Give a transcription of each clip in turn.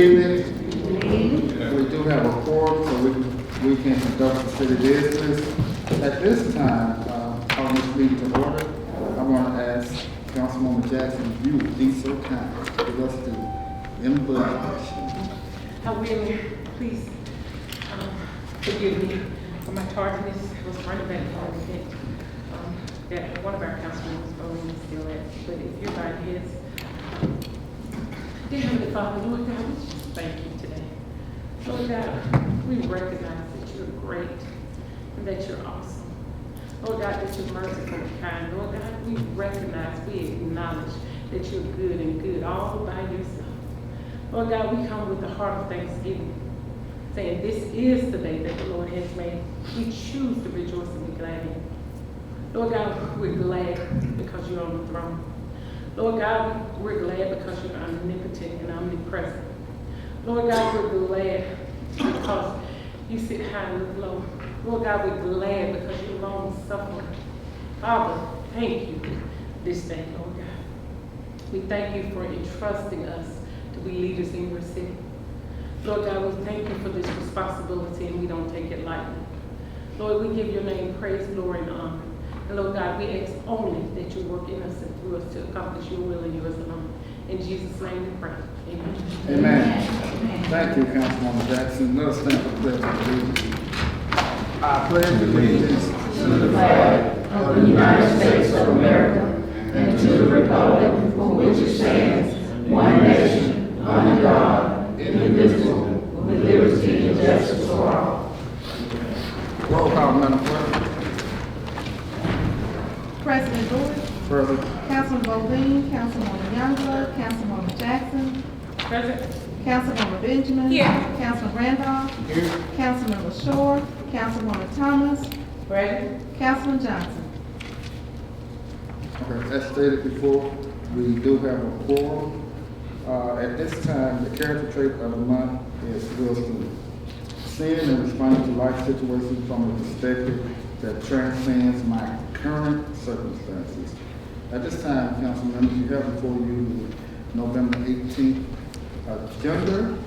evening. We do have a quorum, so we can conduct the city business. At this time, on this meeting to order, I want to ask Councilwoman Jackson, if you would be so kind, give us the input. I will, please forgive me for my tardiness. I was running back home that one of our councilmen was voting still at. But if you're by his, dear Heavenly Father, Lord God, we just thank you today. Lord God, we recognize that you're great and that you're awesome. Lord God, that you're merciful and kind. Lord God, we recognize, we acknowledge that you're good and good all by yourself. Lord God, we come with the heart of thanksgiving, saying this is the day that the Lord has made. We choose to rejoice and be glad in it. Lord God, we're glad because you're on the throne. Lord God, we're glad because you're omnipotent and omnipresent. Lord God, we're glad because you sit high and look low. Lord God, we're glad because you're long suffering. Father, thank you this day, Lord God. We thank you for entrusting us to be leaders in your city. Lord God, we thank you for this responsibility and we don't take it lightly. Lord, we give your name praise, glory, and honor. And Lord God, we ask only that you work in us and through us to accomplish your will and yours alone. In Jesus' name we pray. Amen. Amen. Thank you, Councilwoman Jackson. Let us stand for the pledge of allegiance. I pledge allegiance to the flag of the United States of America and to the republic for which it stands, one nation, under God, indivisible, with liberty and justice for all. Roll call, Madam Clerk. President Lewis, Present. Councilman Bowling, Councilwoman Youngblood, Councilwoman Jackson, Present. Councilwoman Benjamin, Here. Councilman Randolph, Here. Councilman LaShore, Councilwoman Thomas, Present. Councilman Johnson. Okay, as stated before, we do have a quorum. At this time, the character trait of the month is wisdom. Seeing and responding to life situations from a perspective that transcends my current circumstances. At this time, council members, you have before you November 18th agenda.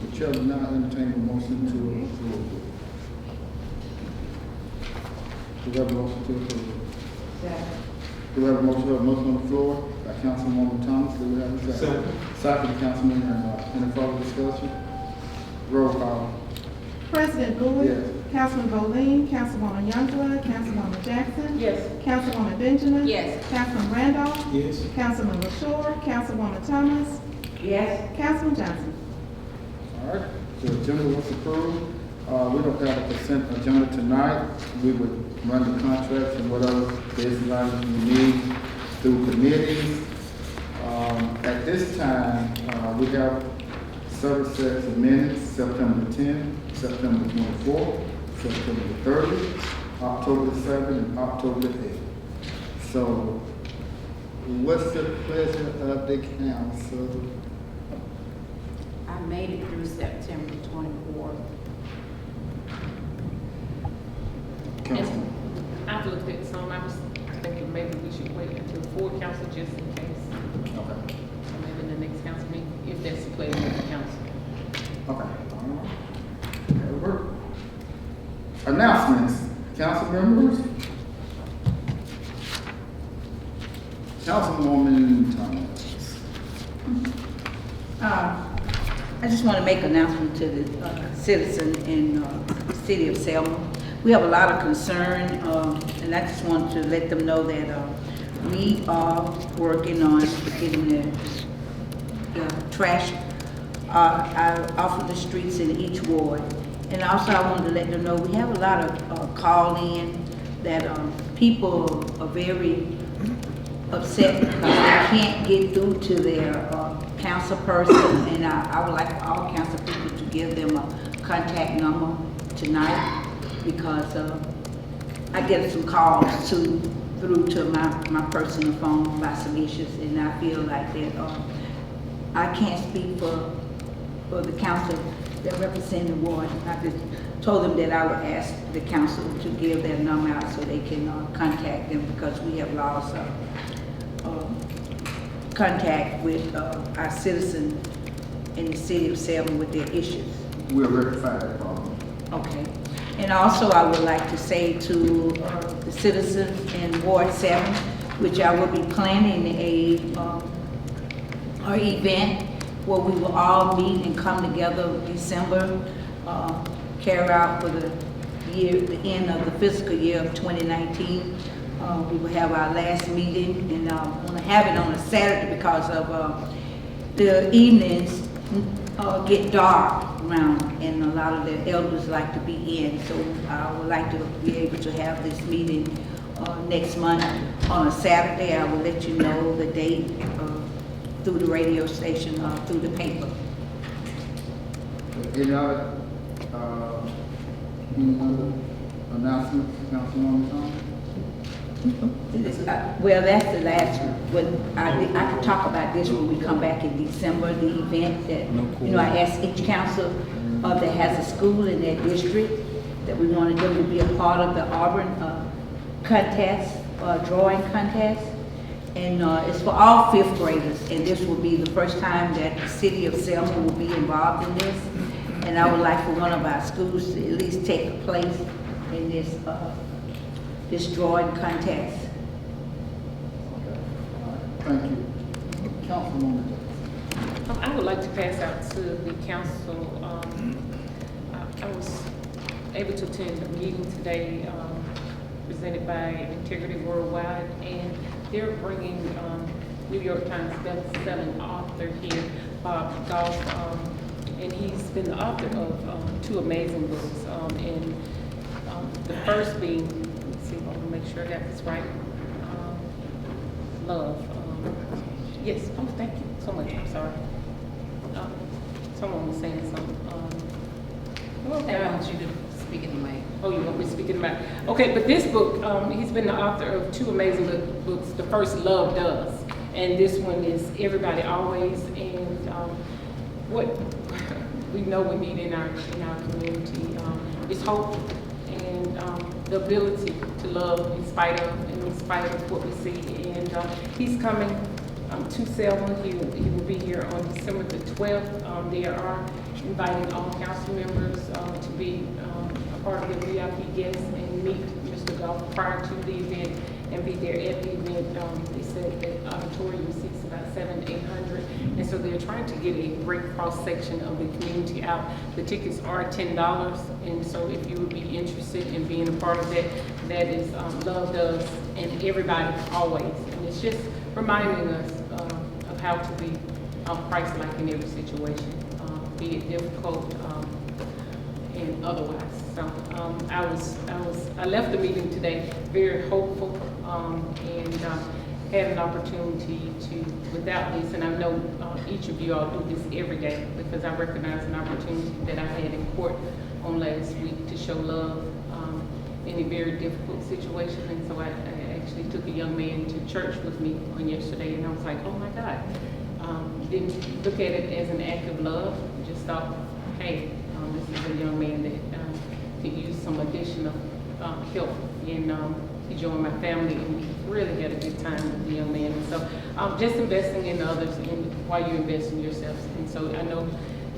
The chair will now entertain a motion to approve. Do we have a motion to approve? Do we have a motion on the floor by Councilwoman Thomas? Do we have a second? Second, Councilman Randolph. Any further discussion? Roll call. President Lewis, Yes. Councilman Bowling, Councilwoman Youngblood, Councilwoman Jackson, Yes. Councilwoman Benjamin, Yes. Councilman Randolph, Yes. Councilman LaShore, Councilwoman Thomas, Yes. Councilman Johnson. All right, the agenda was approved. We don't have a consent agenda tonight. We would run the contracts and whatever business items we need through committees. At this time, we have several sets of minutes, September 10th, September 24th, September 30th, October 7th, and October 8th. So, what's the pleasure of the council? I made it through September 24th. Council. I've looked at some. I was thinking maybe we should wait until full council just in case. Okay. Or maybe in the next council meeting, if that's the pleasure of the council. Okay. All right. That'll work. Announcements, council members. Councilwoman Thomas. I just want to make an announcement to the citizen in the city of Selma. We have a lot of concern, and I just want to let them know that we are working on getting the trash off of the streets in each ward. And also I wanted to let them know we have a lot of call-in that people are very upset because they can't get through to their council person, and I would like all council people to give them a contact number tonight because I get some calls through to my personal phone by some issues, and I feel like that I can't speak for the council that represent the ward. I just told them that I would ask the council to give their number out so they can contact them because we have lost contact with our citizen in the city of Selma with their issues. We'll rectify that problem. Okay. And also, I would like to say to the citizens in Ward 7, which I will be planning a event where we will all meet and come together December, carry out for the year, the end of the fiscal year of 2019. We will have our last meeting, and I want to have it on a Saturday because of the evenings get dark around, and a lot of the elders like to be in. So I would like to be able to have this meeting next month on a Saturday. I will let you know the date through the radio station, through the paper. Any other announcements, Councilwoman Thomas? Well, that's the last one. I can talk about this when we come back in December, the event that, you know, I asked each council that has a school in their district that we wanted them to be a part of the Auburn contest, drawing contest. And it's for all fifth graders, and this will be the first time that the city of Selma will be involved in this. And I would like for one of our schools to at least take a place in this drawing contest. Okay. All right. Thank you. Councilwoman Jackson. I would like to pass out to the council. I was able to attend a meeting today presented by Integrity Worldwide, and they're bringing New York Times best-selling author here, Bob Goff, and he's been the author of 2 amazing books. And the first being, let's see, I want to make sure I got this right. Love. Yes. Oh, thank you so much. I'm sorry. Someone was saying something. I want you to speak in the mic. Oh, you want me speaking about? Okay, but this book, he's been the author of 2 amazing books. The first, Love Does, and this one is Everybody Always. And what we know we need in our community is hope and the ability to love in spite of what we see. And he's coming to Selma. He will be here on December the 12th. They are inviting all council members to be a part of the VIP guests and meet Mr. Goff prior to the event and be there at the event. They said that auditorium seats about 700 to 800, and so they're trying to get a great cross section of the community out. The tickets are $10, and so if you would be interested in being a part of that, that is Love Does and Everybody Always, and it's just reminding us of how to be Christ-like in every situation, be it difficult and otherwise. So I left the meeting today very hopeful and had an opportunity to, without this, and I know each of you all do this every day because I recognize an opportunity that I had in court on last week to show love in a very difficult situation. And so I actually took a young man to church with me on yesterday, and I was like, oh my God. Didn't look at it as an act of love, just thought, hey, this is a young man that could use some additional help. And he joined my family, and we really had a good time with the young man. And so just investing in others and while you invest in yourselves. And so I know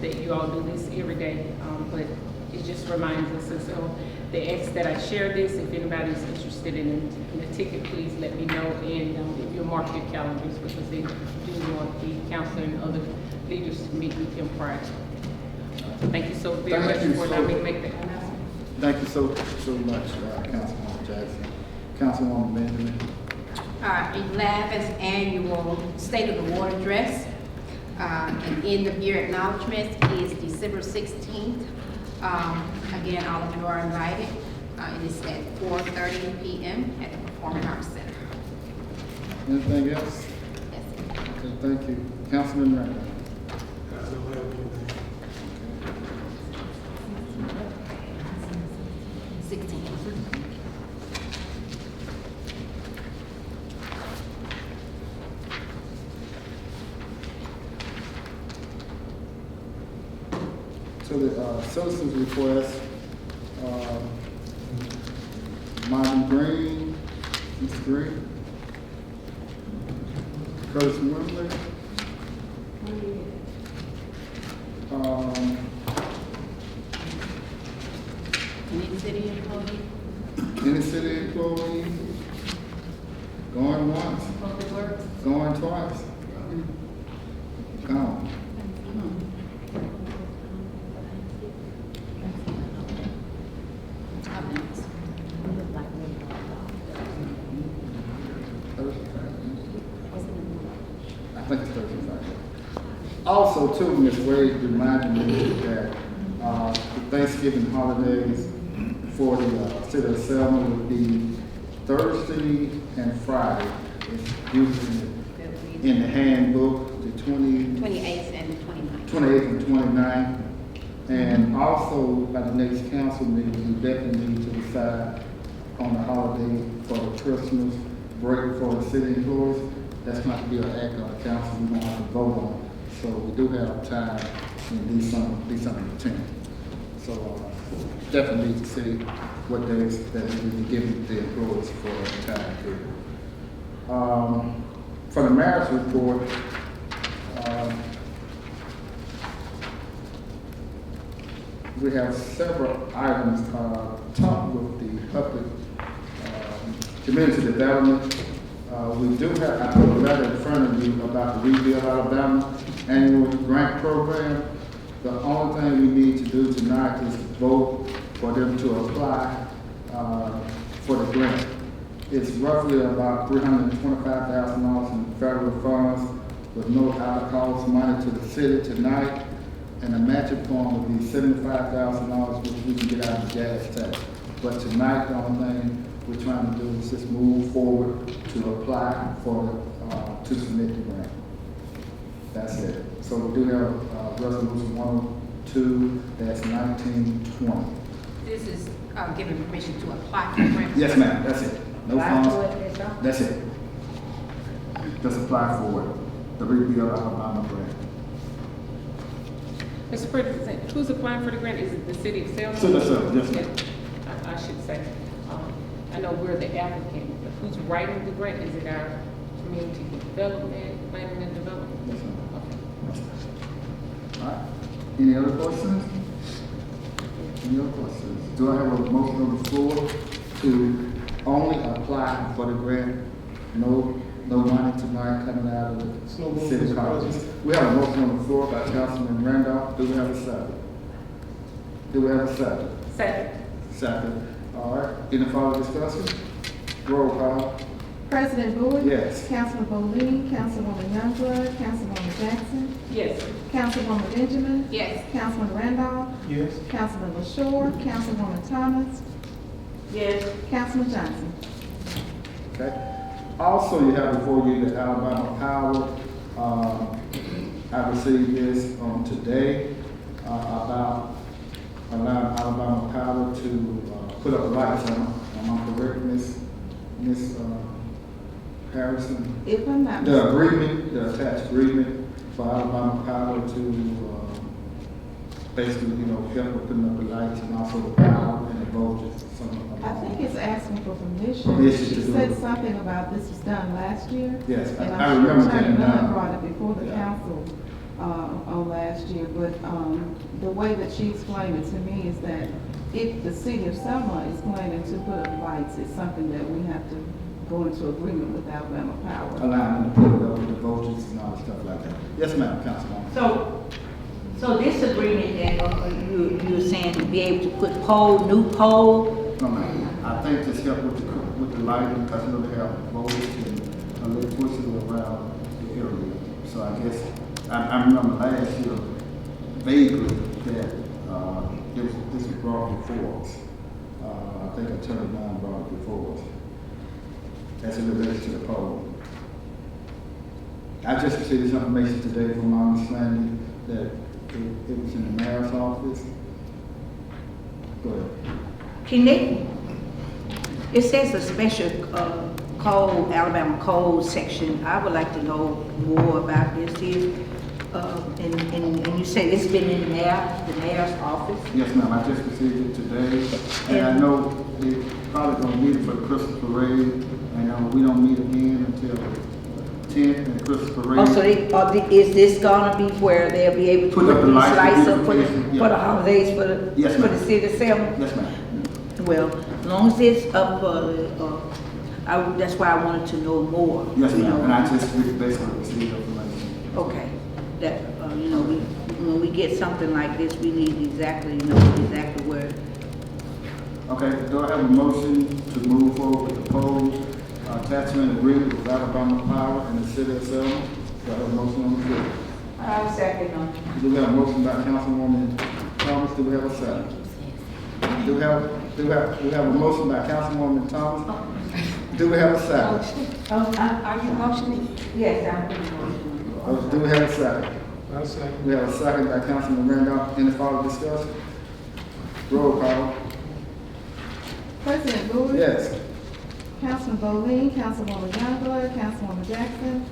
that you all do this every day, but it just reminds us. And so they ask that I share this. If anybody's interested in the ticket, please let me know. And if you'll mark your calendars, because they do want the counselor and other leaders to meet with him prior. Thank you so very much for allowing me to make that announcement. Thank you so much, Councilwoman Jackson. Councilwoman Benjamin. 11th annual State of the Water Address and end of year acknowledgements is December 16th. Again, all of you are invited. It is at 4:30 p.m. at the Performing Arts Center. Anything else? Yes. Okay, thank you. Councilman Randall. So the citizens request, Marvin Green, Mr. Green, Curtis Wimley, Going twice. Gone. I think it's Thursday, Friday. Also, too, Ms. Wade reminded me that the Thanksgiving holidays for the city of Selma would be Thursday and Friday. It's usually in the handbook, the 28th and 29th. 28th and 29th. And also, by the next council meeting, we definitely need to decide on the holiday for the Christmas break for the city employees. That's not to be an act of the council, we don't have to vote on it. So we do have time in December 10th. So definitely need to see what days that we be giving the employees for the time period. For the mayor's report, we have several items talked with the public community development. We do have, I put a letter in front of you about the Rebuild Alabama annual grant program. The only thing we need to do tonight is vote for them to apply for the grant. It's roughly about $325,000 in federal funds with no out-of-cost money to the city tonight. And the matching point would be $75,000, which we can get out of the gas tax. But tonight, the only thing we're trying to do is just move forward to apply for to submit the grant. That's it. So we do have resolution 102, that's 1920. This is giving permission to apply for the grant. Yes, ma'am, that's it. No Apply for funds. it, that's all? That's it. Just apply for it, the Rebuild Alabama grant. Mr. President, who's applying for the grant? Is it the city of Selma? City of Selma, yes, ma'am. I should say. I know we're the applicant, but who's writing the grant? Is it our community development, planning and development? Yes, ma'am. Okay. All right. Any other questions? Any other questions? Do I have a motion on the floor to only apply for the grant? No money tonight coming out of the city colleges. We have a motion on the floor by Councilman Randolph. Do we have a second? Do we have a second? Second. Second. All right. Any further discussion? Roll call. President Bowie? Yes. Councilman Bowling, Councilwoman Youngblood, Councilwoman Jackson, Yes. Councilwoman Benjamin, Yes. Councilman Randolph, Yes. Councilman LaShaw, Councilwoman Thomas, Yes. Councilman Johnson. Okay. Also, you have before you the Alabama Power. I received this today about allowing Alabama Power to put up lights on. Am I correct, Miss Harrison? If I'm not The mistaken. agreement, the attached agreement for Alabama Power to basically, help with putting up the lights and also the power and the voltage. I think it's asking for permission. Permission She to do said it. something about this was done last year. Yes, And I I'm remember sure Attorney that Nunn now. brought it before the Yeah. council on last year. But the way that she explained it to me is that if the city of Selma is planning to put up lights, it's something that we have to go into agreement with Alabama Power. Allowing them to put it up with the voltage and all the stuff like that. Yes, ma'am, Councilwoman. So this agreement that you were saying to be able to put new pole, No, ma'am. I think this help with the lighting, because they have voltage and electricity around the area. So I guess, I remember last year vaguely that this was brought before us. I think Attorney Nunn brought it before us. As it relates to the pole. I just received this information today from my understanding that it was in the mayor's office. Go ahead. can they, it says a special code, Alabama code section. I would like to know more about this here. And you said it's been in the mayor's office? Yes, ma'am, I just received it today, and I know they probably gonna need it for the Christmas parade, and we don't meet again until the 10th and the Christmas parade. Oh, so is this gonna be where they'll be able to Put up the these lights, lights up for beautification, the yeah. holidays for the, Yes, for ma'am. the city of Selma? Yes, ma'am. Well, as long as it's up for the that's why I wanted to know more. Yes, you ma'am, know. and I just basically received information. Okay, that, when we get something like this, we need exactly, exactly where. Okay, do I have a motion to move forward with the proposed attachment agreement with Alabama Power in the city of Selma? Do I have a motion on the floor? I'll second on. Do we have a motion by Councilwoman Thomas? Do we have a second? Do we have a motion by Councilwoman Thomas? Do we have a second? Are you motioning? Yes, I'm motioning. Do we have a second? I'll second. We have a second by Councilman Randolph. Any further discussion? Roll call. President Bowie? Yes. Councilman Bowling, Councilwoman Youngblood, Councilwoman Jackson.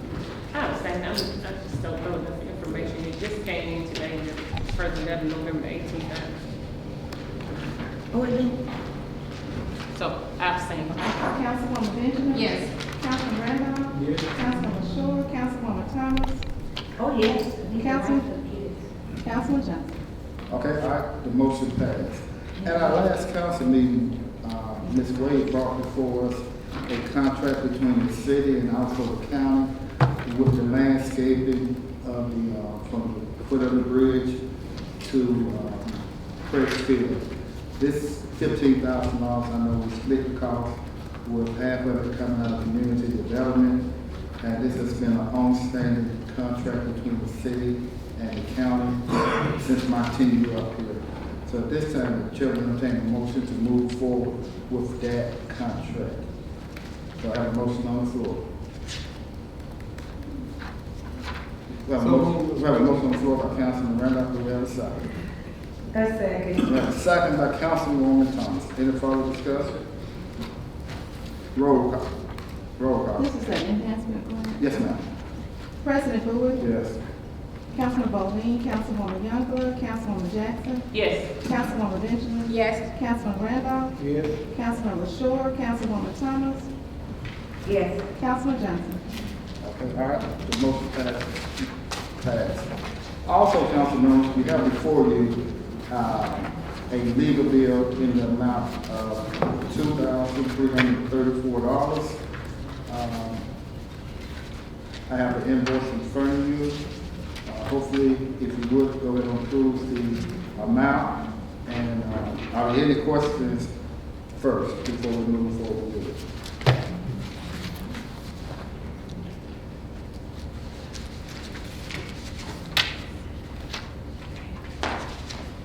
I was saying, I just don't know enough information. It just came in today, the president of November 18th. Oh, again? So abstain. Councilwoman Benjamin? Yes. Councilman Randolph? Yes. Councilwoman Shore, Councilwoman Thomas, Oh, yes. Councilman Johnson. Okay, all right, the motion passed. At our last council meeting, Ms. Wade brought before us a contract between the city and also the county with the landscaping of the, from the foot of the bridge to, Press Field. This $15,000, I know we split the cost with half of it coming out of community development. And this has been an long-standing contract between the city and the county since my tenure up here. So at this time, the chair will entertain a motion to move forward with that contract. So I have a motion on the floor. We have a motion on the floor by Councilman Randolph. Do we have a second? A second. We have a second by Councilwoman Thomas. Any further discussion? Roll call. Roll call. This is an enhancement grant. Yes, ma'am. President Bowie? Yes. Councilman Bowling, Councilwoman Youngblood, Councilwoman Jackson, Yes. Councilwoman Benjamin. Yes. Councilman Randolph, Yes. Councilman LaShore, Councilwoman Thomas, Yes. Councilman Johnson. Okay, all right, the motion passed. Also, council members, we have before you, a legal bill in the amount of $2,334. I have an invoice in front of you. Hopefully, if you would, go ahead and approve the amount. And, are there any questions first before we move forward with it?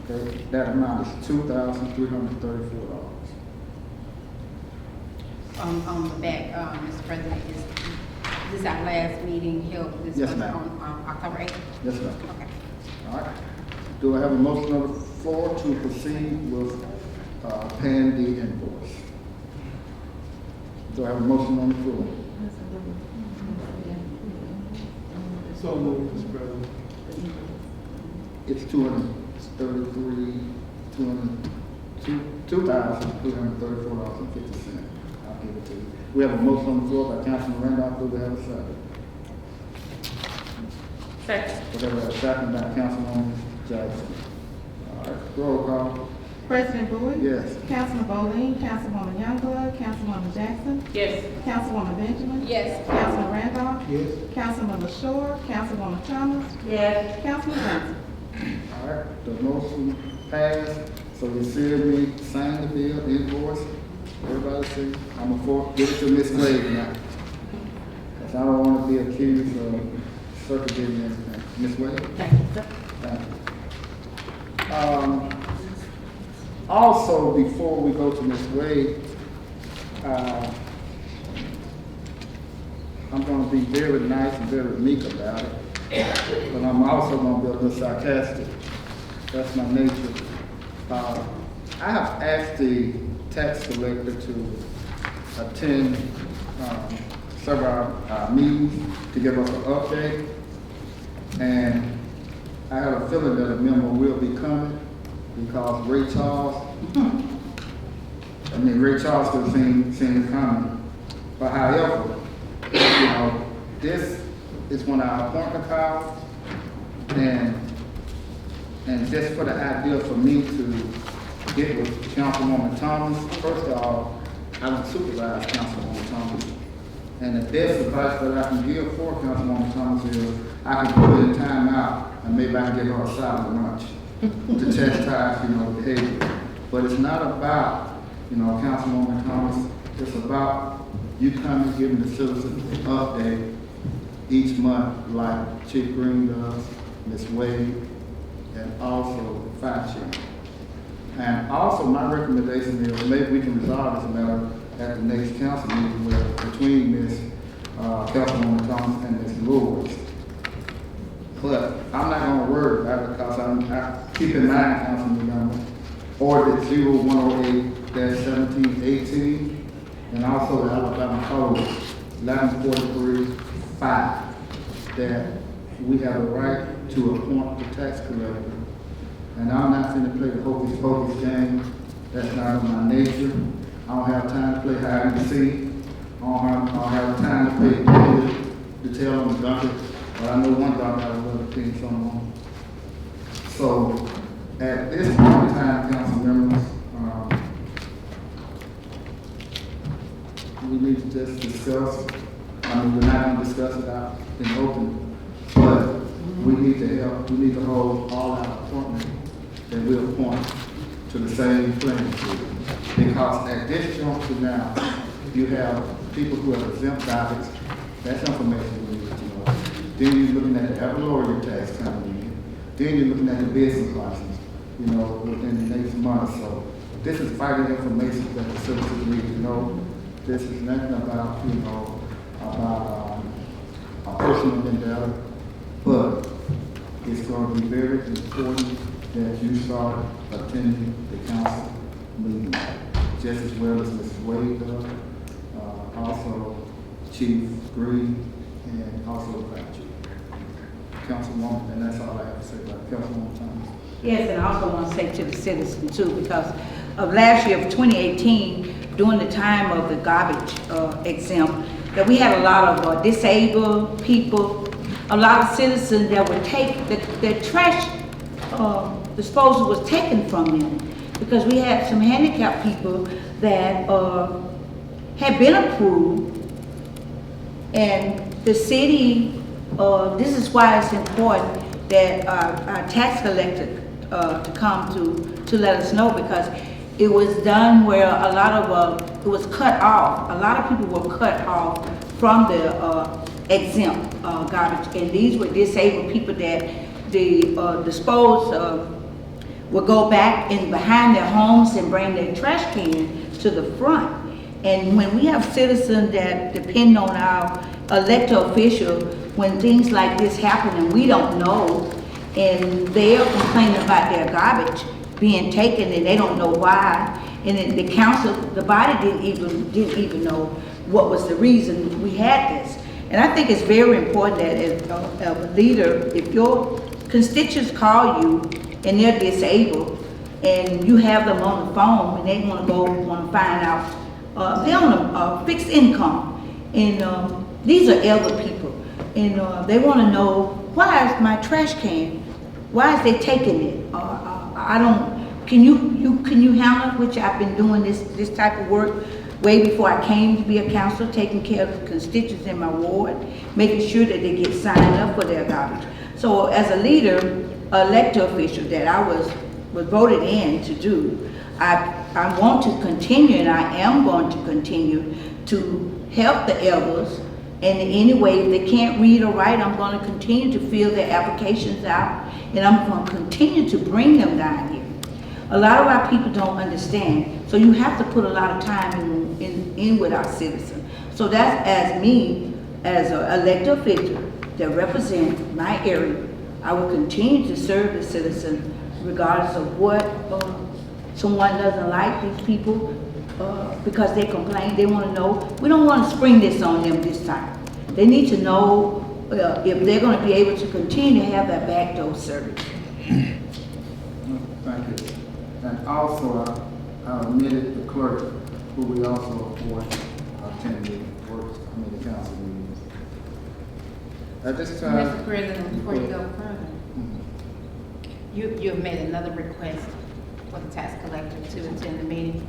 Okay, that amount is $2,334. On the back, Mr. President, is this our last meeting held this Yes, month ma'am. on October 8th? Yes, ma'am. Okay. All right. Do I have a motion on the floor to proceed with paying the invoice? Do I have a motion on the floor? So moved, Mr. President. It's $2,334.50. I'll give it to you. We have a motion on the floor by Councilman Randolph. Do we have a second? Second. We have a second by Councilwoman Jackson. All right, roll call. President Bowie? Yes. Councilman Bowling, Councilwoman Youngblood, Councilwoman Jackson, Yes. Councilwoman Benjamin. Yes. Councilman Randolph, Yes. Councilman LaShore, Councilwoman Thomas, Yes. Councilman Johnson. All right, the motion passed, so you see me sign the bill, invoice, everybody see, I'm give it to Miss Wade now. Cause I don't wanna be accused of circumventing anything. Miss Wade? Thank you, sir. Thank you. Also, before we go to Miss Wade, I'm gonna be very nice and very meek about it, but I'm also gonna be a little sarcastic. That's my nature. I have asked the tax collector to attend several of our meetings to give us an update, and I have a feeling that a member will be coming because Ray Charles could have seen it coming. But however, you know, this is when our appointment power, and just for the idea for me to get with Councilwoman Thomas, first of all, I don't supervise Councilwoman Thomas. And the best advice that I can give for Councilwoman Thomas is, I can put in time out, and maybe I can give her a silent lunch to chastise, behavior. But it's not about, Councilwoman Thomas, it's about you coming, giving the citizens an update each month, like Chief Green does, Ms. Wade, and also the fire chief. And also, my recommendation is maybe we can resolve this matter at the next council meeting between Ms. Councilwoman Thomas and Ms. Lewis. But I'm not gonna worry about it because I keep in mind, Councilman Young, Ordinance 0108-1718, and also the Alabama Code 1143-5, that we have a right to appoint the tax collector. And I'm not going to play the hocus pocus game. That's not in my nature. I don't have time to play hide and seek. I don't have time to play to tell them donkey. But I know one donkey I would love to pin someone. So at this point in time, council members, we need to just discuss. We're not going to discuss it out in open, but we need to help. We need to hold all our appointments that we appoint to the same playing field. Because at this juncture now, you have people who have exempt dockets. That's information we need to know. Then you're looking at the ad valorem tax coming in. Then you're looking at the business license, within the next month. So this is vital information that the citizens need to know. This is nothing about, about a personal endeavor, but it's going to be very important that you start attending the council meeting, just as well as Mrs. Wade does, also Chief Green, and also the fire chief. Councilwoman, and that's all I have to say about Councilwoman Thomas. Yes, and I also want to say to the citizens too, because of last year of 2018, during the time of the garbage exempt, that we had a lot of disabled people, a lot of citizens that would take the trash disposal was taken from them, because we had some handicapped people that had been approved, and the city, this is why it's important that our tax collector to come to let us know, because it was done where a lot of, it was cut off. A lot of people were cut off from the exempt garbage, and these were disabled people that the disposed would go back in behind their homes and bring their trash can to the front. And when we have citizens that depend on our elected official, when things like this happen and we don't know, and they're complaining about their garbage being taken and they don't know why, and then the council, the body didn't even know what was the reason we had this. And I think it's very important that as a leader, if your constituents call you and they're disabled and you have them on the phone and they want to find out, they're on a fixed income, and these are elder people, and they want to know, why is my trash can, why is they taking it? I don't. Can you handle it? Which I've been doing this type of work way before I came to be a counselor, taking care of the constituents in my ward, making sure that they get signed up for their garbage. So as a leader, elected official that I was voted in to do, I want to continue, and I am going to continue to help the elders. And in any way, if they can't read or write, I'm going to continue to fill their applications out, and I'm going to continue to bring them down here. A lot of our people don't understand, so you have to put a lot of time in with our citizens. So that's as me, as an elected official that represents my area, I will continue to serve the citizen regardless of what someone doesn't like these people because they complain, they want to know. We don't want to spring this on them this time. They need to know if they're going to be able to continue to have that backdoor service. Thank you. And also, I omitted the clerk, who we also appoint attend the work committee council meetings. At this time, Mr. President, before you go further, you have made another request for the tax collector to attend the meeting,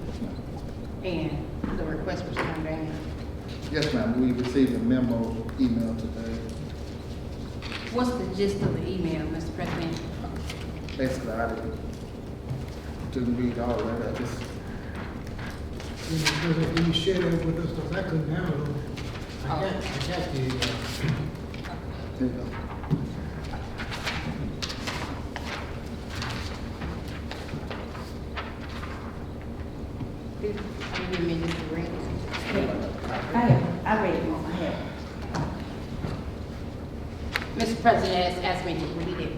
and the request was turned down. Yes, ma'am, we received a memo email today. What's the gist of the email, Mr. President? Basically, I didn't read all of it, I just, Mr. President, can you share that with us, because I couldn't download it. I got the, here you go. I didn't mean to read it. I read it on my head. Mr. President has asked me to read it.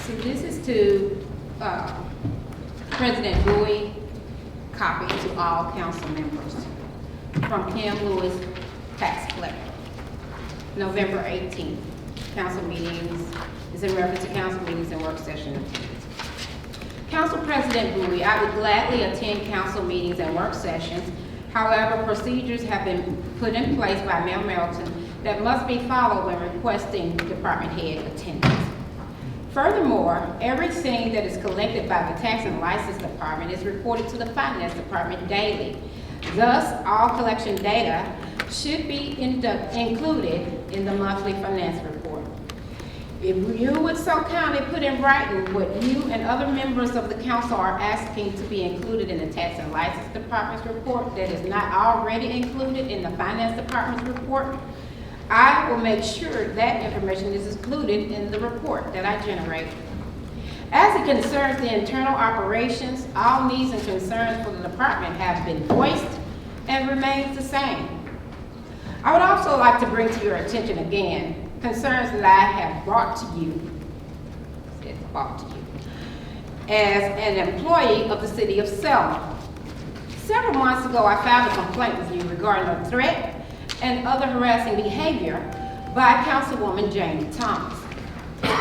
So this is to President Bowie, copy to all council members from Kim Lewis, tax collector. November 18th, council meetings, is in reference to council meetings and work session attendance. Council President Bowie, I would gladly attend council meetings and work sessions. However, procedures have been put in place by Mayor Melton that must be followed when requesting department head attendance. Furthermore, everything that is collected by the Tax and License Department is reported to the Finance Department daily. Thus, all collection data should be included in the monthly finance report. If you would so kindly put in writing what you and other members of the council are asking to be included in the Tax and License Department's report that is not already included in the Finance Department's report, I will make sure that information is included in the report that I generate. As it concerns the internal operations, all needs and concerns for the department have been voiced and remains the same. I would also like to bring to your attention again concerns that I have brought to you, as an employee of the city of Selma. Several months ago, I filed a complaint with you regarding a threat and other harassing behavior by Councilwoman Jamie Thomas.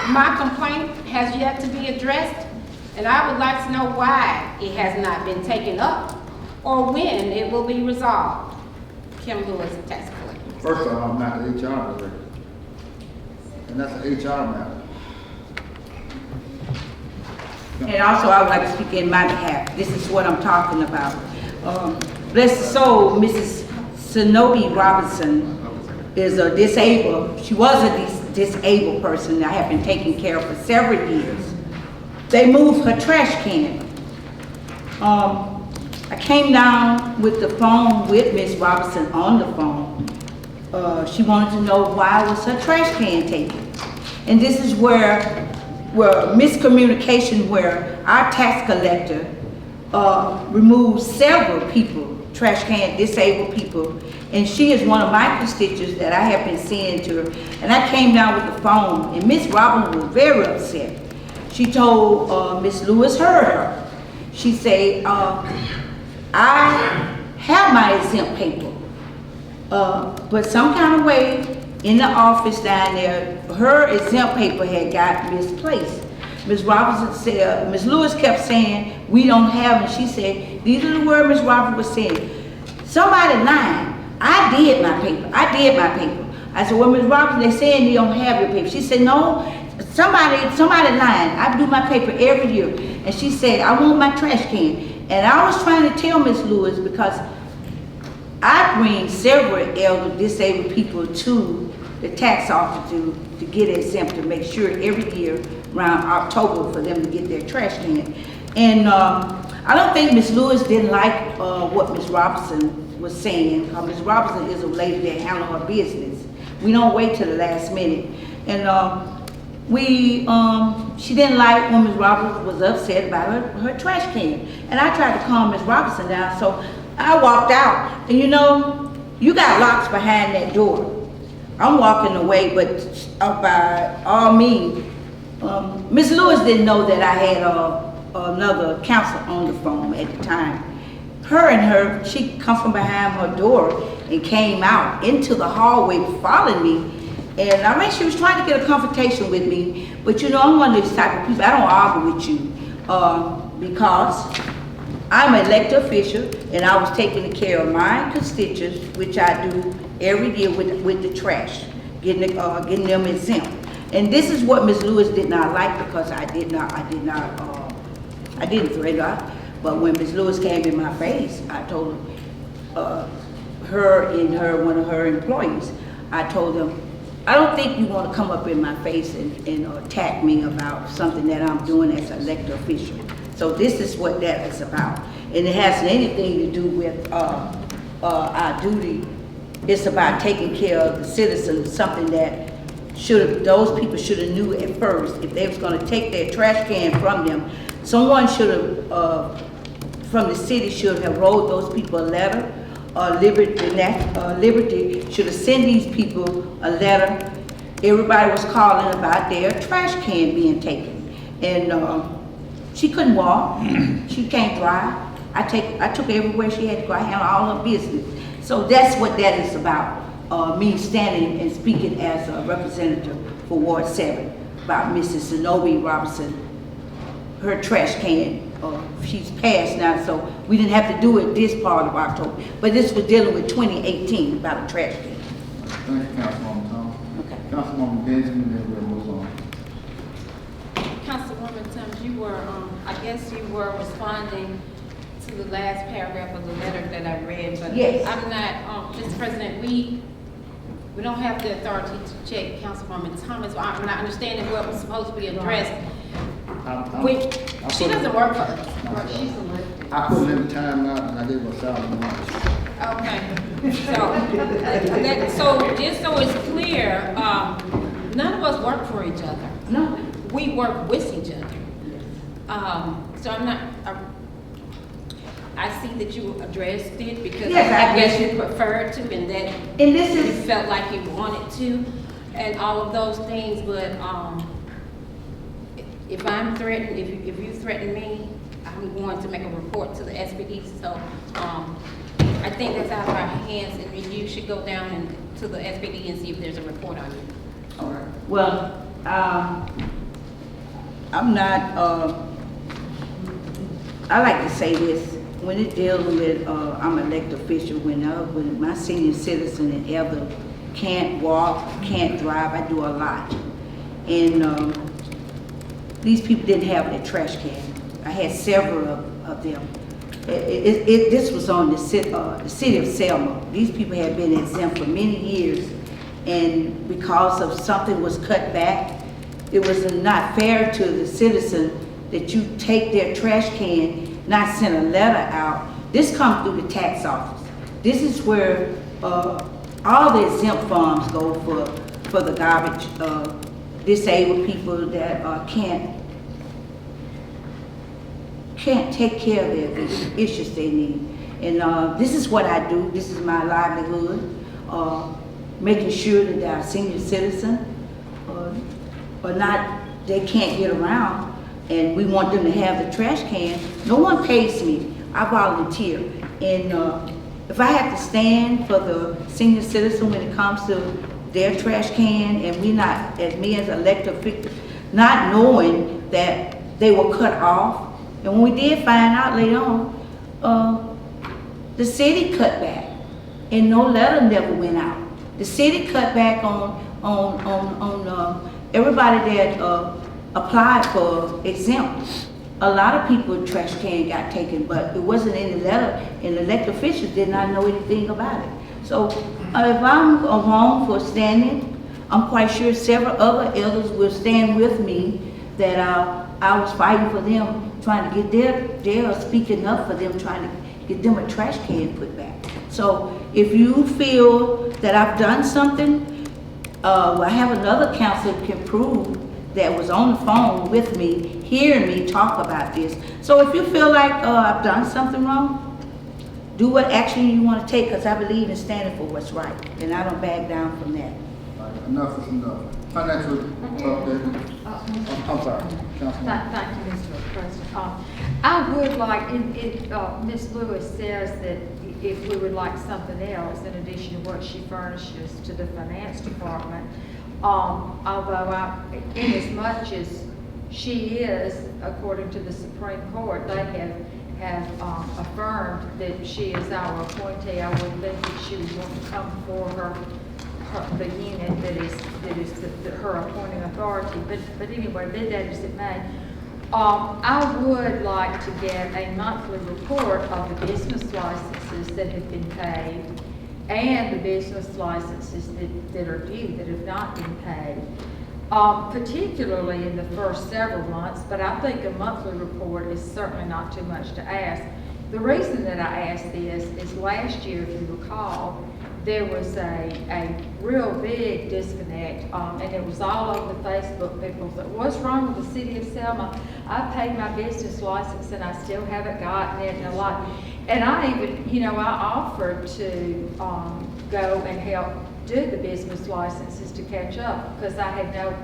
My complaint has yet to be addressed, and I would like to know why it has not been taken up or when it will be resolved. Kim Lewis, tax collector. First of all, I'm not the HR director. And that's an HR matter. And also, I would like to speak in my behalf. This is what I'm talking about. Bless the soul, Mrs. Sonobi Robinson is a disabled, she was a disabled person that I have been taking care of for several years. They moved her trash can. I came down with the phone with Miss Robinson on the phone. She wanted to know why was her trash can taken. And this is where miscommunication, where our tax collector removed several people, trash can, disabled people, and she is one of my constituents that I have been seeing to her. And I came down with the phone, and Miss Robinson was very upset. She told Miss Lewis heard her. She said, I have my exempt paper, but some kind of way in the office down there, her exempt paper had got misplaced. Ms. Robinson said, Ms. Lewis kept saying, we don't have it. She said, these are the words Ms. Robinson was saying. Somebody lying. I did my paper. I did my paper. I said, well, Ms. Robinson, they saying you don't have your paper. She said, no, somebody lying. I do my paper every year. And she said, I want my trash can. And I was trying to tell Ms. Lewis, because I bring several elderly disabled people to the tax office to get exempt, to make sure every year around October for them to get their trash can. And I don't think Ms. Lewis didn't like what Ms. Robinson was saying. Ms. Robinson is a lady that handles her business. We don't wait till the last minute. And she didn't like when Ms. Robinson was upset about her trash can. And I tried to calm Ms. Robinson down, so I walked out. And you know, you got locks behind that door. I'm walking away, but by all means, Ms. Lewis didn't know that I had another counsel on the phone at the time. She come from behind her door and came out into the hallway following me. And I mean, she was trying to get a confrontation with me, but you know, I'm one of these type of people, I don't argue with you, because I'm an elected official, and I was taking care of my constituents, which I do every year with the trash, getting them exempt. And this is what Ms. Lewis did not like, because I didn't threaten her. But when Ms. Lewis came in my face, I told her, one of her employees. I told them, I don't think you want to come up in my face and attack me about something that I'm doing as an elected official. So this is what that is about. And it has anything to do with our duty. It's about taking care of the citizens, something that those people should have knew at first. If they was going to take their trash can from them, someone should have, from the city should have wrote those people a letter. Liberty should have sent these people a letter. Everybody was calling about their trash can being taken. And she couldn't walk, she can't drive. I took her everywhere she had to go. I handled all her business. So that's what that is about. Me standing and speaking as a representative for Ward 7 about Mrs. Zenobi Robinson, her trash can. She's passed now, so we didn't have to do it this part of October. But this was dealing with 2018 about a trash can. Thank you, Councilwoman Thomas. Okay. Councilwoman Benjamin, then we'll move on. Councilwoman Thomas, you were, I guess you were responding to the last paragraph of the letter that I read, but Yes. I'm not, Mr. President, we don't have the authority to check Councilwoman Thomas. I'm not understanding what was supposed to be addressed. She doesn't work for us. She's elected. I put in the time out and I gave her salary lunch. Okay, so just so it's clear, none of us work for each other. No. We work with each other. So I see that you addressed it because Yes, I I guess addressed you preferred to and that And this you is, felt like you wanted to and all of those things, but if I'm threatened, if you threaten me, I'm going to make a report to the SPD. So I think that's out of our hands, and you should go down to the SPD and see if there's a report on you. All right. well, I'm not, I like to say this, when it deals with, I'm an elected official, when my senior citizen and elder can't walk, can't drive, I do a lot. And these people didn't have their trash can. I had several of them. This was on the city of Selma. These people had been exempt for many years, and because of something was cut back, it was not fair to the citizen that you take their trash can, not send a letter out. This comes through the tax office. This is where all the exempt funds go for the garbage, disabled people that can't take care of the issues they need. And this is what I do. This is my livelihood, making sure that our senior citizen or not, they can't get around, and we want them to have the trash can. No one pays me. I volunteer. And if I have to stand for the senior citizen when it comes to their trash can, and we not, as me as elected officials, not knowing that they were cut off, and when we did find out later on, the city cut back, and no letter never went out. The city cut back on everybody that applied for exempt. A lot of people trash can got taken, but it wasn't in the letter, and the elected officials did not know anything about it. So if I'm wrong for standing, I'm quite sure several other elders will stand with me that I was fighting for them, trying to get their speaking up for them, trying to get them a trash can put back. So if you feel that I've done something, I have another counselor can prove that was on the phone with me, hearing me talk about this. So if you feel like I've done something wrong, do what action you want to take, because I believe in standing for what's right, and I don't back down from that. All right, enough is enough. Financial update. I'm sorry, Councilwoman. Thank you, Mr. President. I would like, Ms. Lewis says that if we would like something else in addition to what she furnishes to the finance department, although in as much as she is, according to the Supreme Court, they have affirmed that she is our appointee, I would think that she would want to come for the unit that is her appointing authority. But anyway, be that as it may, I would like to get a monthly report of the business licenses that have been paid and the business licenses that are due, that have not been paid. Particularly in the first several months, but I think a monthly report is certainly not too much to ask. The reason that I asked this is last year, if you recall, there was a real big disconnect, and it was all over Facebook. People said, what's wrong with the city of Selma? I paid my business license and I still haven't gotten it, and a lot. And I even, I offered to go and help do the business licenses to catch up, because I had no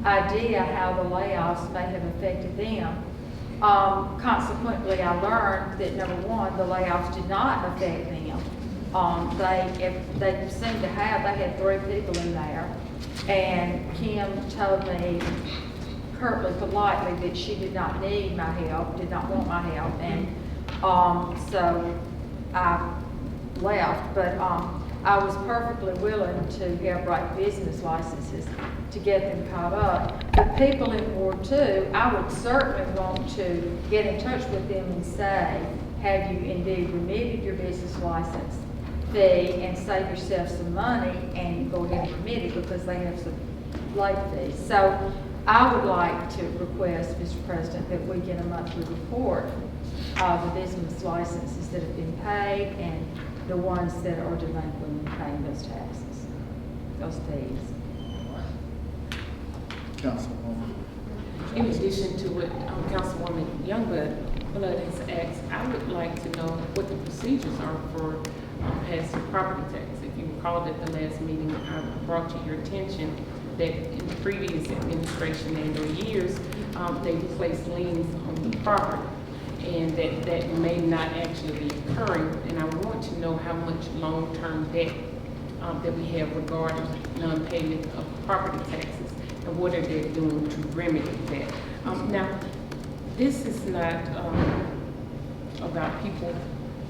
idea how the layoffs may have affected them. Consequently, I learned that number one, the layoffs did not affect them. They seemed to have, they had 3 people in there, and Kim told me curtly, politely, that she did not need my help, did not want my help, and so I left, but I was perfectly willing to help write business licenses to get them caught up. The people in Ward 2, I would certainly want to get in touch with them and say, have you indeed remitted your business license fee and save yourself some money and go ahead and remit it, because they have some late fees. So I would like to request, Mr. President, that we get a monthly report of the business licenses that have been paid and the ones that are delinquent in paying those taxes, those fees. Councilwoman. In addition to what Councilwoman Youngblood has asked, I would like to know what the procedures are for passing property tax. If you recall at the last meeting, I brought to your attention that in the previous administration and or years, they placed liens on the property, and that may not actually be occurring. And I want to know how much long-term debt that we have regarding non-payment of property taxes, and what are they doing to remedy that. Now, this is not about people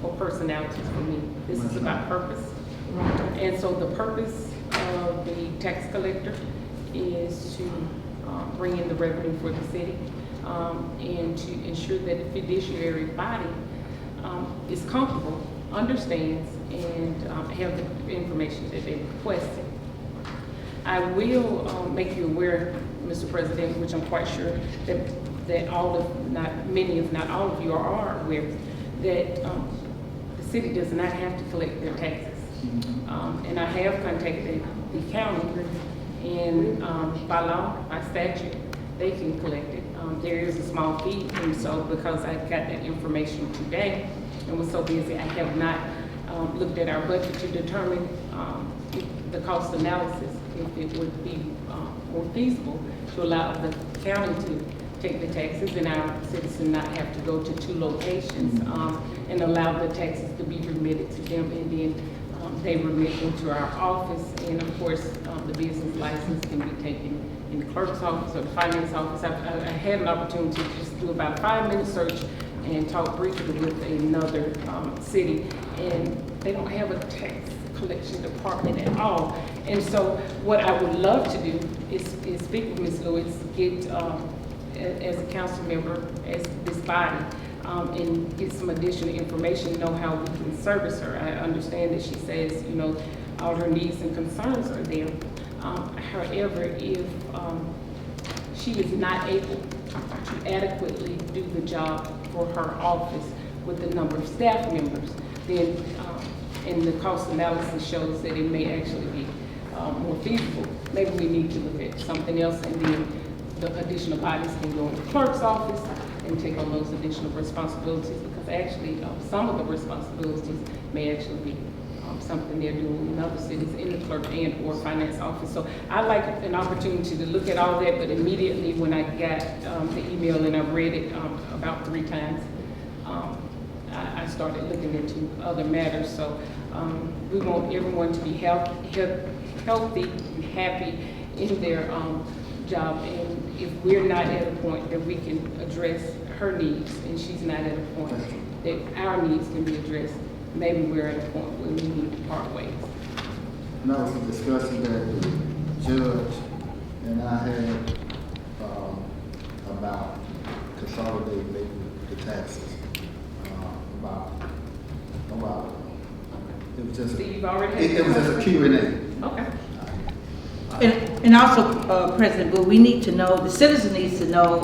or personalities for me. This is about purpose. And so the purpose of the tax collector is to bring in the revenue for the city, and to ensure that the fiduciary body is comfortable, understands, and have the information that they requested. I will make you aware, Mr. President, which I'm quite sure that all of, not many, if not all of you are aware, that the city does not have to collect their taxes. And I have contacted the county, and by law, by statute, they can collect it. There is a small fee, and so because I got that information today and was so busy, I have not looked at our budget to determine the cost analysis, if it would be more feasible to allow the county to take the taxes and our citizens not have to go to 2 locations, and allow the taxes to be remitted to them, and then they remit into our office. And of course, the business license can be taken in the clerk's office or the finance office. I had an opportunity to just do about a 5-minute search and talk briefly with another city, and they don't have a tax collection department at all. And so what I would love to do is speak with Ms. Lewis, get as a council member, as this body, and get some additional information, know how we can service her. I understand that she says, all her needs and concerns are there. However, if she is not able to adequately do the job for her office with the number of staff members, then, and the cost analysis shows that it may actually be more feasible, maybe we need to look at something else, and then the additional bodies can go in the clerk's office and take on those additional responsibilities, because actually some of the responsibilities may actually be something they're doing in other cities in the clerk and or finance office. So I'd like an opportunity to look at all that, but immediately when I got the email and I read it about 3 times, I started looking into other matters. So we want everyone to be healthy and happy in their job, and if we're not at a point that we can address her needs, and she's not at a point that our needs can be addressed, maybe we're at a point where we need to part ways. And that was a discussion that the judge and I had about consolidating maybe the taxes, it was just, So you've already had. it was just a Q&A. Okay. And also, President Boo, we need to know, the citizen needs to know,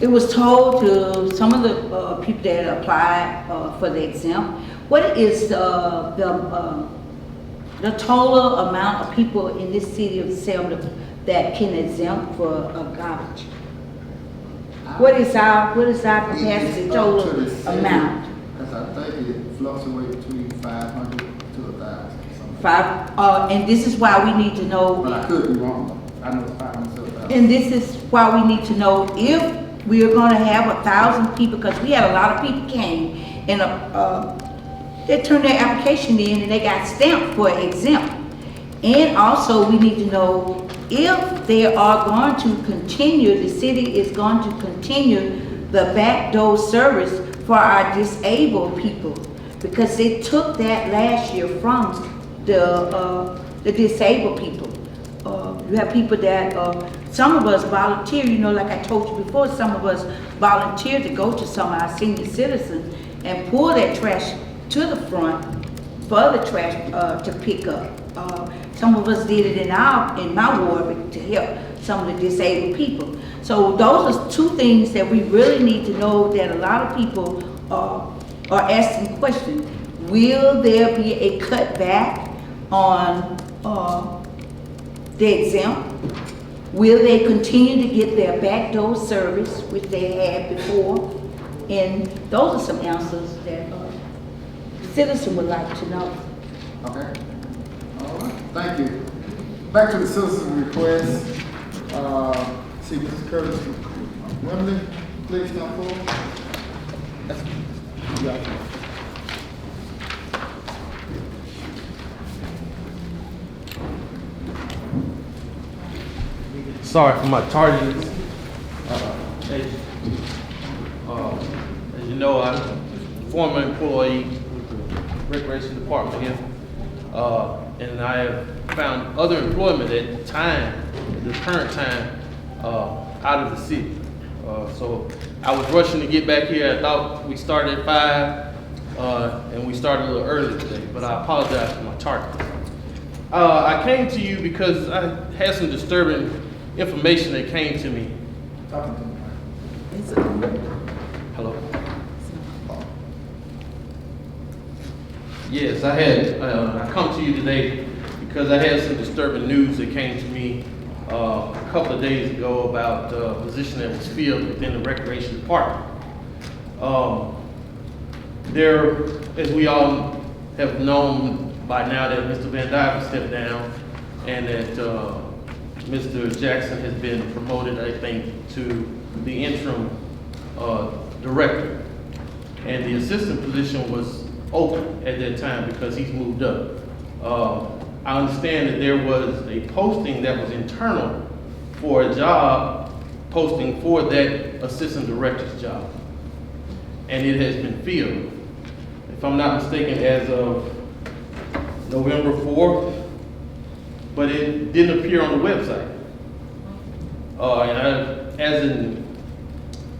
it was told to some of the people that applied for the exempt, what is the total amount of people in this city of Selma that can exempt for garbage? What is our capacity total amount? Because I think it fluctuates between 500 to 1,000. And this is why we need to know. But I could be wrong. I know it's 500 to 1,000. And this is why we need to know if we are gonna have 1,000 people, because we had a lot of people came and, they turned their application in and they got stamped for exempt. And also, we need to know if they are going to continue, the city is going to continue the backdoor service for our disabled people. Because they took that last year from the disabled people. You have people that, some of us volunteer, you know, like I told you before, some of us volunteer to go to some of our senior citizens and pull that trash to the front for the trash to pick up. Some of us did it in my ward to help some of the disabled people. So those are two things that we really need to know, that a lot of people are asking questions. Will there be a cutback on the exempt? Will they continue to get their backdoor service, which they had before? And those are some answers that citizen would like to know. Okay. All right. Thank you. Back to the citizen request. See, Mr. Curtis Wembley, please come forward. Yeah. Sorry for my tardiness. As you know, I'm a former employee with the Recreation Department here. And I have found other employment at the current time, out of the city. So I was rushing to get back here. I thought we started at 5, and we started a little early today, but I apologize for my tardiness. I came to you because I had some disturbing information that came to me. Talking to me. Hello? Yes, I come to you today because I had some disturbing news that came to me a couple of days ago about a position that was filled within the Recreation Department. There, as we all have known by now, that Mr. Van Dyke stepped down and that Mr. Jackson has been promoted, I think, to the interim director. And the assistant position was open at that time because he's moved up. I understand that there was a posting that was internal for a job posting for that assistant director's job. And it has been filled. If I'm not mistaken, as of November 4th, but it didn't appear on the website. As in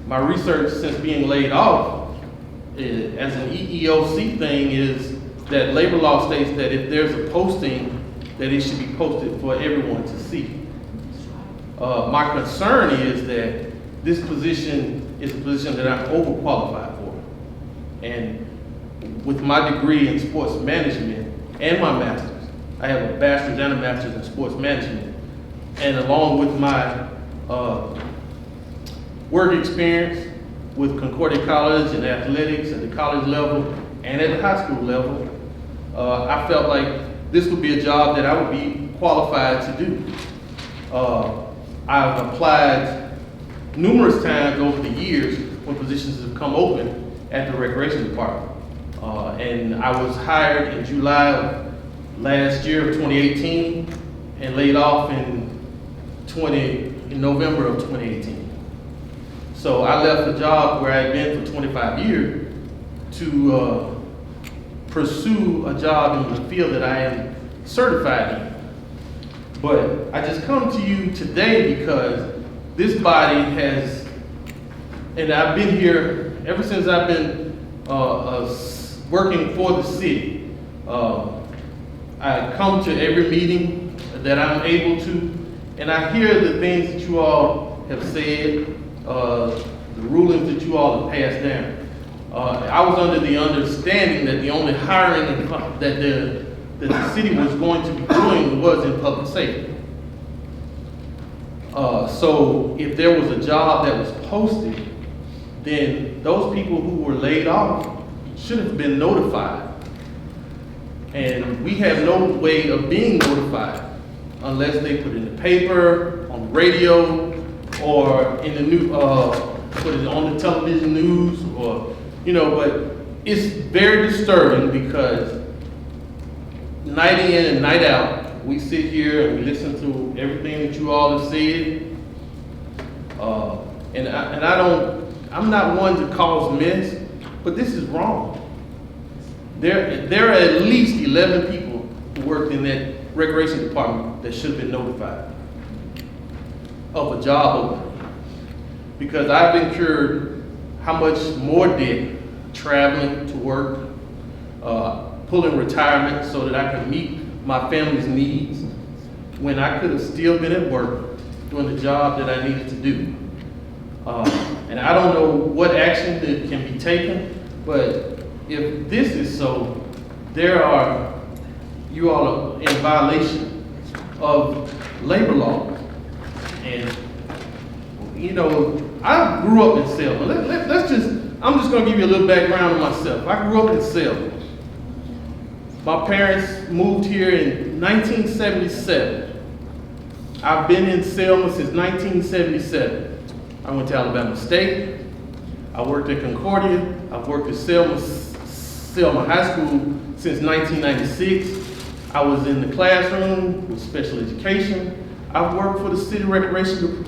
my research since being laid off, as an EEOC thing, is that labor law states that if there's a posting, that it should be posted for everyone to see. My concern is that this position is a position that I'm overqualified for. And with my degree in sports management and my master's, I have a bachelor's and a master's in sports management. And along with my work experience with Concordia College in athletics at the college level and at the high school level, I felt like this would be a job that I would be qualified to do. I've applied numerous times over the years when positions have come open at the Recreation Department. And I was hired in July of last year of 2018 and laid off in November of 2018. So I left a job where I had been for 25 years to pursue a job in the field that I am certified in. But I just come to you today because this body has, and I've been here ever since I've been working for the city. I come to every meeting that I'm able to, and I hear the things that you all have said, the rulings that you all have passed down. I was under the understanding that the only hiring that the city was going to be doing was in public safety. So if there was a job that was posted, then those people who were laid off should have been notified. And we have no way of being notified unless they put it in the paper, on the radio, or in the new, put it on the television news, or, you know, but it's very disturbing because night in and night out, we sit here and we listen to everything that you all have said. I'm not one to cause mess, but this is wrong. There are at least 11 people who worked in that recreation department that should have been notified of a job opening. Because I've incurred how much more debt traveling to work, pulling retirement so that I could meet my family's needs when I could have still been at work doing the job that I needed to do. And I don't know what action that can be taken, but if this is so, you all are in violation of labor law. And, you know, I grew up in Selma. I'm just gonna give you a little background on myself. I grew up in Selma. My parents moved here in 1977. I've been in Selma since 1977. I went to Alabama State. I worked at Concordia. I've worked at Selma High School since 1996. I was in the classroom with special education. I've worked for the city recreation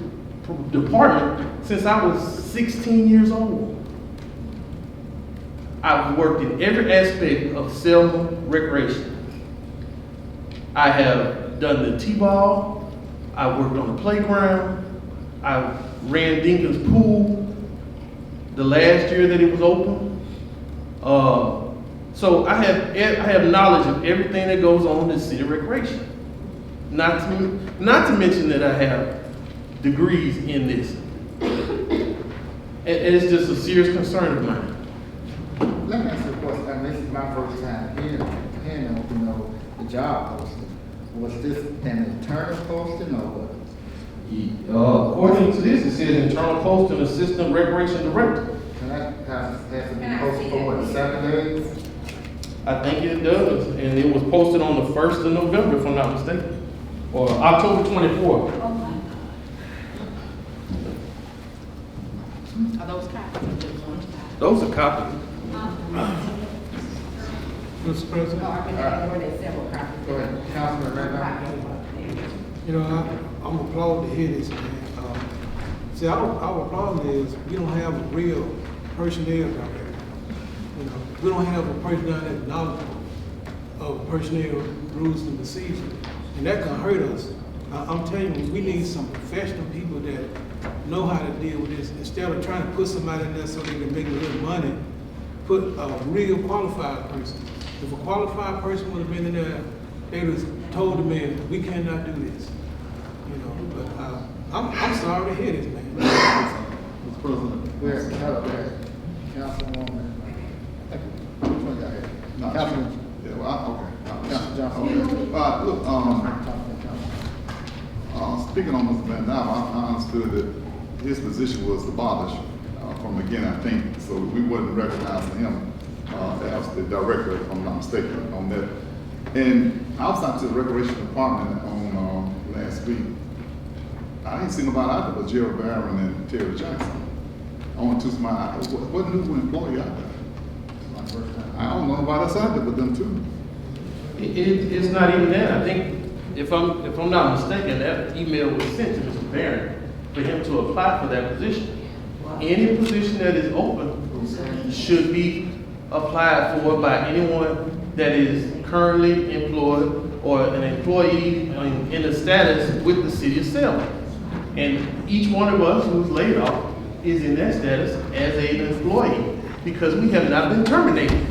department since I was 16 years old. I've worked in every aspect of Selma recreation. I have done the T-ball. I worked on the playground. I ran Dinkin's pool the last year that it was open. So I have knowledge of everything that goes on in city recreation. Not to mention that I have degrees in this. And it's just a serious concern of mine. Let me ask you a question. I mean, this is my first time hearing, you know, the job posting. Was this an internal posting or what? According to this, it says internal posting assistant recreation director. Can that has to be posted for what, 7 days? I think it does, and it was posted on the 1st of November, if I'm not mistaken, or October 24th. Oh my God. Are those copies? Those are copies. Mr. President, No, I've been at more than several copies. Go ahead, Councilman Randolph. you know, I'm applauded to hear this, man. See, our problem is we don't have a real personnel down there. You know, we don't have a person down there knowledgeable of personnel rules and procedures, and that can hurt us. I'm telling you, we need some professional people that know how to deal with this. Instead of trying to put somebody in there so they can make a little money, put a real qualified person. If a qualified person would have been in there, they would have told the man, we cannot do this. You know, but I'm sorry to hear this, man. Mr. President. Where's Councilwoman? Which one got here? Councilman. Yeah, well, okay. Councilman Johnson. Look, speaking on Mr. Van Dyke, I understood that his position was abolished from the beginning, I think, so we wouldn't recognize him as the director, if I'm not mistaken, on that. And I was out to the recreation department on last week. I didn't see nobody out there but Gerald Barron and Terry Jackson. I went to what new employee out there? My first time. I don't know nobody else out there but them two. It's not even that. I think, if I'm not mistaken, that email was sent to Mr. Barron for him to apply for that position. Any position that is open should be applied for by anyone that is currently employed or an employee in a status with the city of Selma. And each one of us who's laid off is in that status as an employee because we have not been terminated.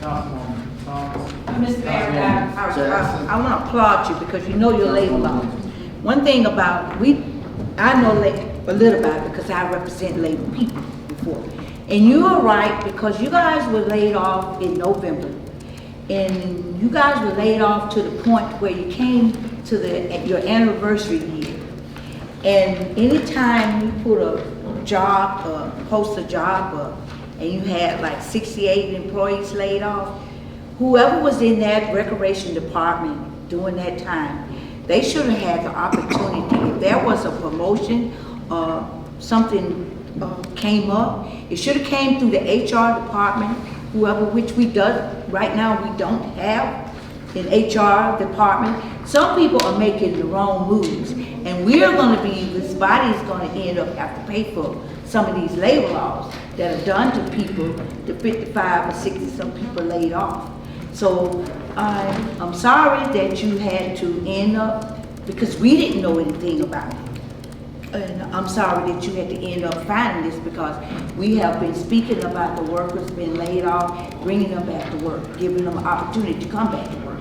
Councilwoman Thomas. Mr. Mayor, Councilwoman Jackson. I want to applaud you because you know your labor laws. One thing about, I know a little about it because I represent labor people before. And you are right, because you guys were laid off in November. And you guys were laid off to the point where you came to your anniversary year. And anytime you put a job, post a job up, and you had like 68 employees laid off, whoever was in that recreation department during that time, they should have had the opportunity, if there was a promotion, something came up, it should have came through the HR department, whoever, which right now we don't have an HR department. Some people are making the wrong moves, and this body is gonna end up have to pay for some of these labor laws that are done to people, the 55 or 60 some people laid off. So I'm sorry that you had to end up, because we didn't know anything about it. And I'm sorry that you had to end up finding this, because we have been speaking about the workers being laid off, bringing them back to work, giving them an opportunity to come back to work.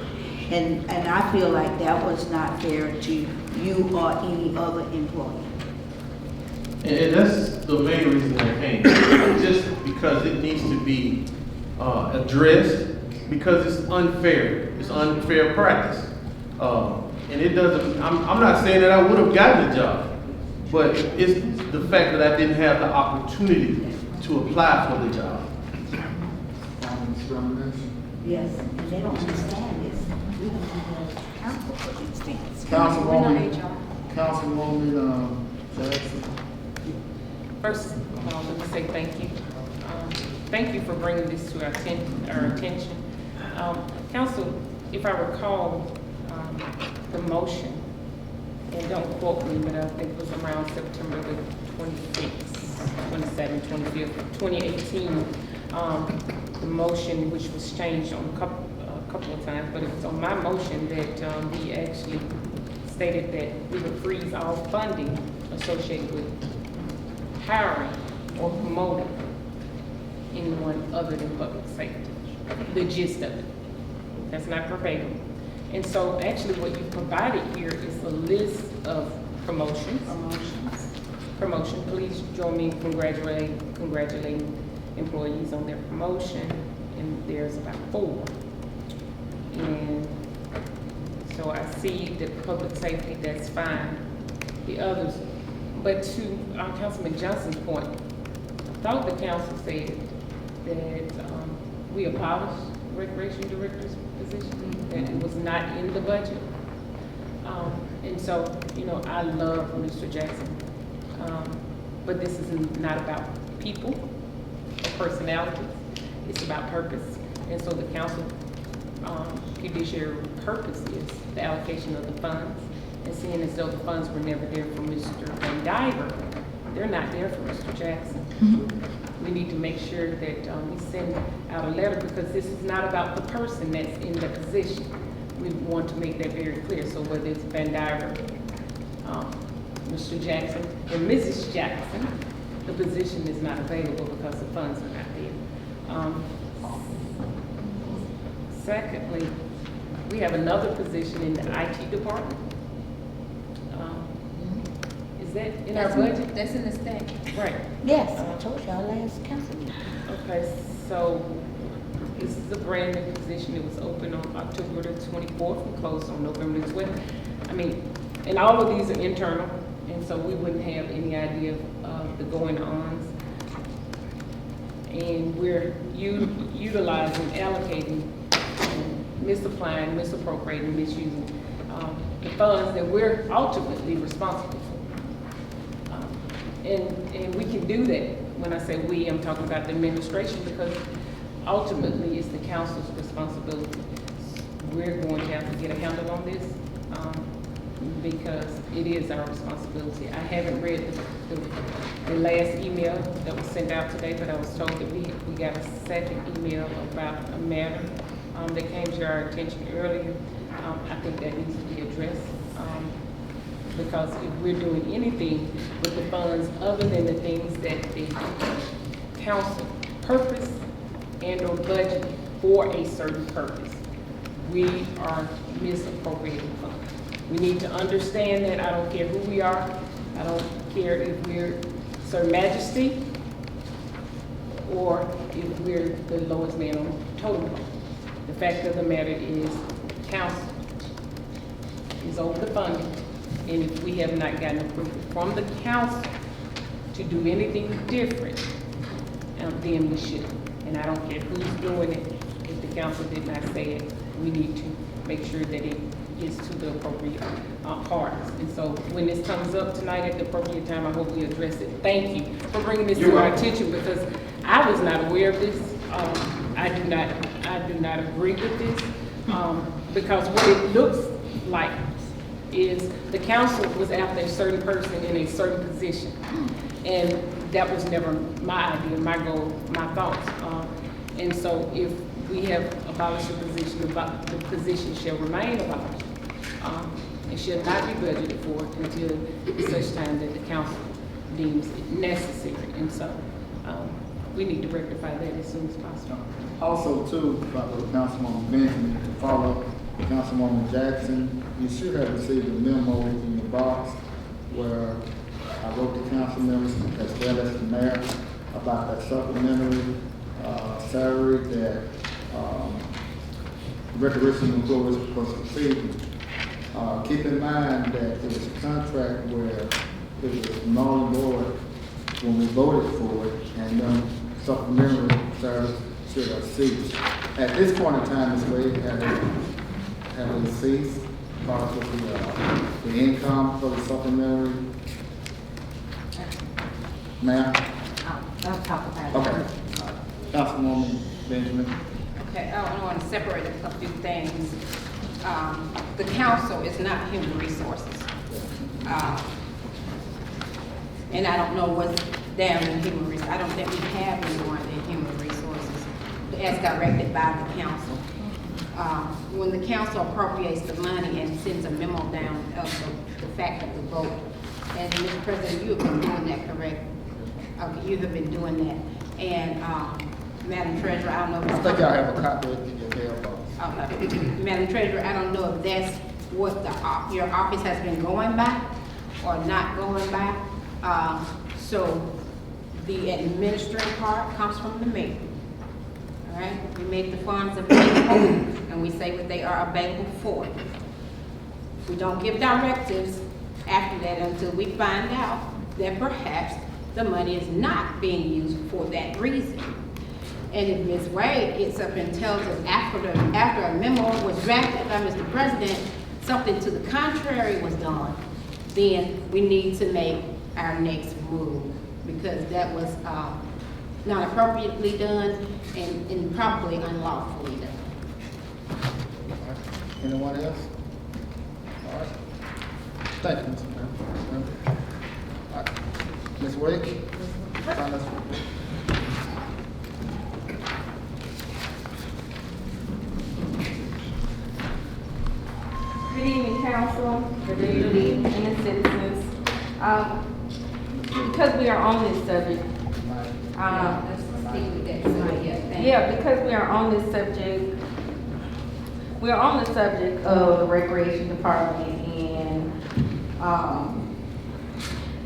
And I feel like that was not fair to you or any other employee. And that's the main reason I came, just because it needs to be addressed, because it's unfair. It's unfair practice. And it doesn't, I'm not saying that I would have gotten the job, but it's the fact that I didn't have the opportunity to apply for the job. Yes, and they don't understand this. We don't have counsel for these things. Councilwoman Jackson. First of all, let me say thank you. Thank you for bringing this to our attention. Council, if I recall, the motion, and don't quote me, but I think it was around September the 26th, 27th, 25th, 2018, the motion, which was changed on a couple of times, but it was on my motion that we actually stated that we would freeze all funding associated with hiring or promoting anyone other than public safety. The gist of it. That's not verbatim. And so actually what you provided here is a list of promotions. Promotion. Please join me in congratulating employees on their promotion. And there's about 4. And so I see the public safety, that's fine. The others, but to Councilman Johnson's point, I thought the council said that we abolished recreation director's position, that it was not in the budget. And so, I love Mr. Jackson, but this is not about people or personalities, it's about purpose. And so the council fiduciary purpose is the allocation of the funds, and seeing as though the funds were never there for Mr. Van Diver, they're not there for Mr. Jackson. We need to make sure that we send out a letter, because this is not about the person that's in the position. We want to make that very clear. So whether it's Van Diver, Mr. Jackson, or Mrs. Jackson, the position is not available because the funds are not there. Secondly, we have another position in the IT department. Is that in our budget? That's in the state. Right. Yes, I told y'all last council meeting. Okay, so this is a brand new position. It was open on October the 24th and closed on November the 12th. And all of these are internal, and so we wouldn't have any idea of the going-ons. And we're utilizing, allocating, misapplying, misappropriating, misusing the funds that we're ultimately responsible for. And we can do that. When I say we, I'm talking about the administration, because ultimately it's the council's responsibility. We're going to have to get a handle on this because it is our responsibility. I haven't read the last email that was sent out today, but I was told that we got a second email about a matter that came to our attention earlier. I think that needs to be addressed. Because if we're doing anything with the funds other than the things that the council purpose and or budget for a certain purpose. We are misappropriating funds. We need to understand that. I don't care who we are. I don't care if we're Sir Majesty or if we're the lowest man on the totem pole. The fact of the matter is, council is over the funding, and if we have not gotten approval from the council to do anything different, then we should. And I don't care who's doing it. If the council did not say it, we need to make sure that it gets to the appropriate parties. And so when this comes up tonight at the appropriate time, I hope we address it. Thank you for bringing this to our attention, because I was not aware of this. I do not agree with this, because what it looks like is the council was after a certain person in a certain position. And that was never my idea, my goal, my thoughts. And so if we have abolished a position, the position shall remain abolished. It should not be budgeted for until such time that the council deems it necessary. And so we need to rectify that as soon as possible. Also too, Councilwoman Benjamin, to follow Councilwoman Jackson, you should have received a memo in your box where I wrote the council members as well as the mayor about that supplementary salary that recreation employees was receiving. Keep in mind that there was a contract where it was null and void when we voted for it, and supplementary service should have ceased. At this point in time, Ms. Wade, have it ceased, part of the income for the supplementary? Ma'am? I'll talk about it. Okay. Councilwoman Benjamin. Okay, I want to separate a few things. The council is not human resources. And I don't know what's down in human resources. I don't think we have anyone in human resources as directed by the council. When the council appropriates the money and sends a memo down of the fact of the vote, and Mr. President, you have been doing that, correct? Okay, you have been doing that. And Madam Treasurer, I don't know. I think y'all have a copy in your mailbox. Okay. Madam Treasurer, I don't know if that's what your office has been going by or not going by. So the administrative part comes from the mayor. All right, we make the funds available and we say what they are available for. We don't give directives after that until we find out that perhaps the money is not being used for that reason. And if Ms. Wade gets up and tells us after a memo was drafted by Mr. President, something to the contrary was done, then we need to make our next move, because that was not appropriately done and probably unlawfully done. Anyone else? All right. Thank you, Mr. Mayor. All right. Ms. Wade? Finance report. Good evening, council. Good evening, and the citizens. Because we are on this subject, Let's stick with that tonight, yeah, thank you. yeah, because we are on this subject, we are on the subject of the recreation department and,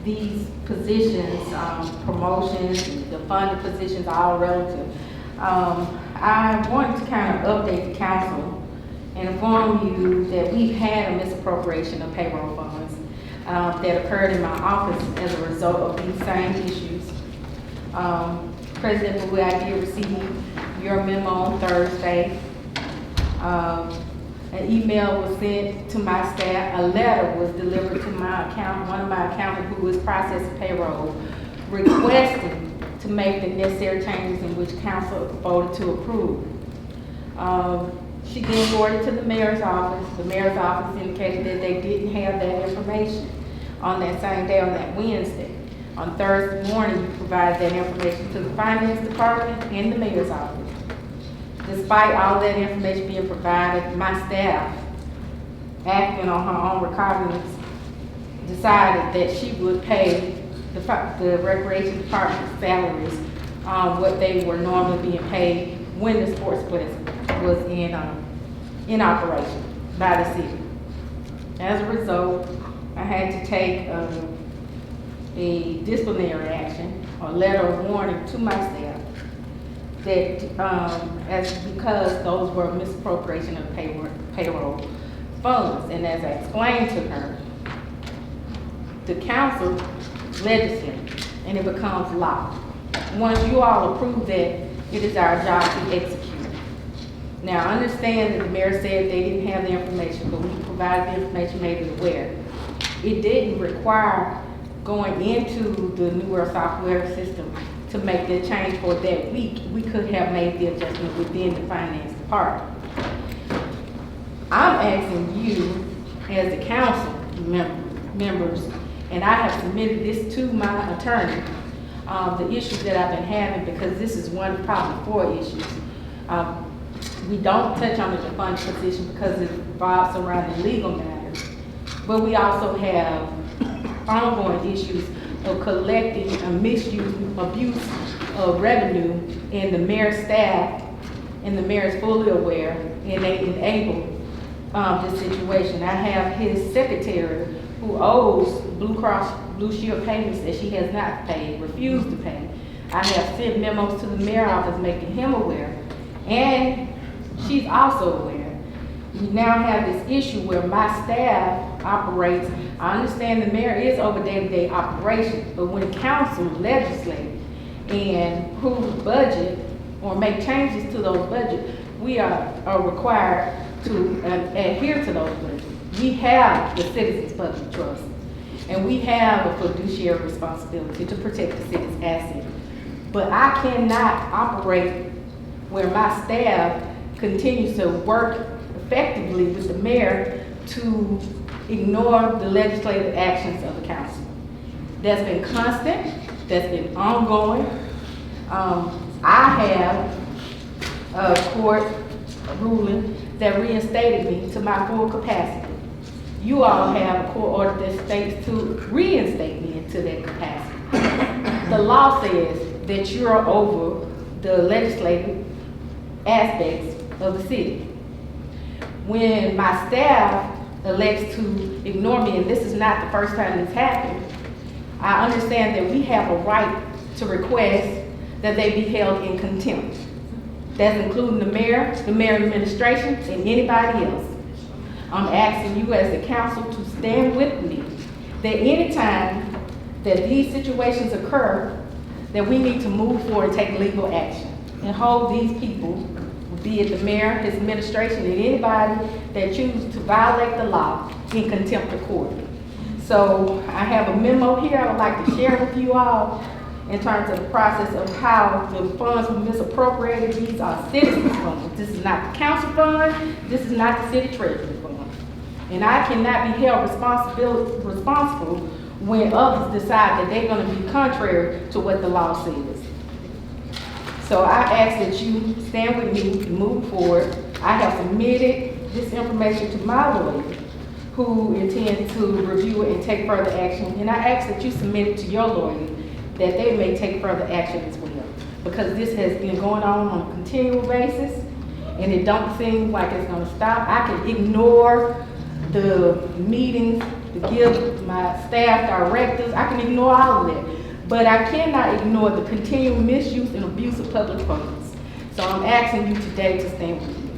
these positions, promotions, the funded positions, all relative. I wanted to kind of update the council and inform you that we've had a misappropriation of payroll funds that occurred in my office as a result of these same issues. President Bowie, I did receive your memo on Thursday. An email was sent to my staff. A letter was delivered to my accountant, one of my accountants who was processing payroll, requesting to make the necessary changes in which council voted to approve. She then forwarded to the mayor's office. The mayor's office indicated that they didn't have that information on that same day, on that Wednesday. On Thursday morning, you provided that information to the finance department and the mayor's office. Despite all that information being provided, my staff, acting on her own recognizance, decided that she would pay the recreation department salaries what they were normally being paid when the sports plaza was in operation by the city. As a result, I had to take a disciplinary action or letter of warning to my staff that because those were misappropriation of payroll funds. And as I explained to her, the council legislates and it becomes law. Once you all approve that, it is our job to execute. Now, I understand that the mayor said they didn't have the information, but we provided the information, made it aware. It didn't require going into the New World software system to make the change for that week. We could have made the adjustment within the finance department. I'm asking you, as the council members, and I have submitted this to my attorney, the issues that I've been having, because this is one, probably 4 issues. We don't touch on the defunct position because it revolves around the legal matters, but we also have ongoing issues of collecting a misuse, abuse of revenue, and the mayor's staff and the mayor is fully aware, and they enable this situation. I have his secretary who owes Blue Cross Blue Shield payments that she has not paid, refused to pay. I have sent memos to the mayor's office making him aware, and she's also aware. We now have this issue where my staff operates. I understand the mayor is over day-to-day operations, but when council legislates and approve budget or make changes to those budgets, we are required to adhere to those budgets. We have the Citizens Public Trust, and we have a fiduciary responsibility to protect the city's assets. But I cannot operate where my staff continues to work effectively with the mayor to ignore the legislative actions of the council. That's been constant, that's been ongoing. I have a court ruling that reinstated me to my full capacity. You all have a court order that states to reinstate me into that capacity. The law says that you're over the legislative aspects of the city. When my staff elects to ignore me, and this is not the first time this happened, I understand that we have a right to request that they be held in contempt. That's including the mayor administration, and anybody else. I'm asking you as the council to stand with me that anytime that these situations occur, that we need to move forward and take legal action and hold these people, be it the mayor, his administration, and anybody that chooses to violate the law, in contempt of court. So I have a memo here I would like to share with you all in terms of the process of how the funds were misappropriated. These are citizens' funds. This is not the council fund. This is not the city treasury fund. And I cannot be held responsible when others decide that they're going to be contrary to what the law says. So I ask that you stand with me and move forward. I have submitted this information to my lawyer, who intends to review it and take further action. And I ask that you submit it to your lawyer, that they may take further action as well. Because this has been going on a continual basis, and it don't seem like it's gonna stop. I can ignore the meetings to give my staff directives. I can ignore all of that. But I cannot ignore the continual misuse and abuse of public funds. So I'm asking you today to stand with me.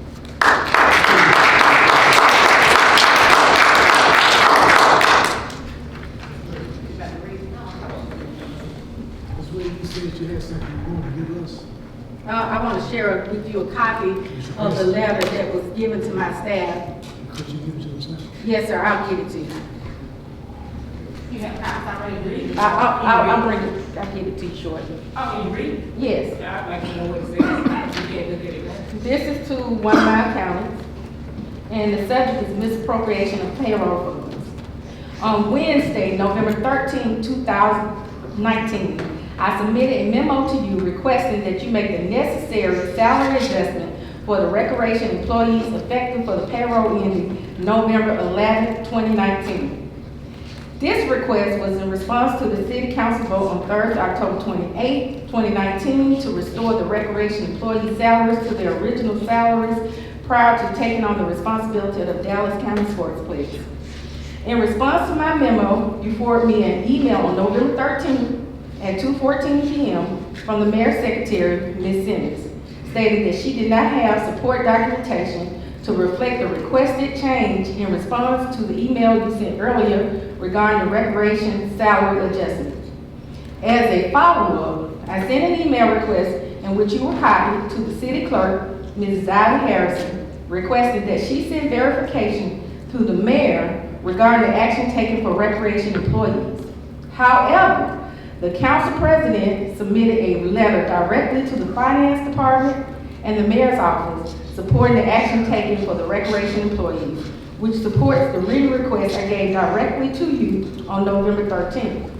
Ms. Williams, you said you had something you wanted to give us. I want to share with you a copy of the letter that was given to my staff. Could you give it to us now? Yes, sir, I'll give it to you. You have copies already read? I'll bring it, I'll give it to you shortly. Oh, you read? Yes. I'd like to know what it says. You can't look at it now. This is to one of my accountants, and the subject is misappropriation of payroll funds. On Wednesday, November 13, 2019, I submitted a memo to you requesting that you make the necessary salary adjustment for the recreation employees effective for the payroll ending November 11, 2019. This request was in response to the city council vote on Thursday, October 28, 2019, to restore the recreation employee salaries to their original salaries prior to taking on the responsibility of the Dallas County Sports Pledge. In response to my memo, you forwarded me an email on November 13th at 2:14 p.m. from the mayor's secretary, Ms. Simmons, stating that she did not have support documentation to reflect the requested change in response to the email you sent earlier regarding the recreation salary adjustment. As a follow-up, I sent an email request in which you were copied to the city clerk, Ms. Ivy Harrison, requesting that she send verification to the mayor regarding the action taken for recreation employees. However, the council president submitted a letter directly to the finance department and the mayor's office supporting the action taken for the recreation employees, which supports the written request I gave directly to you on November 13th.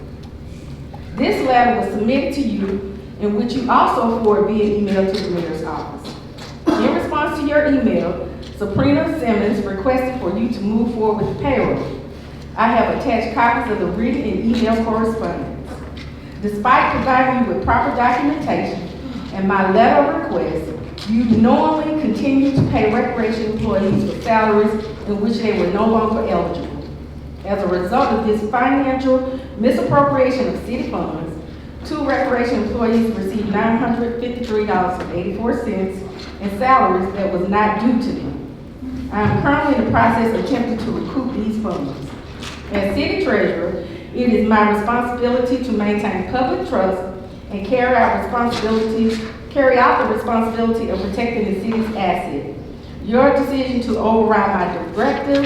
This letter was submitted to you, in which you also forwarded via email to the mayor's office. In response to your email, Sabrina Simmons requested for you to move forward with the payroll. I have attached copies of the written and email correspondence. Despite providing you with proper documentation and my letter of request, you knowingly continue to pay recreation employees for salaries in which they were no longer eligible. As a result of this financial misappropriation of city funds, 2 recreation employees received $953.84 in salaries that was not due to them. I am currently in the process of attempting to recoup these funds. As city treasurer, it is my responsibility to maintain public trust and carry out the responsibility of protecting the city's assets. Your decision to override my directive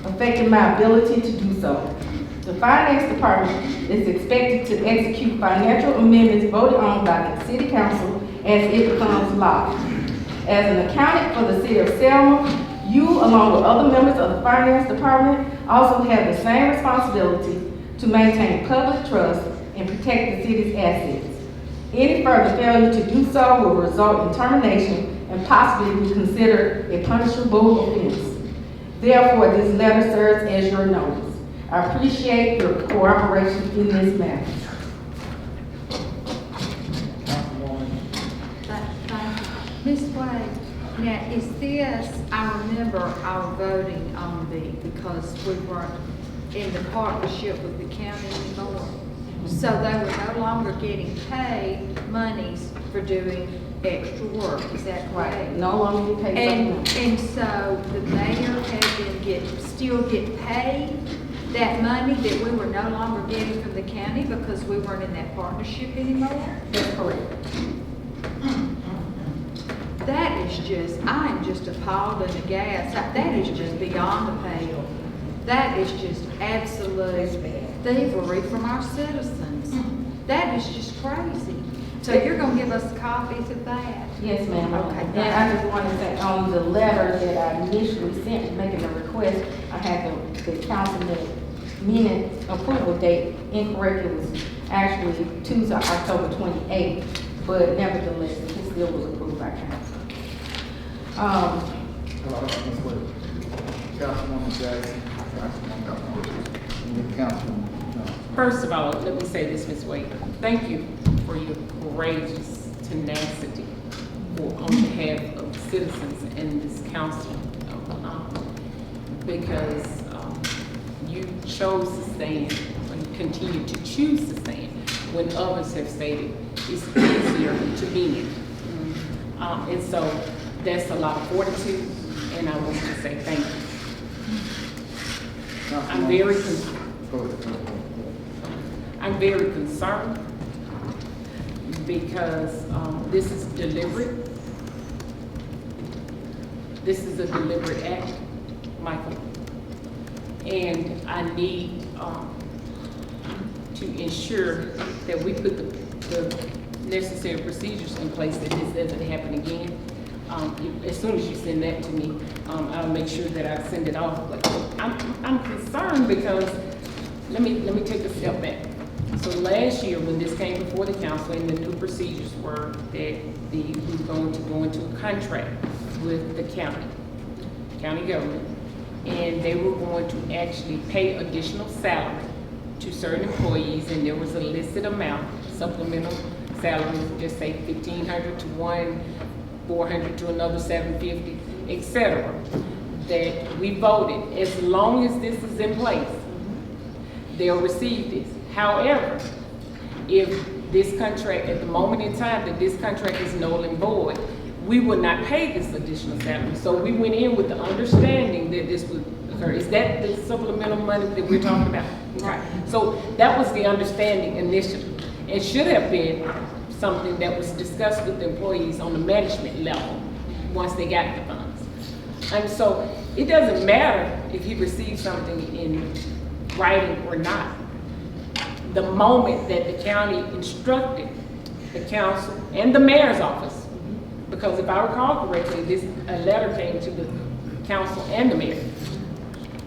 affected my ability to do so. The finance department is expected to execute financial amendments voted on by the city council as it becomes law. As an accountant for the city of Selma, you, along with other members of the finance department, also have the same responsibility to maintain public trust and protect the city's assets. Any further failure to do so will result in termination and possibly be considered a punishable offense. Therefore, this letter serves as your notice. I appreciate your cooperation in this matter. Ms. Wade, now is this, I remember our voting on because we weren't in the partnership with the county anymore. So they were no longer getting paid monies for doing extra work, is that correct? No longer get paid something. And so the mayor had been still get paid that money that we were no longer getting from the county because we weren't in that partnership anymore? That's correct. That is just, I am just appalled and aghast. That is just beyond the pale. That is just absolute thievery from our citizens. That is just crazy. So you're gonna give us copies of that? Yes, ma'am. Okay. And I just want to say, on the letter that I initially sent making the request, I had the council minute approval date incorrect. It was actually Tuesday, October 28th, but nevertheless, it still was approved by council. Councilwoman Jackson, Councilwoman. First of all, let me say this, Ms. Wade. Thank you for your courageous tenacity on behalf of citizens and this council. Because you chose to stand, and continue to choose to stand, when others have stated it's easier to be in. And so that's a lot of fortitude, and I want to say thank you. I'm very concerned because this is deliberate. This is a deliberate act, Michael. And I need to ensure that we put the necessary procedures in place that this doesn't happen again. As soon as you send that to me, I'll make sure that I send it off. But I'm concerned because let me take a step back. So last year, when this came before the council, and the new procedures were that we were going to go into a contract with the county government and they were going to actually pay additional salary to certain employees, and there was a listed amount, supplemental salaries, just say 1,500 to one, 400 to another, 750, etc. That we voted, as long as this is in place, they'll receive this. However, if this contract, at the moment in time that this contract is null and void, we would not pay this additional salary. So we went in with the understanding that this would occur. Is that the supplemental money that we're talking about? Okay. So that was the understanding initially. It should have been something that was discussed with the employees on the management level once they got the funds. And so it doesn't matter if he receives something in writing or not. The moment that the county instructed the council and the mayor's office, because if I recall correctly, a letter came to the council and the mayor.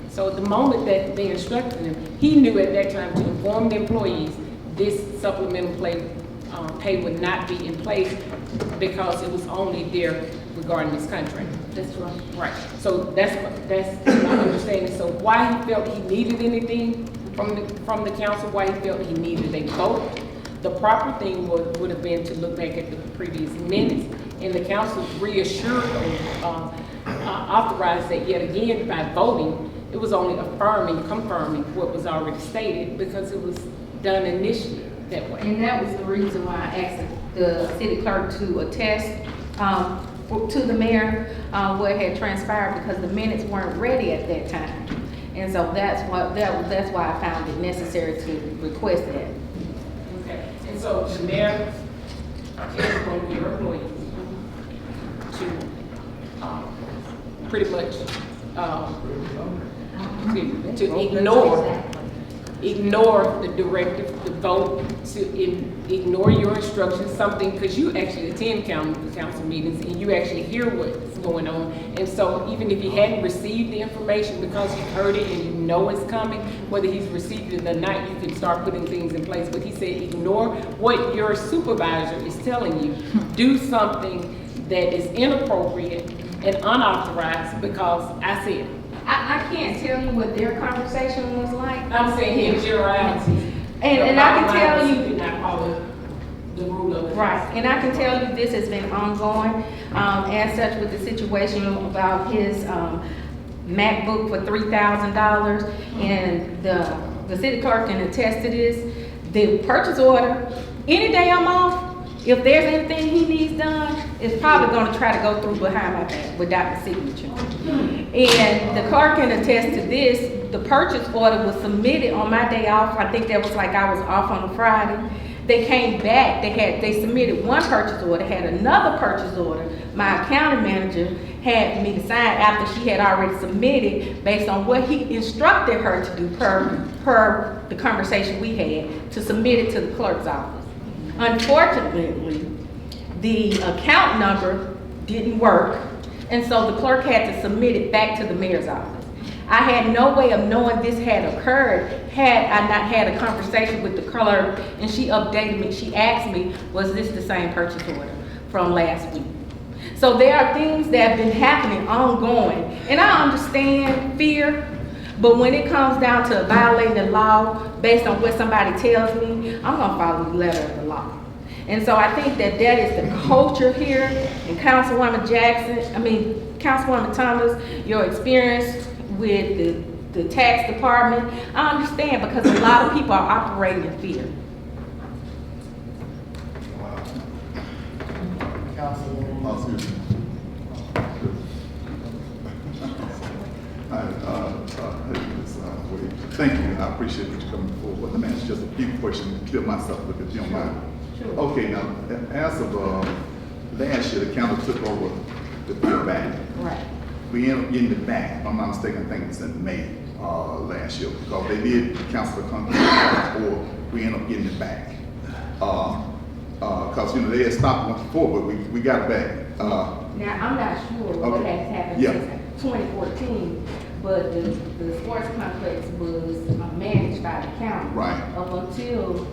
So the moment that they instructed him, he knew at that time to inform the employees this supplemental pay would not be in place because it was only there regarding this contract. That's right. Right. So that's my understanding. So why he felt he needed anything from the council, why he felt he needed a vote, the proper thing would have been to look back at the previous minutes, and the council reassured or authorized that yet again by voting. It was only confirming what was already stated because it was done initially that way. And that was the reason why I asked the city clerk to attest to the mayor what had transpired, because the minutes weren't ready at that time. And so that's why I found it necessary to request that. Okay. And so the mayor is from your employees to pretty much to ignore the directive, the vote, to ignore your instructions, something, because you actually attend council meetings and you actually hear what's going on. And so even if he hadn't received the information because you've heard it and you know it's coming, whether he's received it or not, you can start putting things in place. But he said ignore what your supervisor is telling you. Do something that is inappropriate and unauthorized because I said it. I can't tell you what their conversation was like. I'm saying in generalities. And I can tell you, did not follow the rule of it. right, and I can tell you this has been ongoing, as such with the situation about his MacBook for $3,000, and the city clerk can attest to this. The purchase order, any day I'm off, if there's anything he needs done, it's probably gonna try to go through behind my back without the signature. And the clerk can attest to this. The purchase order was submitted on my day off. I think that was like I was off on a Friday. They came back, they submitted one purchase order, had another purchase order. My accounting manager had me to sign after she had already submitted based on what he instructed her to do per the conversation we had, to submit it to the clerk's office. Unfortunately, the account number didn't work, and so the clerk had to submit it back to the mayor's office. I had no way of knowing this had occurred had I not had a conversation with the clerk, and she updated me. She asked me, was this the same purchase order from last week? So there are things that have been happening ongoing, and I understand fear, but when it comes down to violating the law based on what somebody tells me, I'm gonna follow the letter of the law. And so I think that is the culture here. And Councilwoman Thomas, your experience with the tax department, I understand, because a lot of people are operating in fear. Thank you, I appreciate you coming forward. But let me ask just a few questions to clear myself up, if you don't mind. Sure. Okay, now, as of last year, the county took over the field back. Right. We ended up getting it back, if I'm not mistaken, I think it's in May last year, because they did cancel the contract before we ended up getting it back. Because, they had stopped once before, but we got it back. Now, I'm not sure what Okay. has happened Yeah. since 2014, but the sports complex was managed by the county. Right. Up until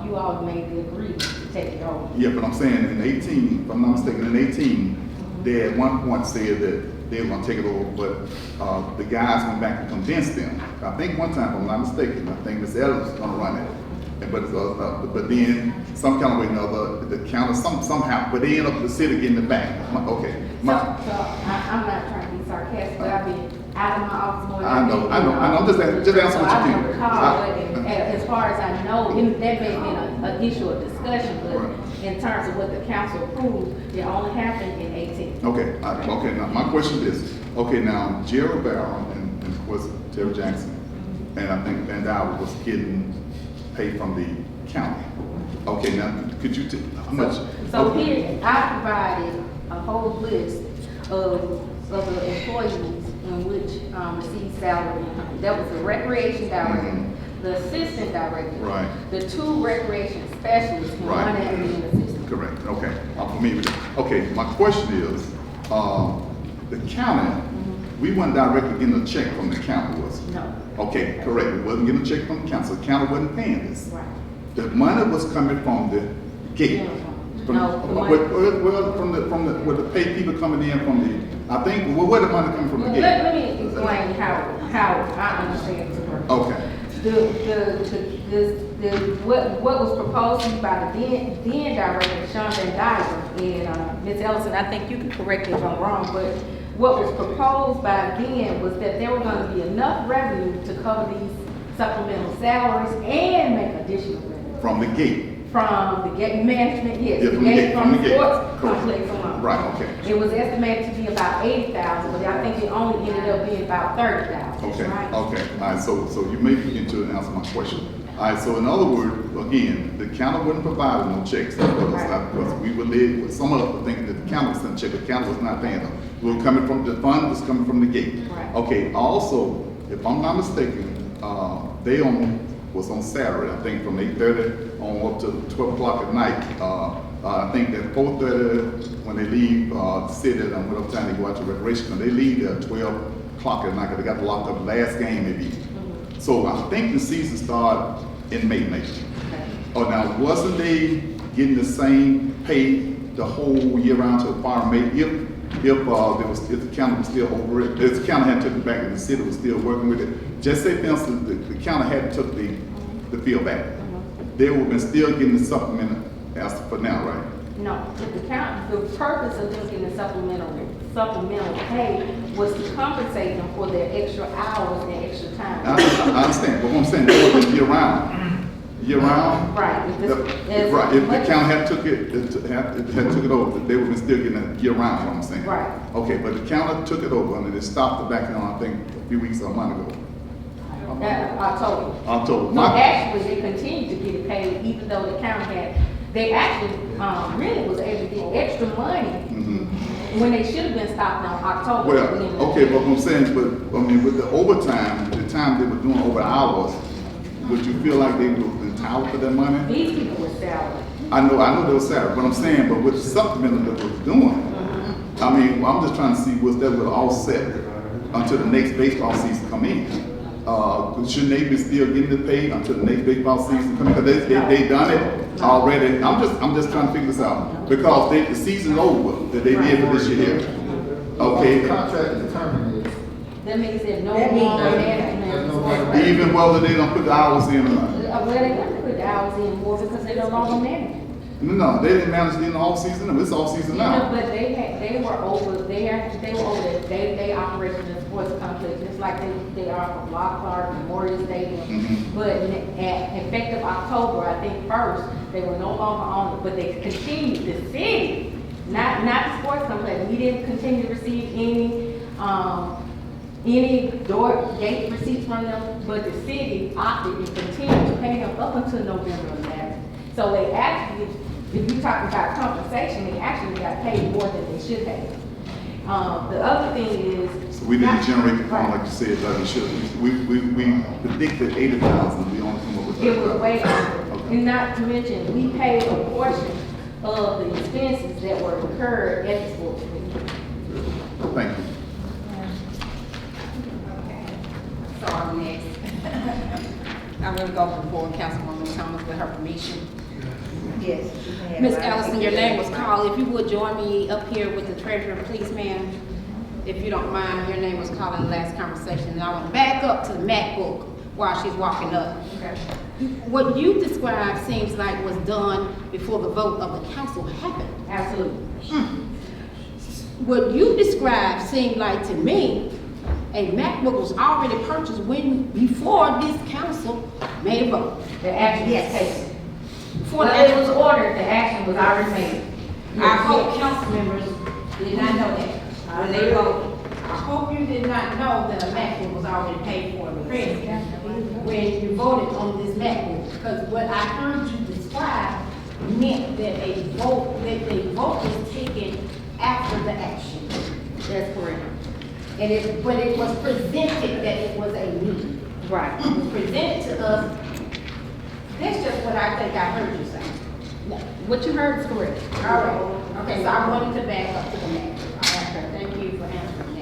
you all made the agreement to take it over. Yeah, but I'm saying in 18, if I'm not mistaken, in 18, they at one point said that they were gonna take it over, but, the guys went back and convinced them. I think one time, if I'm not mistaken, I think Ms. Ellis was gonna run it. But then, some kind of way or another, the county, somehow, but they end up the city getting it back. Okay. So, I'm not trying to be sarcastic, but I've been out of my office more than. I know, I'm just answer So what I you don't can. recall, but as far as I know, that may have been an issue of discussion, but in terms of what the council approved, it only happened in 18. Okay, okay, now, my question is, okay, now, Jerry Barron and of course, Terry Jackson, and I think Van Dyke was getting paid from the county. Okay, now, could you, how much? So here, I provided a whole list of the employees in which received salary. That was the recreation director, the assistant director, Right. the 2 recreation specialists, and Right. 1 admin assistant. Correct, okay, I'm familiar with it. Okay, my question is, the county, we weren't directly getting a check from the county, was it? No, Okay, correct, we wasn't getting a check from the county, so the county wasn't paying this. right. The money was coming from the gate. From, No, the money- well, from the, where the paid people coming in from the, I think, where the money coming from the gate? Let me explain how I understand this work. Okay, What was proposed to me by the then director, Sean Van Dyke, and Ms. Ellison, I think you can correct me if I'm wrong, but what was proposed by then was that there were gonna be enough revenue to cover these supplemental salaries and make additional revenue. from the gate. From the gate management, yes, Yeah, the from the gate, gate, from from the the gate. sports Correct. complex alone. Right, okay. It was estimated to be about 80,000, but I think it only ended up being about 30,000. Okay, Right? okay, all right, so you may begin to answer my question. All right, so in other words, again, the county wasn't providing no checks, because we were led, with some of us were thinking that the county was sending check, the county was not paying them. It was coming from, the fund was coming from the gate. Right. Okay, also, if I'm not mistaken, they was on Saturday, I think from 8:30 on up to 12 o'clock at night. I think that 4:30, when they leave, the city, and whatever time they go out to recreation, when they leave at 12 o'clock at night, 'cause they got locked up last game maybe. So I think the season started in May. Oh, now, wasn't they getting the same pay the whole year round to the fire May? If the county was still over it, if the county had took it back and the city was still working with it, just say, for instance, the county had took the field back, they would have been still getting the supplement as for now, right? No, the purpose of them getting the supplemental pay was to compensate them for their extra hours and extra time. I understand, but what I'm saying, they would have been year round. Year round? Right. Right, if the county had took it over, they would have been still getting it year round, what I'm saying. Right. Okay, but the county took it over, and they stopped it back on, I think, a few weeks or a month ago. October. October. So actually, they continued to get it paid even though the county they actually, really was able to get extra money when they should have been stopped on October. Well, okay, but what I'm saying, but, I mean, with the overtime, the time they were doing over hours, would you feel like they were entitled for that money? These people were salary. I know they were salary, but I'm saying, but with the supplement that was doing, I mean, I'm just trying to see was that would offset until the next baseball season come in. Shouldn't they be still getting the pay until the next baseball season come in? Because they done it already. I'm just trying to figure this out because the season's over that they did for this year. Okay. The contract is terminated. That means that no That means longer that management. no longer- Even whether they don't put the hours in or not. Well, they have to put the hours in more because they no longer manage. No, they didn't manage it in the off season. It's off season now. But they were over that day-to-day operation of the sports complex, just like they are for Block Clark, Memorial Stadium. But at effective October, I think 1st, they were no longer on it, but they continued, the city, not the sports complex. We didn't continue to receive any door gate receipts from them, but the city opted and continued to pay them up until November 11th. So they actually, if you're talking about compensation, they actually got paid more than they should have. The other thing is. So we didn't generate the fund Right. like you said, like we should. We predicted 80,000. We only come up with 30,000. It was way over. Okay. And not to mention, we paid a portion of the expenses that were incurred at the sports field. Thank you. So I'm next. I'm gonna go before Councilwoman Thomas with her permission. Yes. Ms. Allison, your name was called. If you would join me up here with the treasurer, please, ma'am. if you don't mind, your name was called in the last conversation, and I want to back up to the MacBook while she's walking up. Okay. What you described seems like was done before the vote of the council happened. Absolutely. What you described seemed like to me, a MacBook was already purchased before this council made a vote. The action was Yes. taken. Before Well, the it was ordered, the action was already made. I hope council members did not know that. When they voted. I hope you did not know that a MacBook was already paid for in the president when you voted on this MacBook. Because what I heard you describe meant that the vote was taken after the action. That's correct. But it was presented that it was a need. Right. It was presented to us. That's just what I think I heard you say. What you heard is correct. All right, okay, so I wanted to back up to the next. All right, thank you for answering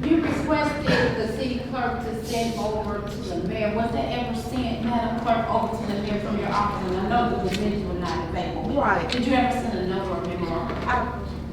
that. You requested the city clerk to send over to the mayor. Was that ever sent, Madam Clerk, over to the mayor from your office? And I know the positions were not available. Right. Did you ever send a note or a memo?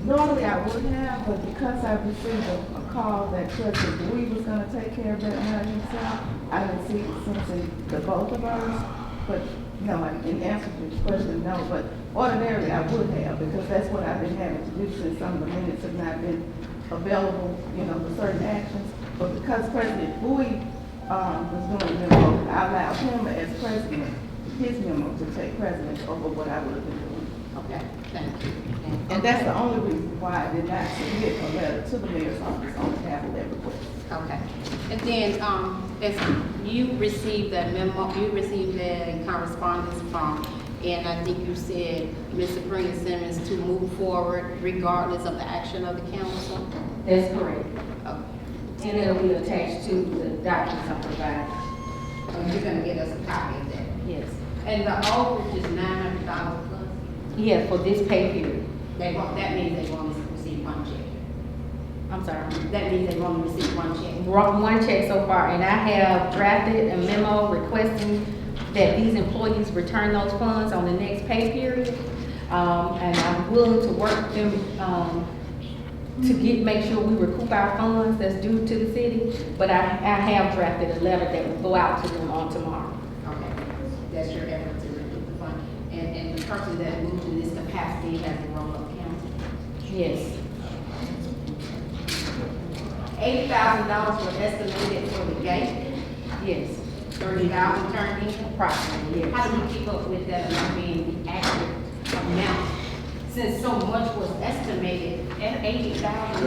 Normally I would have, but because I received a call that President Bowie was gonna take care of that matter himself, I didn't see it since in the both of us. But, no, in answer to your question, no, but ordinarily I would have, because that's what I've been having to do since some of the minutes have not been available, for certain actions. But because President Bowie, was doing the memo, I allowed him as president, his memo to take precedence over what I would have been doing. Okay, thank you. And that's the only reason why I did not submit a letter to the mayor's office on behalf of that request. Okay. And then, as you received that memo, you received that correspondence from, and I think you said, Ms. Sabrina Simmons, to move forward regardless of the action of the council? That's correct. Okay. And it'll be attached to the documents I provided. So you're gonna get us a copy of that? Yes. And the overage is $900 plus? Yeah, for this pay period. That means they want to receive one check. I'm sorry. That means they want to receive one check. One check so far, and I have drafted a memo requesting that these employees return those funds on the next pay period. And I'm willing to work with them, to make sure we recoup our funds that's due to the city. But I have drafted a letter that will go out to them on tomorrow. Okay. That's your effort to recoup the fund. And the person that moved in this capacity has a role of council. Yes. $80,000 was estimated for the gate, Yes. 30,000 turned in. Approximately, yes. How do we keep up with that amount being the accurate amount? Since so much was estimated, and 80,000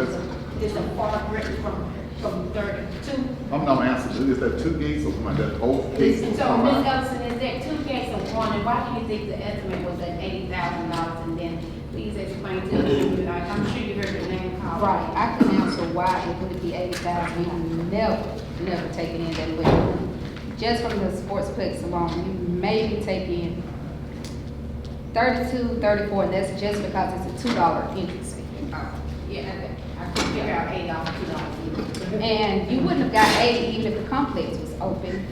is a far break from 32. I'm not answering, is that two gates or something like that, both gates? So, Ms. Ellison, is there two gates of one, and why do you think the estimate was at $80,000? And then please explain to me, I'm sure you heard the name called. Right, I can answer why it would be 80,000, we never taken in that way. Just from the sportsplex alone, you maybe take in 32, 34, and that's just because it's a $2 interest fee. Yeah, I couldn't figure out $8, $2. And you wouldn't have got 80 even if the complex was open.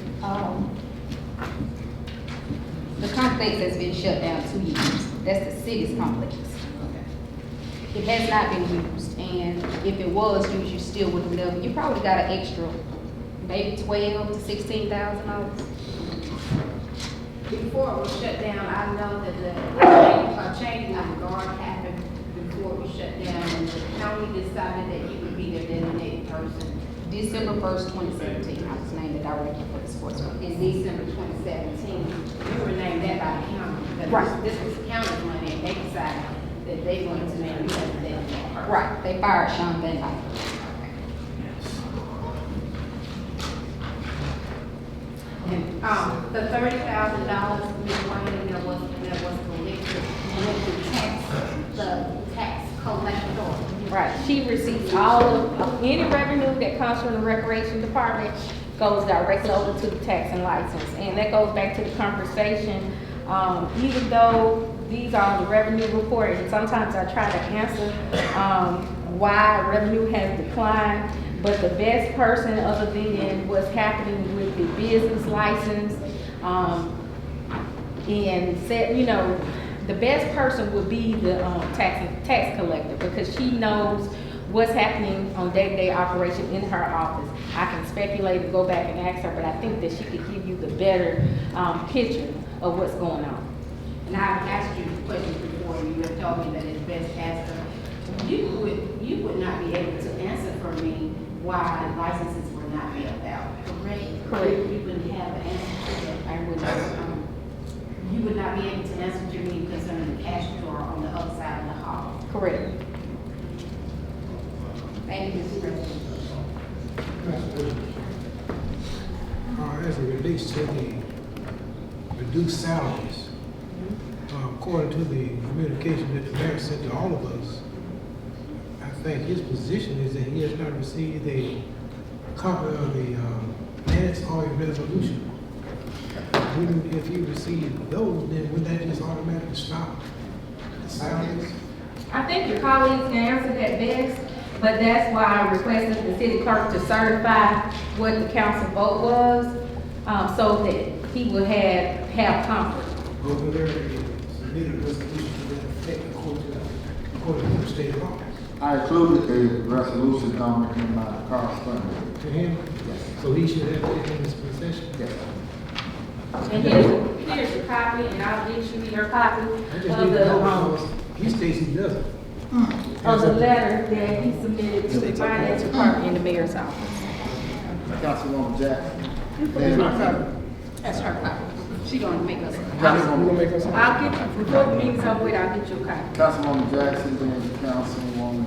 The complex has been shut down 2 years. That's the city's complex. It has not been used, and if it was used, you still would have never, you probably got an extra, maybe $12,000 to $16,000. Before it was shut down, I know that the change in the guard happened before it was shut down, and the county decided that you would be their designated person. December 1st, 2017, I was named the director for the sports. In December 2017, you were named that by the county. because Right. This was the county's money, and they decided that they wanted to name you as the designated person. Right, they fired Sean Van Dyke. The $30,000, Ms. Wayne, that was collected, went to the tax collector. Right, she receives all of any revenue that comes from the recreation department goes directly over to the tax and license. And that goes back to the conversation, even though these are on the revenue report, and sometimes I try to answer, why revenue has declined, but the best person other than what's happening with the business license, and set, the best person would be the, tax collector, because she knows what's happening on day-to-day operation in her office. I can speculate and go back and ask her, but I think that she could give you the better, picture of what's going on. And I've asked you questions before, and you have told me that it's best asked her. You would not be able to answer for me why licenses were not mailed out, correct? Correct. You wouldn't have an answer to that. I would not, You would not be able to answer to me concerning the cash drawer on the other side of the hall. correct. Thank you, Mr. President. As it relates to the reduced salaries, according to the communication that the mayor sent to all of us, I think his position is that he has not received a copy of the minutes or a resolution. If he received those, then would that just automatically stop the salaries? I think your colleagues can answer that best, but that's why I requested the city clerk to certify what the council vote was, so that he would have comfort. Over there, submitted a resolution to that effect according to the state law. I included a resolution commenting on my correspondence. To him? So he should have that in his possession? Yes. And here's your copy, and I'll get you your copy I just of need to know the, because he states he doesn't. of the letter that he submitted to the finance department in the mayor's office. Councilwoman Jackson. That's her copy. She gonna make us. Councilwoman, I'll get you, before the meeting's over with, I'll get you a copy. Councilwoman Jackson, then Councilwoman,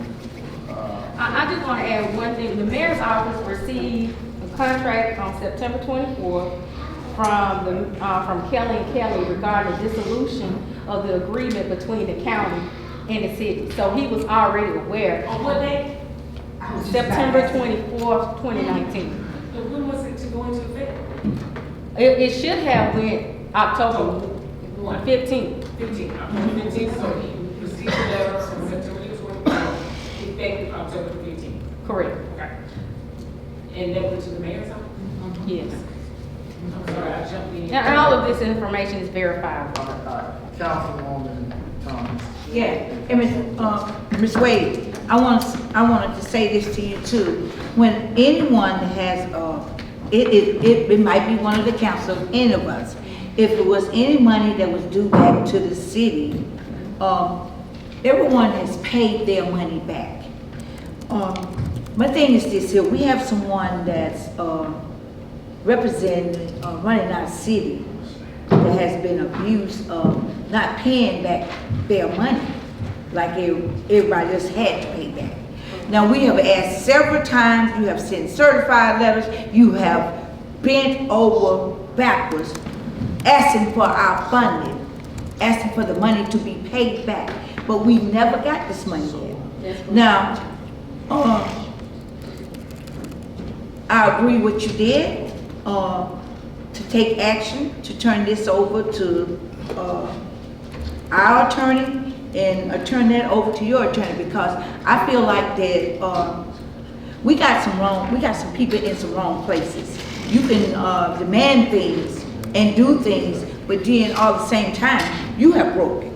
I just want to add one thing. The mayor's office received a contract on September 24th from Kelly and Kelly regarding dissolution of the agreement between the county and the city. So he was already aware. On what day? September 24th, 2019. When was it to go into effect? It should have went October 15th. 15, so he received the letter on September 24th, effective October 15th. Correct. Okay. And that went to the mayor's office? Yes. I'm sorry, I jumped in. And all of this information is verifiable. Councilwoman Thomas. Yeah, and Ms. Wade, I wanted to say this to you too. When anyone has, it might be one of the council, any of us, if it was any money that was due back to the city, everyone has paid their money back. My thing is this here, we have someone that's representing, running our city that has been abused of not paying back their money like everybody else had to pay back. Now, we have asked several times, you have sent certified letters, you have bent over backwards, asking for our funding, asking for the money to be paid back, but we never got this money yet. Now, I agree what you did, to take action, to turn this over to our attorney and turn that over to your attorney, because I feel like that we got some people in some wrong places. You can demand things and do things, but then all at the same time, you have broken.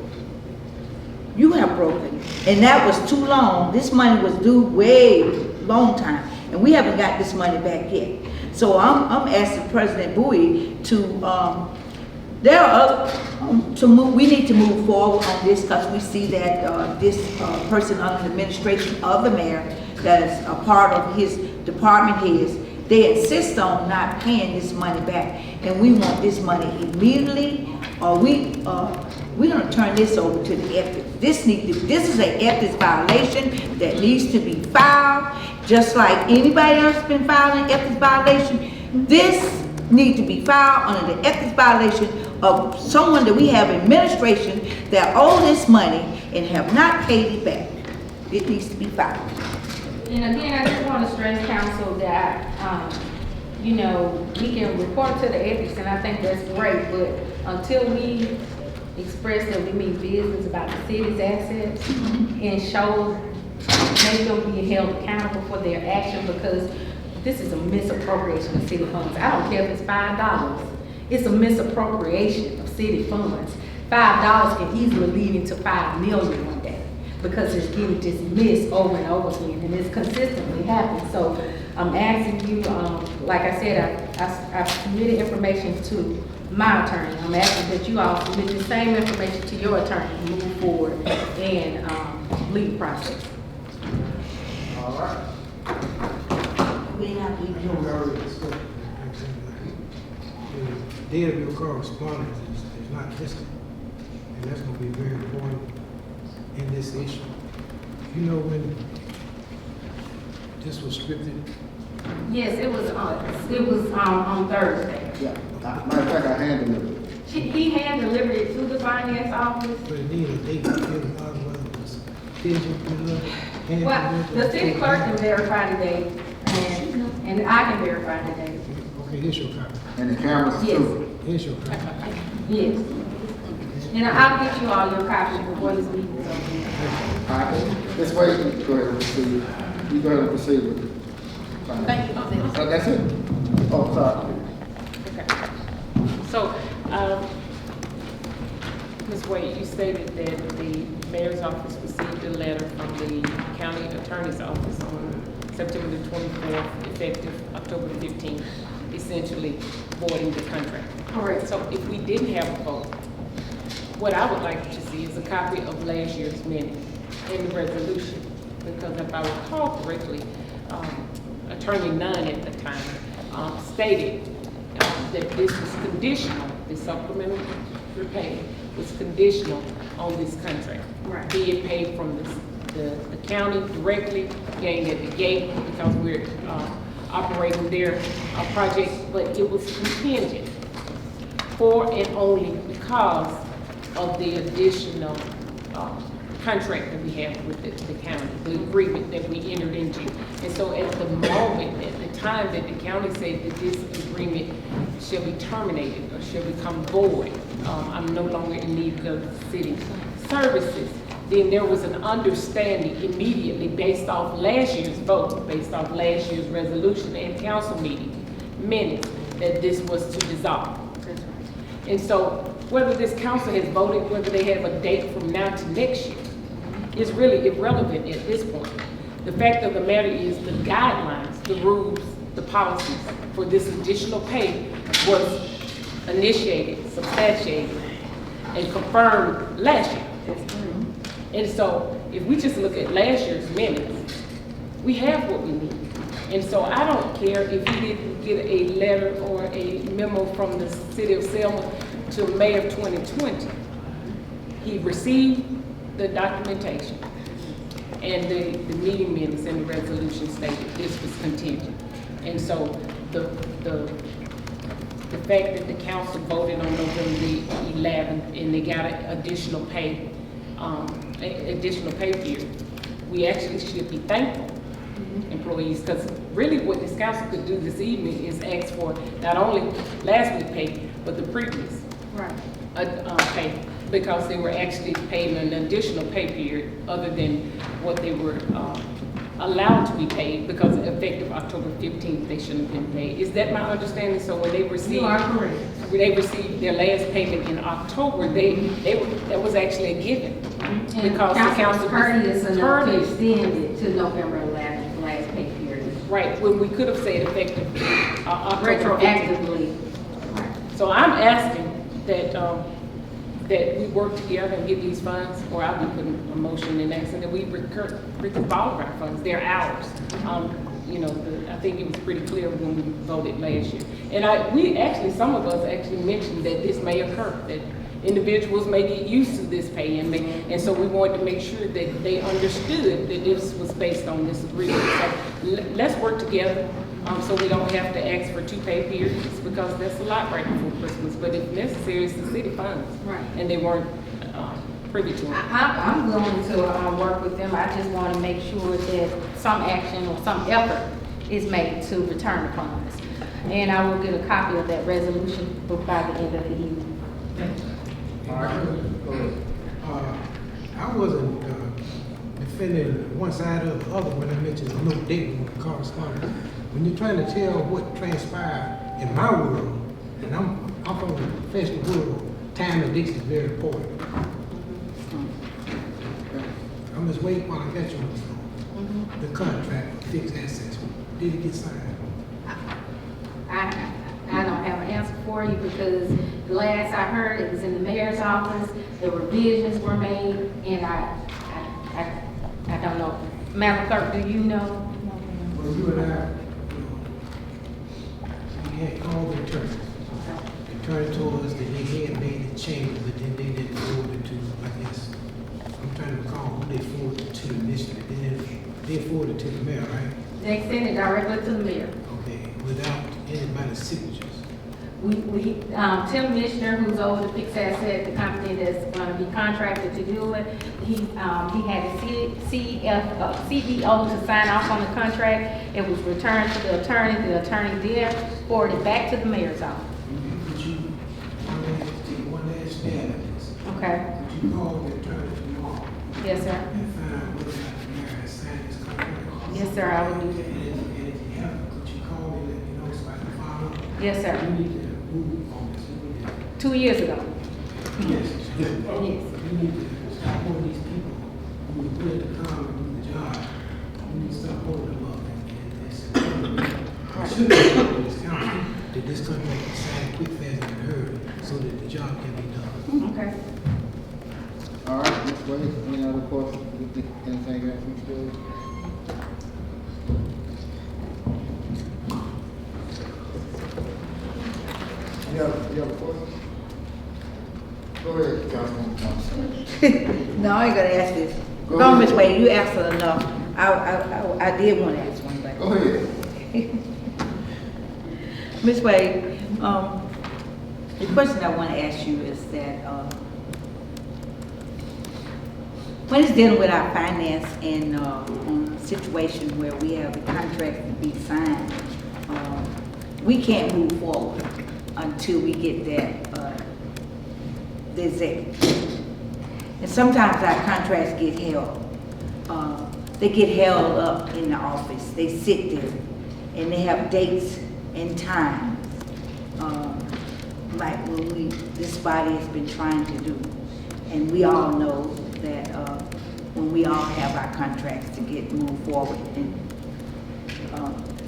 You have broken, and that was too long. This money was due way long time, and we haven't got this money back yet. So I'm asking President Bowie to, there are other, we need to move forward on this, because we see that this person under the administration of the mayor, that's a part of his department heads, they insist on not paying this money back, and we want this money immediately, or we're gonna turn this over to the ethics. This is an ethics violation that needs to be filed, just like anybody else been filing ethics violation. This needs to be filed under the ethics violation of someone that we have administration that owe this money and have not paid it back. It needs to be filed. And again, I just want to stress, council, that, you know, we can report to the ethics, and I think that's great, but until we express that we mean business about the city's assets and show, make them be held accountable for their action, because this is a misappropriation of city funds. I don't care if it's $5. It's a misappropriation of city funds. $5 can easily lead into 5 million one day because it's getting dismissed over and over again, and it's consistently happening. So I'm asking you, like I said, I've submitted information to my attorney. I'm asking that you all submit the same information to your attorney and move forward and lead the process. All right. We have to I know we already discussed it. The date of your correspondence is not listed, and that's gonna be very important in this issue. You know when this was scripted? Yes, it was on Thursday. Yeah, matter of fact, I hand delivered it. He hand delivered it to the finance office. But it needed a date, to get a lot of whether it was digital, hand Well, the city clerk can verify the date, and I can verify the date. Okay, here's your copy. And the cameras Yes. too. Here's your copy. Yes. And I'll get you all your copies before this meeting is over. All right, let's wait, go ahead and proceed. You go ahead and proceed with it. Thank you. That's it? Oh, sorry. Okay. So, Ms. Wade, you stated that the mayor's office received a letter from the county attorney's office on September the 24th, effective October the 15th, essentially voiding the contract. Correct. So if we didn't have a vote, what I would like to see is a copy of last year's minutes and the resolution. Because if I recall correctly, Attorney Nunn at the time stated that this was conditional, the supplemental repay was conditional on this contract. Right. Be it paid from the county directly, gained at the gate, because we're operating their project, but it was contingent for and only because of the additional contract that we have with the county, the agreement that we entered into. And so at the moment, at the time that the county said that this agreement shall be terminated or shall become void, I'm no longer in need of city services, then there was an understanding immediately based off last year's vote, based off last year's resolution and council meeting minutes, that this was to dissolve. And so whether this council has voted, whether they have a date from now to next year, is really irrelevant at this point. The fact of the matter is the guidelines, the rules, the policies for this additional pay was initiated, substantiated, and confirmed last year. And so if we just look at last year's minutes, we have what we need. And so I don't care if he didn't get a letter or a memo from the city of Selma to May of 2020. He received the documentation and the meeting minutes and the resolution stated this was contingent. And so the fact that the council voted on November the 11th and they got an additional pay period, we actually should be thankful, employees, because really what this council could do this evening is ask for not only last week's pay, but the previous pay, because they were actually paid an additional pay period other than what they were allowed to be paid, because effective October 15th, they shouldn't have been paid. Is that my understanding? So when they received, You are correct. when they received their last payment in October, that was actually a given. Because the council was courteous enough to courteous. extend it to November 11th, last pay period. Right, when we could have said effective October 15th. Retroactively. So I'm asking that we work together and get these funds, or I'll be putting a motion in asking that we revolve our funds, they're ours. I think it was pretty clear when we voted last year. And some of us actually mentioned that this may occur, that individuals may get used to this pay, and so we wanted to make sure that they understood that this was based on this agreement. So let's work together, so we don't have to ask for 2 pay periods, because that's a lot right before Christmas. But if necessary, it's the city funds. Right. And they weren't privy to it. I'm willing to work with them. I just want to make sure that some action or some effort is made to return the funds. And I will get a copy of that resolution by the end of the evening. All right, go ahead. I wasn't defending one side or the other when I mentioned no date on the correspondence. When you're trying to tell what transpired in my world, and I'm from the professional world, time of this is very important. I'm just waiting while I got you on the phone. The contract for fixed assets, did it get signed? I don't have an answer for you because the last I heard, it was in the mayor's office, the revisions were made, and I don't know. Madam Clerk, do you know? Well, you and I, we had called the attorney. The attorney told us that they had made the change, but then they didn't forward it to, I guess, I'm trying to recall who they forwarded it to initially. They forwarded it to the mayor, right? They sent it directly to the mayor. Okay, without anybody's signatures. Tim Mishner, who's over the fixed asset, the company that's gonna be contracted to do it, he had the CEO to sign off on the contract. It was returned to the attorney then forwarded back to the mayor's office. Could you, one last stab at this? Okay, Could you call the attorney tomorrow yes, sir. and find out whether or not the mayor has signed this contract? Yes, sir, I will do that. And if you haven't, could you call me and let me know so I can follow up? Yes, sir. We need to move on this. We need to- 2 years ago. Yes. Yes. We need to stop holding these people who are willing to come and do the job. We need to stop holding them up and should be in this council that this contract is signed quick, fast, and heard so that the job can be done. Okay. All right, Ms. Wade, any other questions? Anything else, Ms. Wade? You have a question? Go ahead, Councilman Thompson. No, I ain't gonna ask this. Go No, ahead. Ms. Wade, you asked her enough. I did want to ask one, but. Go ahead. Ms. Wade, the question I want to ask you is that, when it's dealing with our finance and, on a situation where we have a contract to be signed, we can't move forward until we get that, the executive. And sometimes our contracts get held, they get held up in the office. They sit there and they have dates and times, like when this body has been trying to do. And we all know that when we all have our contracts to get moved forward, and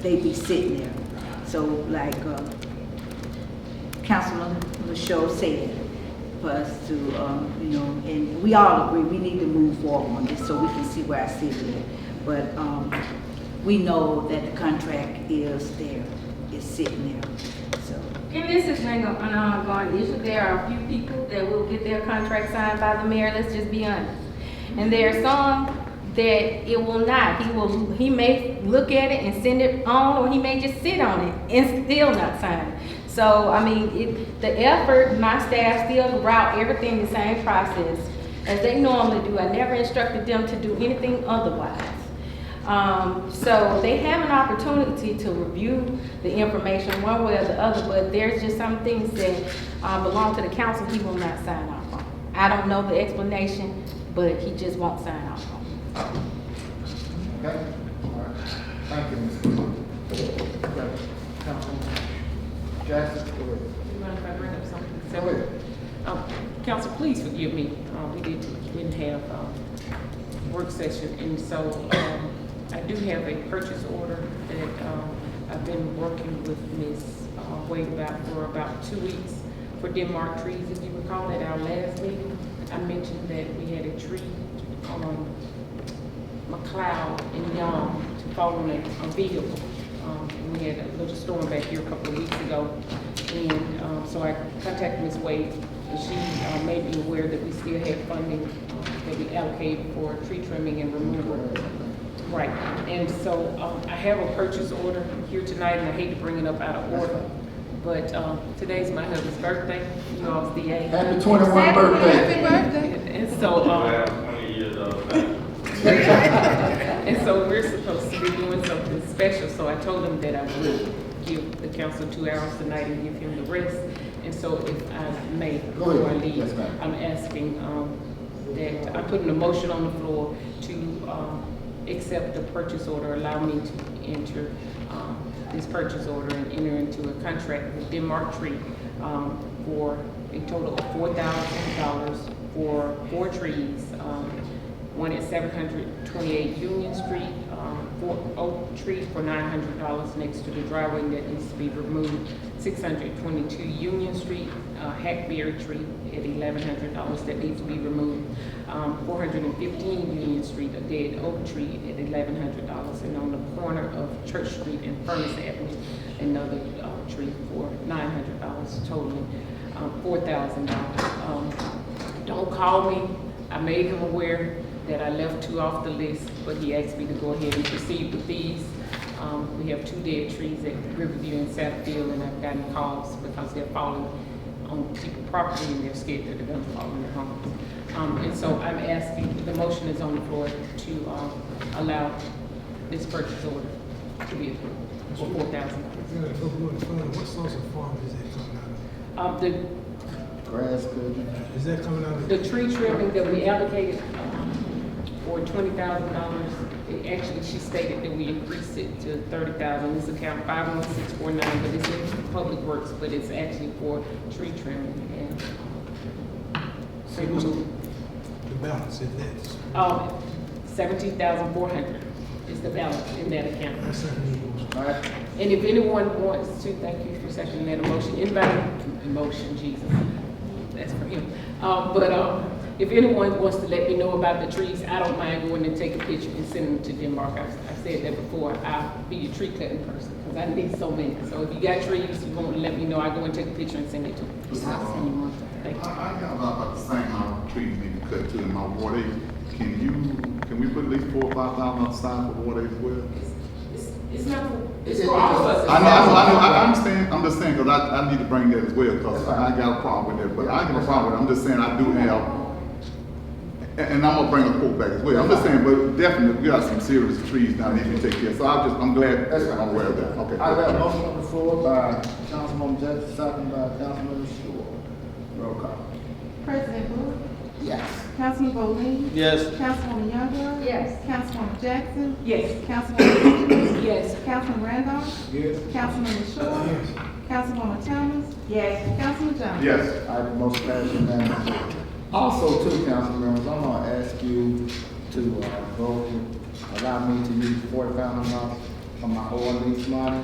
they be sitting there. So like Councilman LaShaw said, for us to, and we all agree we need to move forward on this so we can see where our city is. But we know that the contract is there, it's sitting there, so. And this has been an ongoing issue. There are a few people that will get their contract signed by the mayor, let's just be honest. And there are some that it will not. He may look at it and send it on, or he may just sit on it and still not sign it. So, I mean, the effort, my staff still route everything the same process as they normally do. I never instructed them to do anything otherwise. So they have an opportunity to review the information one way or the other, but there's just some things that belong to the council he will not sign off on. I don't know the explanation, but he just won't sign off on it. Okay? All right. Thank you, Ms. Wade. Okay. Councilman Jackson, go ahead. You mind if I bring up something? Go ahead. Council, please forgive me. We didn't have work session, and so I do have a purchase order that I've been working with Ms. Wade about for about 2 weeks for Denmark trees. If you recall at our last meeting, I mentioned that we had a tree on McLeod and Young to fall on a vehicle. We had a little storm back here a couple of weeks ago, and so I contacted Ms. Wade, and she made me aware that we still had funding that we allocated for tree trimming and removal. Right, and so I have a purchase order here tonight, and I hate to bring it up out of order, but today's my husband's birthday, you all's DA. Happy 21st birthday. Happy birthday. And so, and so we're supposed to be doing something special, so I told him that I would give the council 2 hours tonight and give him the rest. And so if I may, Go before I ahead. leave, Yes, ma'am. I'm asking that I put a motion on the floor to accept the purchase order, allow me to enter this purchase order and enter into a contract with Denmark Tree for a total of $4,000 for 4 trees. One at 728 Union Street, 4 oak trees for $900 next to the driveway that needs to be removed. 622 Union Street, hackberry tree at $1,100 that needs to be removed. 415 Union Street, a dead oak tree at $1,100. And on the corner of Church Street and Furnace Avenue, another tree for $900, totaling $4,000. Don't call me. I made him aware that I left 2 off the list, but he asked me to go ahead and proceed with these. We have 2 dead trees at Riverview and Satterfield, and I've gotten calls because they're falling on people's property and they're scared that they're gonna fall in their homes. And so I'm asking, the motion is on the floor to allow this purchase order to be approved for $4,000. What source of fund is that coming out of? The Grass cutting. Is that coming out of? The tree trimming that we allocated for $20,000, actually, she stated that we increased it to $30,000. This account 51649, but it's in Public Works, but it's actually for tree trimming and So what's the balance in that? 17,400 is the balance in that account. That's certainly. All right, And if anyone wants to, thank you for seconding that emotion, Jesus, that's for him. If anyone wants to let me know about the trees, I don't mind going and take a picture and sending them to Jim Mark. I've said that before. I'll be a tree cutting person because I need so many. So if you got trees, you want to let me know, I go and take a picture and send it to you. Thank you. I got about the same amount of trees need to cut too in my ward 8. Can we put at least $4,000 or $5,000 aside for ward 8 as well? It's not, it's for all of us. I understand, I'm just saying, because I need to bring that as well, because I got a problem with that, but I ain't got a problem with it, I'm just saying I do have, and I'm gonna bring a quote back as well, I'm just saying, but definitely, we got some serious trees down there to take care of, so I'm glad That's right. I'm aware of that, okay. I got a motion on the floor by Councilwoman Jackson, second by Councilman Shore. Roll call. President Bowie? Yes. Councilman Bowling? Yes. Councilwoman Youngblood? Yes. Councilwoman Jackson? Yes. Councilwoman Benjamin? Yes. Councilman Randolph? Yes. Councilman LaShaw? Yes. Councilwoman Thomas? Yes. Councilman Johnson? Yes. I have motion passed unanimously. Also, too, council members, I'm gonna ask you to vote, allow me to use $40,000 from my oil lease money.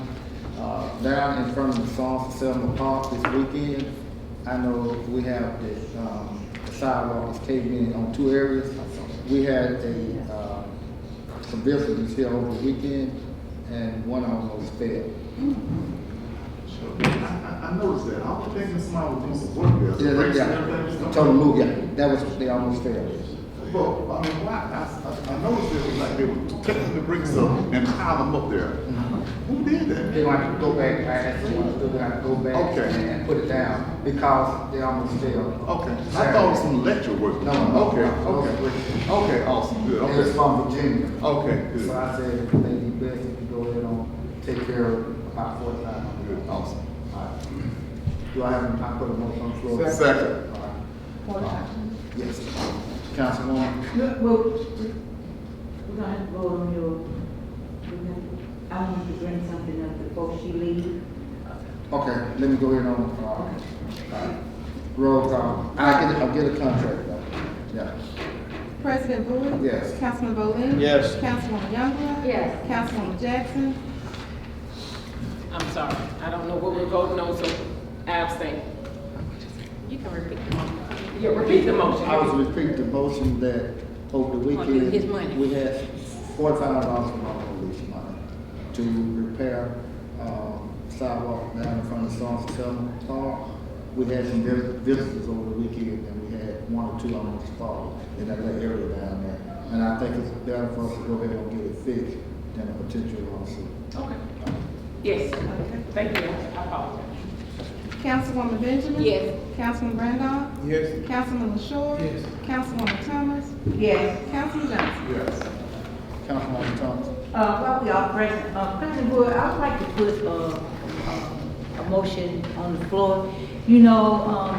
Down in front of the Songs of Selma Park this weekend, I know we have the sidewalk is caving in on 2 areas. We had some visitors here over the weekend, and one almost fell. I noticed that, I was thinking somebody was doing some work there. Yeah, told them move, yeah, that was, they almost fell. Well, I mean, why, I noticed it was like they were taking the bricks up and pile them up there. Who did that? They want to go back, I asked them to do that, go back Okay. and put it down, because they almost fell. Okay, I thought it was some electric work. No. Okay, awesome, good, It was okay. from Virginia. Okay, good. So I said, maybe best if you go ahead and take care of about 45. Good, awesome. All right. Do I have, I put a motion on the floor? Second. All right. Yes. Councilwoman? Look, well, we're gonna have to vote on I want to bring something up before she leaves. Okay, let me go ahead on, roll call. I'll get a contract though. Yeah. President Bowie? Yes. Councilman Bowling? Yes. Councilwoman Youngblood? Yes. Councilwoman Jackson? I'm sorry, I don't know what we're voting on, so I abstain. You can repeat the motion. Yeah, repeat the motion. I was repeating the motion that over the Want to weekend. use his money. We had $45 from our police money to repair, sidewalk down in front of the Songs of Selma Park. We had some visitors over the weekend, and we had 1 or 2 almost fall in that little area down there. And I think it's better for us to go ahead and get it fixed than a potential lawsuit. Okay. Yes, thank you, I apologize. Councilwoman Benjamin? Yes. Councilman Randolph? Yes. Councilman LaShaw? Yes. Councilwoman Thomas? Yes. Councilman Johnson? Yes. Councilwoman Thomas? While we are present, President Wood, I would like to put, a motion on the floor. You know,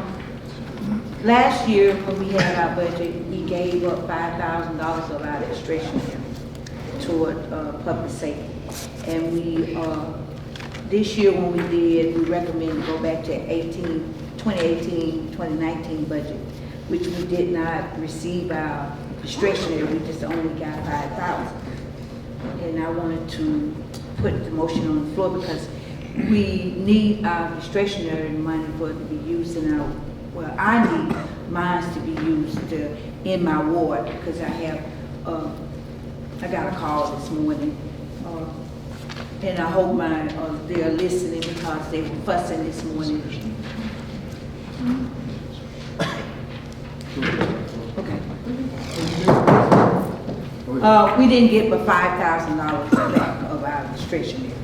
last year when we had our budget, we gave up $5,000 of our discretion toward, public safety. And we, this year when we did, we recommended go back to 2019 budget, which we did not receive our discretionary, we just only got 5,000. And I wanted to put the motion on the floor because we need our discretionary money for it to be used in our, well, I need mine to be used in my ward because I got a call this morning. And I hope they're listening because they were fussing this morning. Okay. We didn't get but $5,000 back of our discretionary.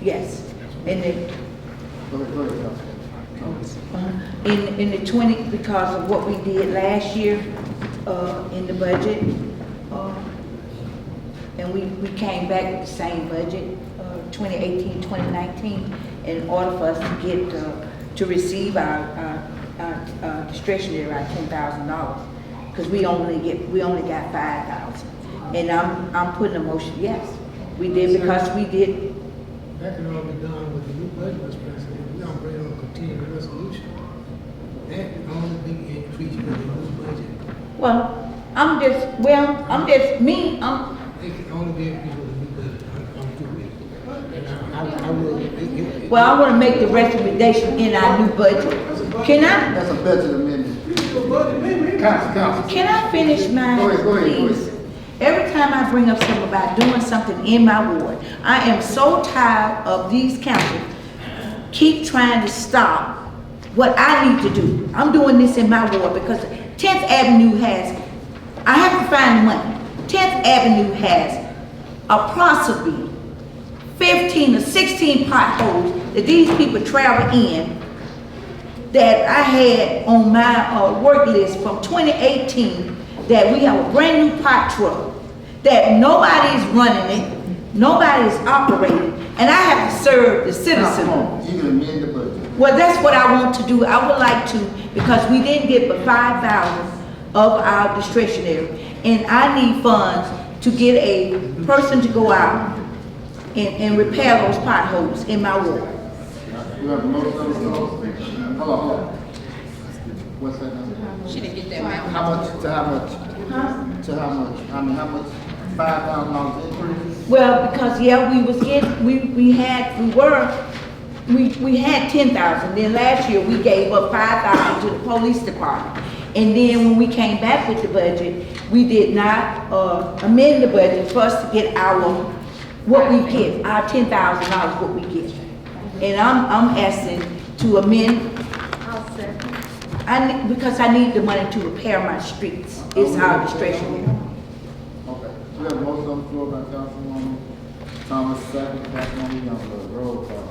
Yes. And then, Go ahead, in the 20, because of what we did last year, in the budget, and we came back with the same budget, 2018, 2019, in order for us to get, to receive our discretionary, our $10,000, because we only got 5,000. And I'm putting a motion, yes, we did because we did. That can all be done with the new budget, Mr. President. We don't bring on a continuing resolution. That can only be increased with the new budget. Well, I'm just me, It can only be increased with the new budget. I'm through with it. And I will. well, I want to make the recommendation in our new budget. Can I? That's a budget amendment. Council. Can I finish mine, Go ahead. please? Every time I bring up something about doing something in my ward, I am so tired of these councils keep trying to stop what I need to do. I'm doing this in my ward because 10th Avenue I have to find the money. 10th Avenue has approximately 15 or 16 potholes that these people travel in that I had on my work list from 2018, that we have a brand new pot truck, that nobody's running it, nobody's operating, and I have to serve the citizen. You can amend the budget. Well, that's what I want to do. I would like to, because we didn't get but 5,000 of our discretionary, and I need funds to get a person to go out and repair those potholes in my ward. You have a motion on the floor? Hold on. What's that number? She didn't get that amount. How much, to how much? To how much? I mean, how much? $5,000 increase? Well, because yeah, we had 10,000. Then last year we gave up 5,000 to the police department. And then when we came back with the budget, we did not amend the budget for us to get what we get, our $10,000 what we get. And I'm asking to amend. I'll second. Because I need the money to repair my streets. It's our discretionary. Okay. We have a motion on the floor by Councilwoman Thomas, second, Councilwoman Youngblood. Roll call.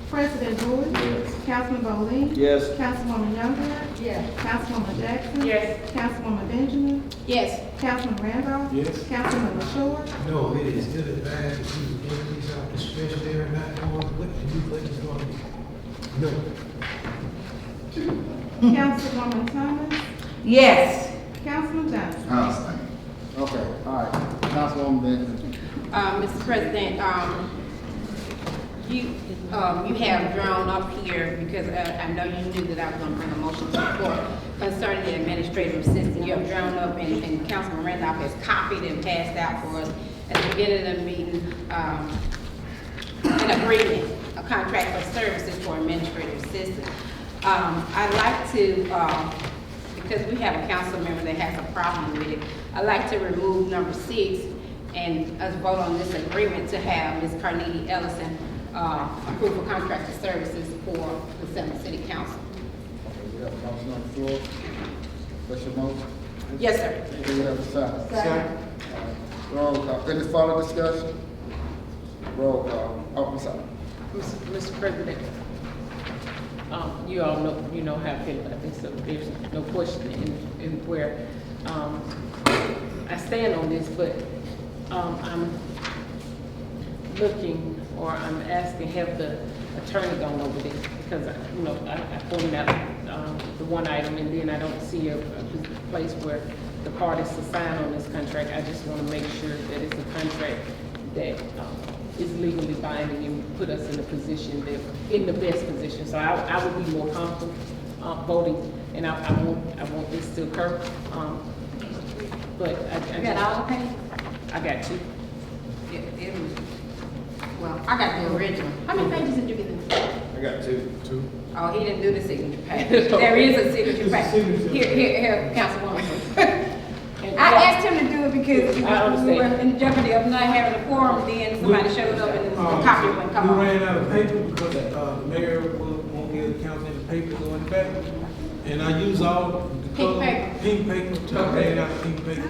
President Bowie? Yes. Councilman Bowling? Yes. Councilwoman Youngblood? Yes. Councilwoman Jackson? Yes. Councilwoman Benjamin? Yes. Councilman Randolph? Yes. Councilman LaShaw? No, it is still advised that you increase our discretionary, not knowing what the new budget is going to be. No. Councilwoman Thomas? Yes. Councilman Johnson? Understand. Okay, all right. Councilwoman Benjamin. Mr. President, you have drawn up here, because I know you knew that I was gonna bring a motion to the floor concerning the administrative assistant. You have drawn up, and Councilman Randolph has copied and passed out for us at the beginning of the meeting, an agreement, a contract for services for administrative assistant. I'd like to, because we have a council member that has a problem with it, I'd like to remove number 6 and us vote on this agreement to have Ms. Carnegie Ellison approve a contract of services for the Selma City Council. Okay, we have a motion on the floor. What's your motion? Yes, sir. Do we have a second? Second. Roll call. Any further discussion? Roll call. Oh, I'm sorry. Mr. President, you all know how I feel about this, so there's no question in where I stand on this, but I'm looking, or I'm asking, have the attorney gone over this? Because, I pointed out the one item, and then I don't see a place where the parties to sign on this contract. I just want to make sure that it's a contract that is legally binding and put us in a position that, in the best position. So I would be more comfortable, voting, and I want this to occur. But You got all the pages? I got two. Well, I got the original. How many pages did you get in? I got two. Oh, he didn't do the signature page. There is a signature It's a page. signature. Here, Councilwoman. And I asked him to do it because we I understand. were in jeopardy of not having a quorum, then somebody showed up and the copy wouldn't come We on. ran out of paper because, the mayor won't give the council any paper going back. And I use all the Pink color- paper. Pink paper, I ran out of pink paper.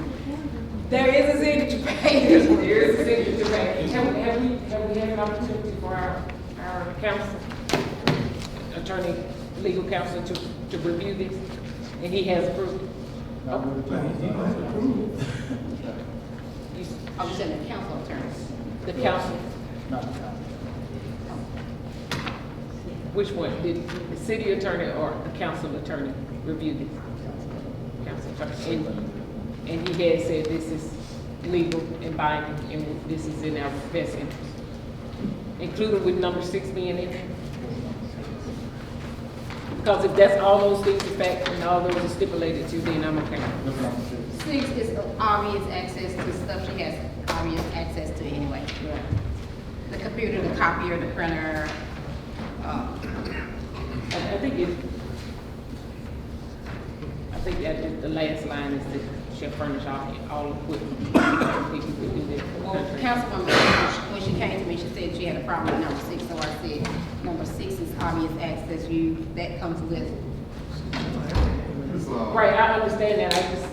There is a signature page. There is a signature page. Have we had an opportunity for our counsel, attorney, legal counsel to review this? And he has approved? Not with the Like, you don't have to prove. I was in the council attorney. The counsel, Not the council. which one? Did the city attorney or the council attorney review this? Council attorney. And he had said this is legal and binding, and this is in our best interest, including with number 6 being in there. Because if that's all those things in fact, and all those are stipulated to, then I'm okay. Look at number 6. 6 is obvious access to stuff she has obvious access to anyway. Right. The computer, the copier, the printer, I think that the last line is that she'll furnish all equipment. People could do that. well, Councilwoman, when she came to me, she said she had a problem with number 6, so I said, number 6 is obvious access, that comes with. It's, Right, I understand that,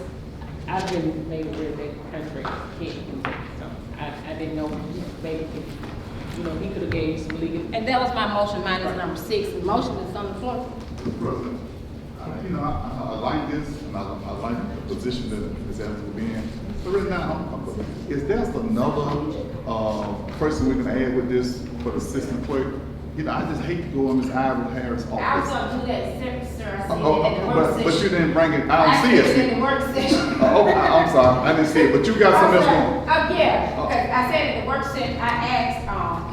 I've been made aware that contract can't use it, so I didn't know, maybe, he could have gave some legal. And that was my motion, mine is number 6, the motion is on the floor. Mr. President, I like this, and I like the position that is asked to be in. But right now, is there another, person we can add with this for the assistant clerk? I just hate to go in Ms. Ivory Harris' office. I was gonna do that separate, sir, I said Oh, it in the work but you session. didn't bring it, I don't see I said it it. in the work session. Okay, I'm sorry, I didn't see it, but you got something else going? Yeah, okay, I said in the work session, I asked,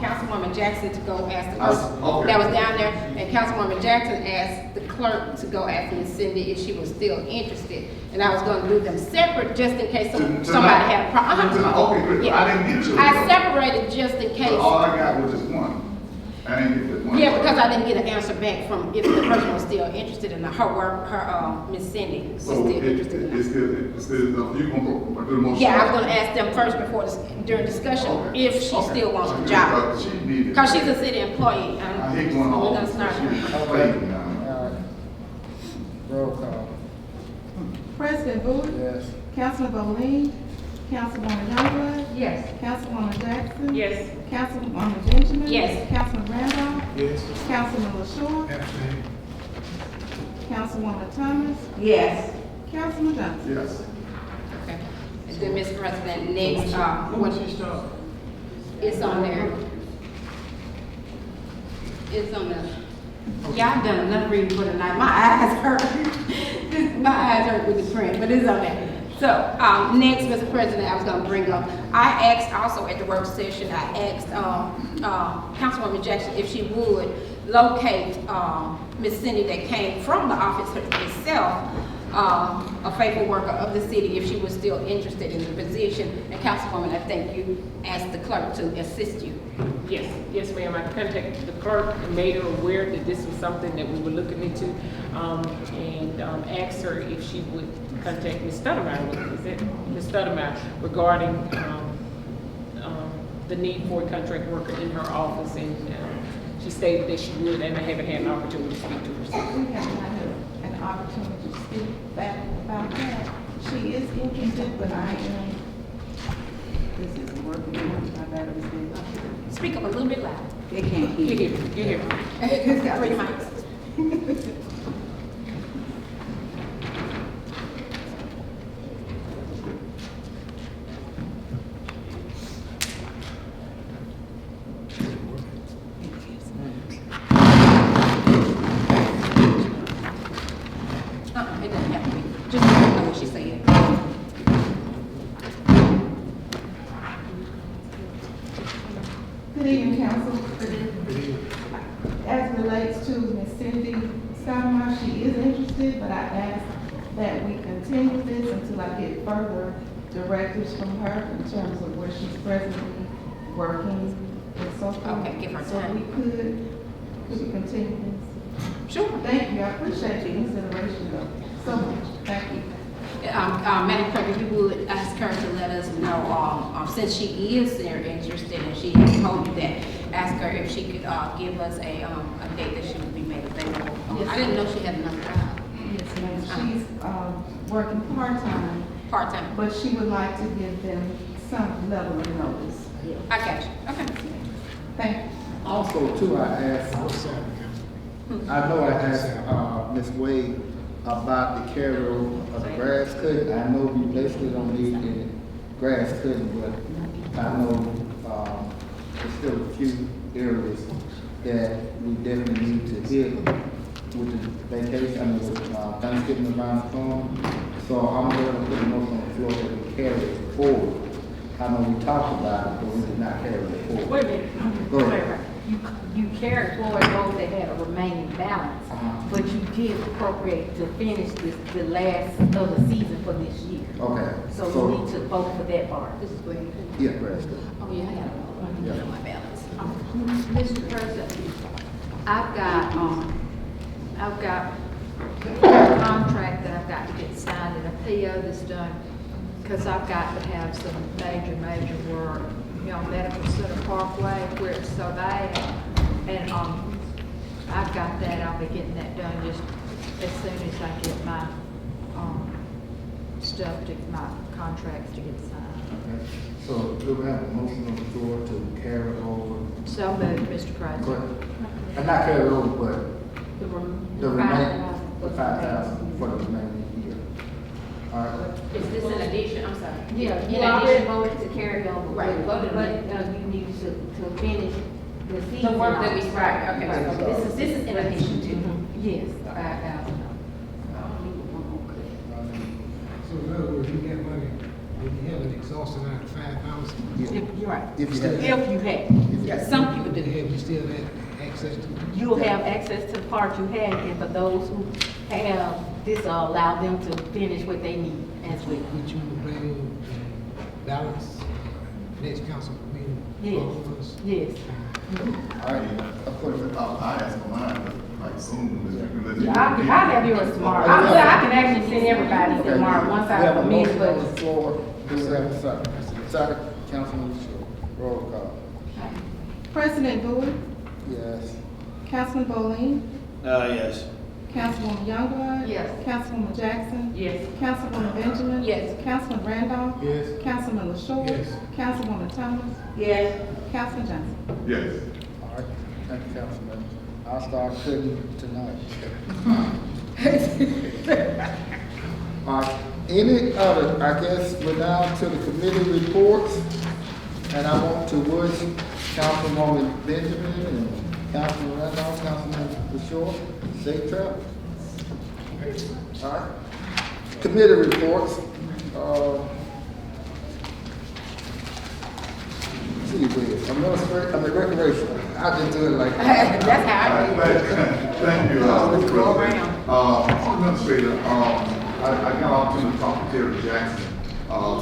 Councilwoman Jackson to go ask the Okay. clerk that was down there, and Councilwoman Jackson asked the clerk to go ask Ms. Cindy if she was still interested. And I was gonna do them separate, just in case Tonight? somebody had a problem. Okay, good. I didn't get you. I separated just in But case. all I got was just one. I didn't get that one. Yeah, because I didn't get an answer back from if the person was still interested in her work, Miss Cindy was So still it- interested in her. it's still, you gonna do the motion? Yeah, I was gonna ask them first before, during discussion, Okay. if she Okay. still wants the Okay, job. She needed. Because she's a city employee. I hate going We're all. gonna start her. Okay. All right. Roll call. President Bowie? Yes. Councilman Bowe? Councilwoman Youngblood? Yes. Councilwoman Jackson? Yes. Councilwoman Benjamin? Yes. Councilman Randolph? Yes. Councilman LaShaw? Abstain. Councilwoman Thomas? Yes. Councilman Johnson? Yes. Okay. And then, Mr. President, next, When she start? it's on there. It's on the, yeah, I've done enough reading for tonight. My eyes hurt. My eyes hurt with the print, but it's on there. So, next, Mr. President, I was gonna bring up, I asked also at the work session, I asked, Councilwoman Jackson if she would locate, Miss Cindy that came from the office herself, a faithful worker of the city, if she was still interested in the position. And Councilwoman, I think you asked the clerk to assist you. Yes, ma'am. I contacted the clerk and made her aware that this was something that we were looking into, and asked her if she would contact Ms. Stoudemire, is it? Ms. Stoudemire, regarding the need for a contract worker in her office, and she stated that she would, and I haven't had an opportunity to speak to her. So. We have not had an opportunity to speak back about that. She is interested, but I am, this isn't working, my battery's dead. Speak up a little bit louder. They can't hear. You hear. Bring your mics. It doesn't have to be. Just let me know what she said. is interested, but I ask that we continue this until I get further directives from her in terms of where she's presently working and so forth. Okay, give her So time. we could we continue this? Sure. Thank you, I appreciate your consideration so much, thank you. Madam Clerk, if you would ask her to let us know, since she is there interested and she has told you that, ask her if she could, give us a date that she would be made available. Yes, I didn't know she had another job, Yes, ma'am, she's, working part-time, part-time. but she would like to give them some level of notice. I got you, okay. Thank you. Also, too, I know I asked, Ms. Wade about the carryover of the grass cutting. I know we basically don't need any grass cutting, but I know, there's still a few areas that we definitely need to hit with the vacation, with Thanksgiving around the corner. So I'm going to put a motion on the floor that we carry it forward. I know we talked about it, but we did not carry it forward. Wait a minute. Go ahead. You carried forward those that had a remaining balance, but you did appropriate to finish the last of the season for this year. Okay. So you need to vote for that part. This is where you. Yeah, grass cutting. Oh, yeah, I got it. My balance. Mr. President, I've got a contract that I've got to get signed and a PO that's done, because I've got to have some major work, Medical Center Parkway where it's so bad. And, I've got that, I'll be getting that done just as soon as I get my, my contracts to get signed. Okay. So do we have a motion on the floor to carry over? So moved, Mr. President. Not carry over, but The the remaining, the 5,000 for the remaining year. All right. Is this an addition? I'm sorry. Yeah, In you already addition- voted to carry over. Right, voted on it. But, you need to finish the season. The work that we, right, okay, Right. so this is in addition to. Yes, 5,000. So in other words, you get money, if you have an exhausted amount of 5,000, You're right. If you have- If you have. Yeah, some people do. you still have access to. You'll have access to the part you have, and for those who have, this will allow them to finish what they need as well. Which you were planning to balance next council meeting. Yes. both of us. Yes. All right. Of course. I asked for mine, like soon. Yeah, I'll have yours tomorrow. I can actually send everybody Okay. tomorrow, once I We have a submit, motion on the but floor. Do we have a second? Second, Councilman Shaw. Roll call. President Bowie, Yes. Councilman Bowe, Yes. Councilwoman Youngblood. Yes. Councilwoman Jackson. yes. Councilwoman Benjamin. Yes. Councilman Randolph. Yes. Councilman LaShaw. Yes. Councilwoman Thomas. Yes. Councilman Johnson. Yes. All right. Thank you, Councilman. I'll start cutting tonight. All right. Any other, I guess we're down to the committee reports. And I want to wish Councilwoman Benjamin and Councilman Randolph, Councilman LaShaw, safe travel. All right. Committee reports. Gee whiz, I'm a recreational. I just do it like that. That's how I do it. Thank you, Mr. Go President. around. Administrator, I got opportunity to talk to Terry Jackson,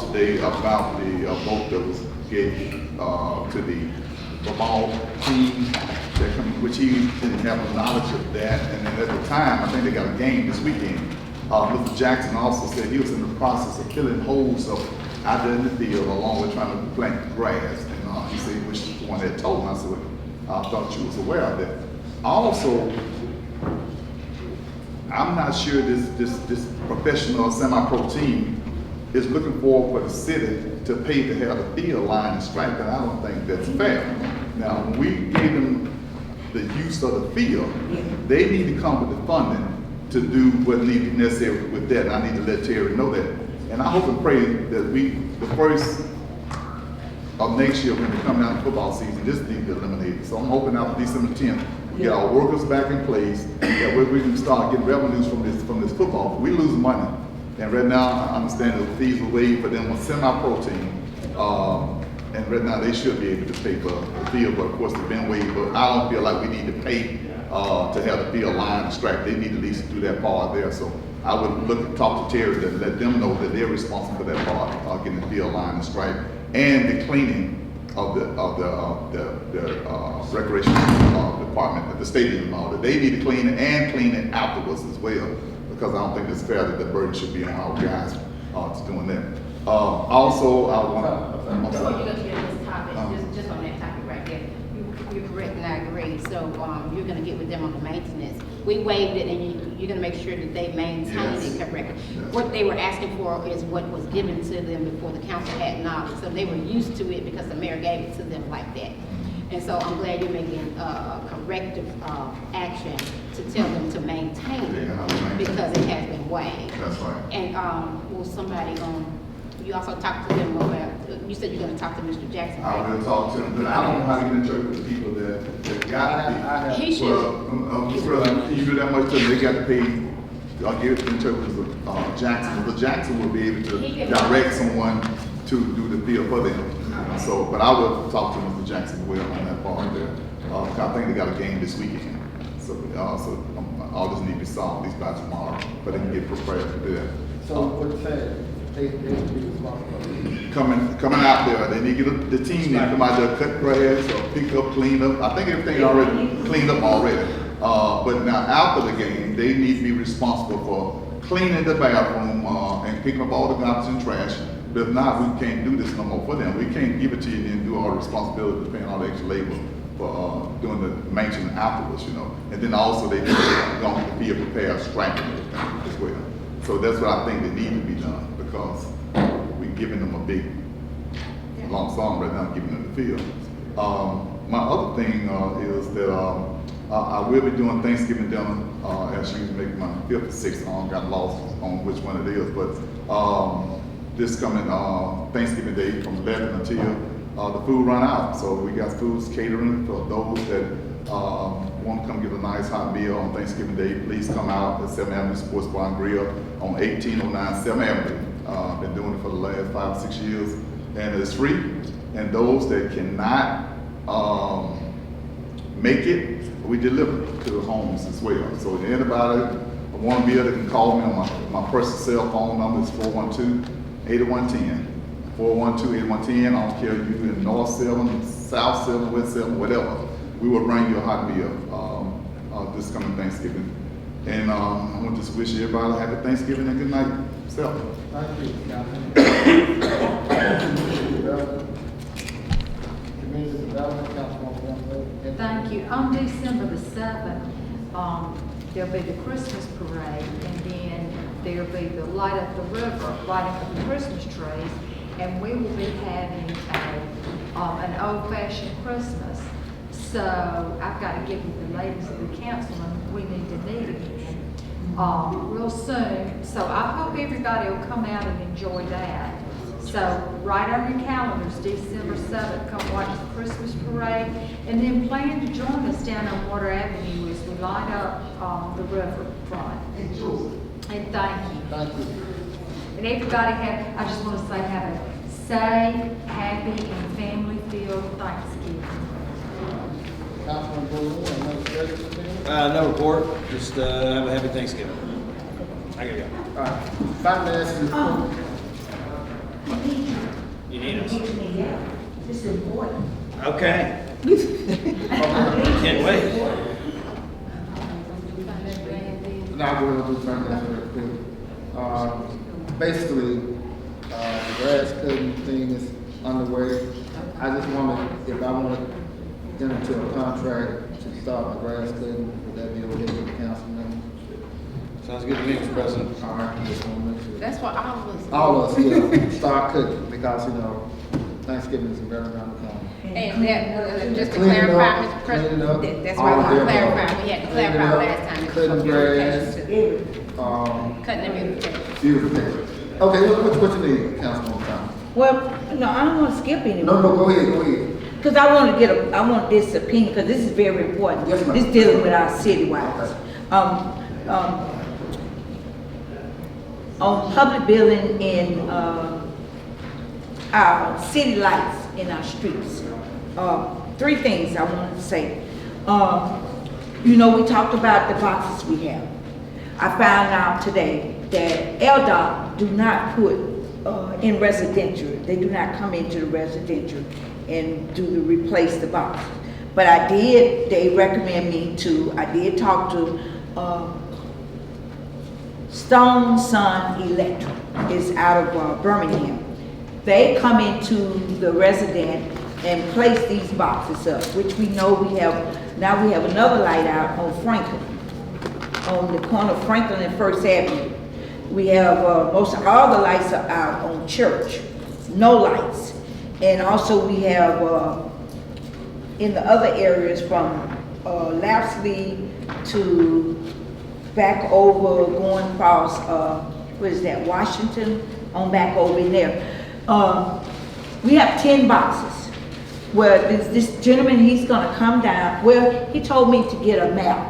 today about the vote that was given, to the football team, which he didn't have knowledge of that, and then at the time, I think they got a game this weekend. Mr. Jackson also said he was in the process of filling holes up out there in the field along with trying to plant grass, and he said he wished the one had told him. I said, well, I thought you was aware of that. Also, I'm not sure this professional semi-pro team is looking forward for the city to pay to have the field line and stripe, and I don't think that's fair. Now, when we gave them the use of the field, they need to come with the funding to do what needs to be necessary with that, and I need to let Terry know that. And I hope and pray that the first of next year, when we come down to football season, this needs to be eliminated. So I'm hoping after December 10th, we get our workers back in place, that way we can start getting revenues from this football. We lose money. And right now, I understand the fees were waived for them on semi-pro team. And right now, they should be able to pay for the field, but of course, they've been waived. But I don't feel like we need to pay to have the field lined and striped. They need at least do that part there. So I would talk to Terry to let them know that they're responsible for that part, getting the field lined and striped, and the cleaning of the recreation department, the stadium and all that. They need to clean it and clean it afterwards as well, because I don't think it's fair that the burden should be on our guys to doing that. Also, I want Before you go to your next topic, just on that topic right there, you're correct and I agree. So, you're gonna get with them on the maintenance. We waived it and you're gonna make sure that they maintain Yes. it correctly. Yes. What they were asking for is what was given to them before the council had knowledge. So they were used to it because the mayor gave it to them like that. And so I'm glad you're making a corrective, action to tell them to maintain it because it has been waived. that's right. And, will somebody, you also talked to them about, you said you're gonna talk to Mr. Jackson. I will talk to them, but I don't know how to get in touch with the people that got to He should. Well, Mr. President, can you do that much to them? They got to pay, I'll give it in touch with Jackson. But Jackson will be able to He can- direct someone to do the field for them. So, but I will talk to Mr. Jackson as well on that part there. I think they got a game this weekend. So, all this need to be solved, at least by tomorrow, but they can get prepared for that. So what you saying, they be responsible? Coming out there, they need to get the team need to come out there, cut grass or pick up, clean up. I think everything already cleaned up already. But now after the game, they need to be responsible for cleaning the bathroom, and picking up all the garbage and trash. But if not, we can't do this no more for them. We can't give it to you and then do all the responsibility of paying all the extra labor for, doing the maintenance afterwards, you know. And then also they going to be a prepared striping and everything as well. So that's what I think that need to be done, because we're giving them a big lump sum right now, giving them the field. My other thing is that I will be doing Thanksgiving dinner, as usual, maybe my 5th or 6th, got lost on which one it is, but this coming Thanksgiving Day from 11 until the food run out. So we got foods catering for those that want to come get a nice hot meal on Thanksgiving Day. Please come out at 7 Avenue Sports Bar and Grill on 1809 7 Avenue. Been doing it for the last 5 or 6 years, and it's free. And those that cannot make it, we deliver to homes as well. So anybody want to be able to can call me on my personal cell phone number is 412-8110. 412-8110. I don't care if you're in North Selma, South Selma, West Selma, whatever. We will bring you a hot meal this coming Thanksgiving. And I want to just wish everybody a happy Thanksgiving and good night. Selma. Thank you, Councilman. Community Development, Councilman. Thank you. On December the 7th, there'll be the Christmas parade, and then there'll be the light up the river, lighting up the Christmas trees, and we will be having an old-fashioned Christmas. So I've got to get with the ladies of the council, and we need to meet again real soon. So I hope everybody will come out and enjoy that. So write on your calendars, December 7th, come watch the Christmas parade, and then plan to join us down on Water Avenue as we light up the riverfront. And thank you. Thank you. And everybody I just want to say, have a safe, happy, and family-filled Thanksgiving. Councilman Boone, another suggestion? No report, just have a happy Thanksgiving. I gotta go. All right, finance report. You need us? This is important. Okay. Can't wait. Now we're gonna do finance real quick. Basically, the grass cutting thing is underway. I just wanted, if I want to enter into a contract to start my grass cutting, would that be okay with the council members? Sounds good to me, Mr. President. All right, just want to make sure. That's what all of us. All of us, yeah, start cooking, because, you know, Thanksgiving is very around the corner. And that, just to Clean it clarify, up, Mr. President, clean it up, that's all why we of them. clarified, we had to Clean it clarify up, last time. cutting grass, Cutting the beautification. beautification. Okay, what you need, Councilman Thomas? Well, no, I don't want to skip any. No, go ahead. Because I want to I want this opinion, because this is very important. Yes, ma'am. This dealing with our citywide. Okay. On public building and, our city lights in our streets. 3 things I wanted to say. You know, we talked about the boxes we have. I found out today that LDOT do not put in residential, they do not come into the residential and replace the boxes. But they recommend me to, I did talk to Stone Sun Electric, is out of Birmingham. They come into the resident and place these boxes up, which we know now we have another light out on Franklin, on the corner of Franklin and First Avenue. We have, most of all the lights are out on Church, no lights. And also we have, in the other areas from Lapsley to back over, going across, what is that, Washington, on back over in there. We have 10 boxes. Well, this gentleman, he's gonna come down. Well, he told me to get a map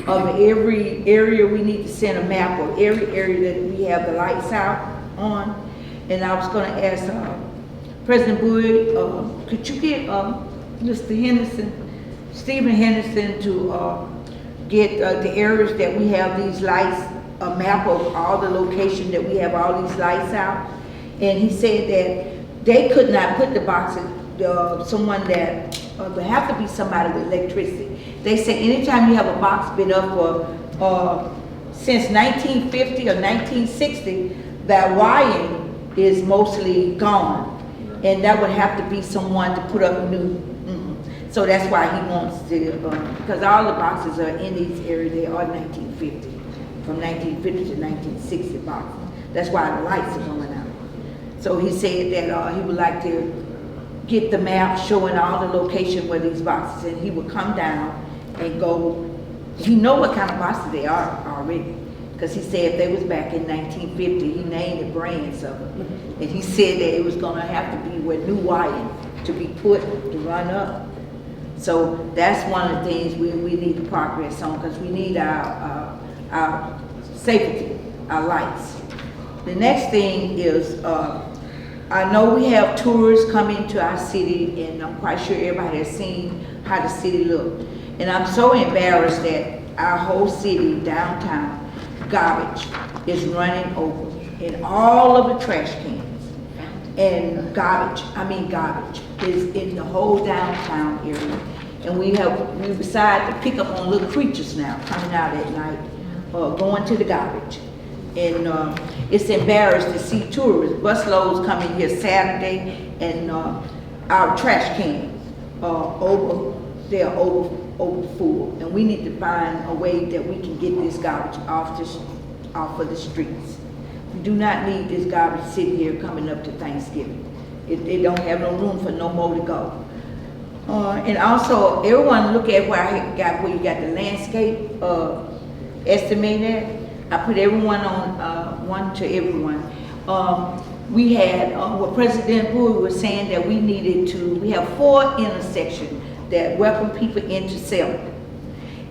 of every area we need to send a map of every area that we have the lights out on. And I was gonna ask President Bowie, could you get Mr. Henderson, Stephen Henderson, to get the areas that we have these lights, a map of all the location that we have all these lights out. And he said that they could not put the boxes, someone that, would have to be somebody with electricity. They say anytime you have a box been up for, since 1950 or 1960, that wiring is mostly gone. And that would have to be someone to put up new. So that's why he wants to, because all the boxes are in these areas, they are 1950, from 1950 to 1960 boxes. That's why the lights are going out. So he said that he would like to get the map showing all the location where these boxes, and he would come down and go, he know what kind of boxes they are already. Because he said if they was back in 1950, he named the brands of them. And he said that it was gonna have to be with new wiring to be put, to run up. So that's one of the things we need to progress on, because we need our safety, our lights. The next thing is, I know we have tourists coming to our city, and I'm quite sure everybody has seen how the city look. And I'm so embarrassed that our whole city, downtown, garbage is running over in all of the trash cans. And garbage is in the whole downtown area. And we decided to pick up on little creatures now, coming out at night, going to the garbage. And it's embarrassed to see tourists, busloads coming here Saturday, and our trash cans they're over full. And we need to find a way that we can get this garbage off of the streets. We do not need this garbage sitting here coming up to Thanksgiving. It don't have no room for no more to go. And also, everyone look at where you got the landscape estimated. I put everyone on one to everyone. We had what President Bowie was saying, that we have 4 intersections that welcome people into Selma.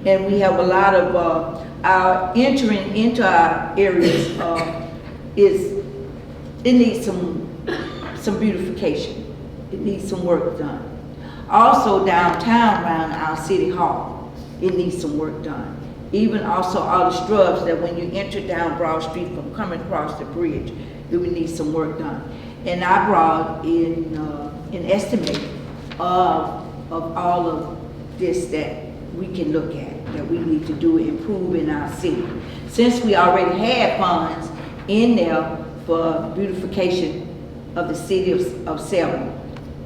And we have a lot of our entering into our areas it needs some beautification. It needs some work done. Also downtown around our city hall, it needs some work done. Even also all the shrubs that when you enter down Broad Street from coming across the bridge, it would need some work done. And I brought in an estimate of all of this that we can look at, that we need to do improve in our city. Since we already had funds in there for beautification of the city of Selma,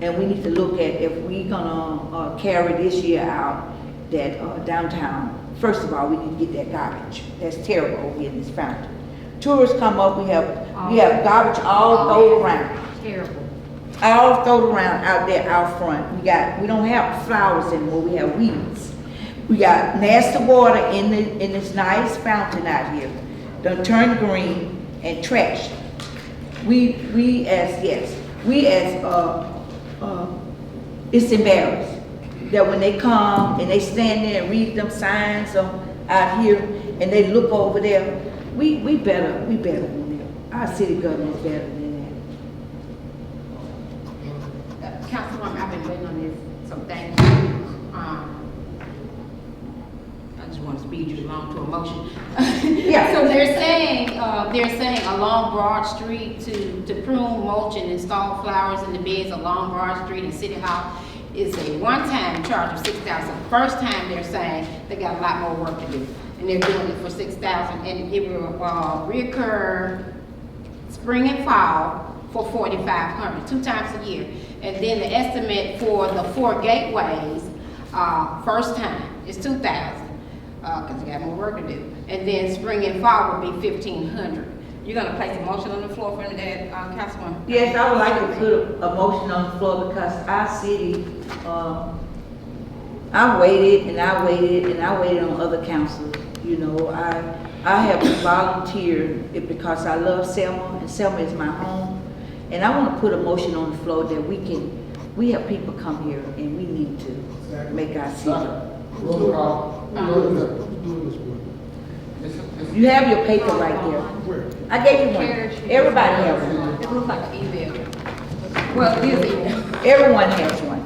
and we need to look at if we're gonna carry this year out that downtown. First of all, we need to get that garbage. That's terrible over here in this fountain. Tourists come up, we have garbage all thrown around. Terrible. All thrown around out there out front. We don't have flowers anymore, we have weeds. We got nasty water in this nice fountain out here. Done turned green and trash. It's embarrassed that when they come and they stand there and read them signs out here and they look over there, we better than that. Our city government is better than that. Councilwoman, I've been waiting on this, so thank you. speed you along to a motion. Yeah. So they're saying along Broad Street to prune, mulch, and install flowers in the beds along Broad Street and City Hall is a one-time charge of $6,000. First time they're saying they got a lot more work to do, and they're doing it for $6,000, and it will reoccur spring and fall for $4,500, 2 times a year. And then the estimate for the 4 gateways, first time is $2,000, because they got more work to do. And then spring and fall would be $1,500. You're gonna place a motion on the floor for that, Councilwoman? Yes, I would like to put a motion on the floor because our city, I waited and I waited and I waited on other councils. You know, I have volunteered it because I love Selma and Selma is my home. And I want to put a motion on the floor that we have people come here and we need to make our city. Roll call. You have your paper right there. Where? I gave you one. Everybody has one. It looks like an email. Well, it is email. Everyone has one.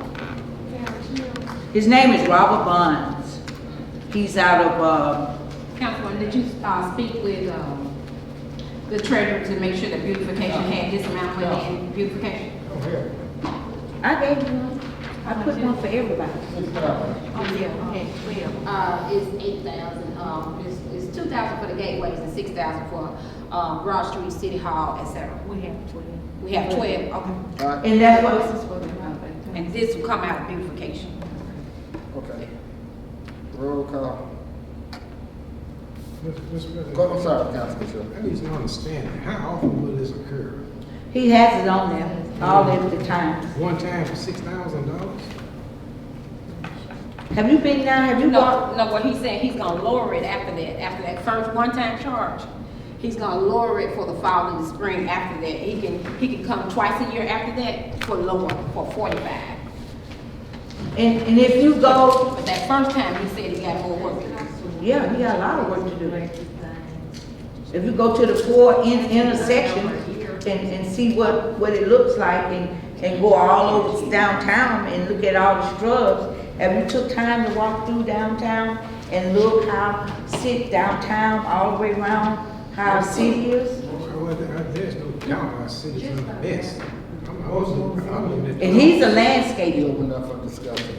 His name is Robert Bonds. He's out of, Councilwoman, did you speak with the treasurer to make sure that beautification had this amount of money in beautification? I gave you one. I put one for everybody. Oh, yeah, okay, well, it's 8,000, it's 2,000 for the gateways and 6,000 for Broad Street, City Hall, etc. We have 12. We have 12, okay. And that's This what, is for the renovations. And this will come out of beautification. Okay. Roll call. Mr. President, Go, I'm sorry, Councilman Shaw. I need to understand, how often will this occur? he has it on there all of the time. One time for $6,000? Have you been down, have you walked? No, what he's saying, he's gonna lower it after that first one-time charge. He's gonna lower it for the fall and the spring after that. He can come twice a year after that for lower, for 45. And if you go, But that first time, he said he got more work to do. yeah, he got a lot of work to do. If you go to the 4 intersections and see what it looks like and go all over downtown and look at all the shrubs, have you took time to walk through downtown and look how downtown all the way around, how our city is? Well, there's no doubt our city's in a mess. I'm looking at. And he's a You landscaper. open up for discussion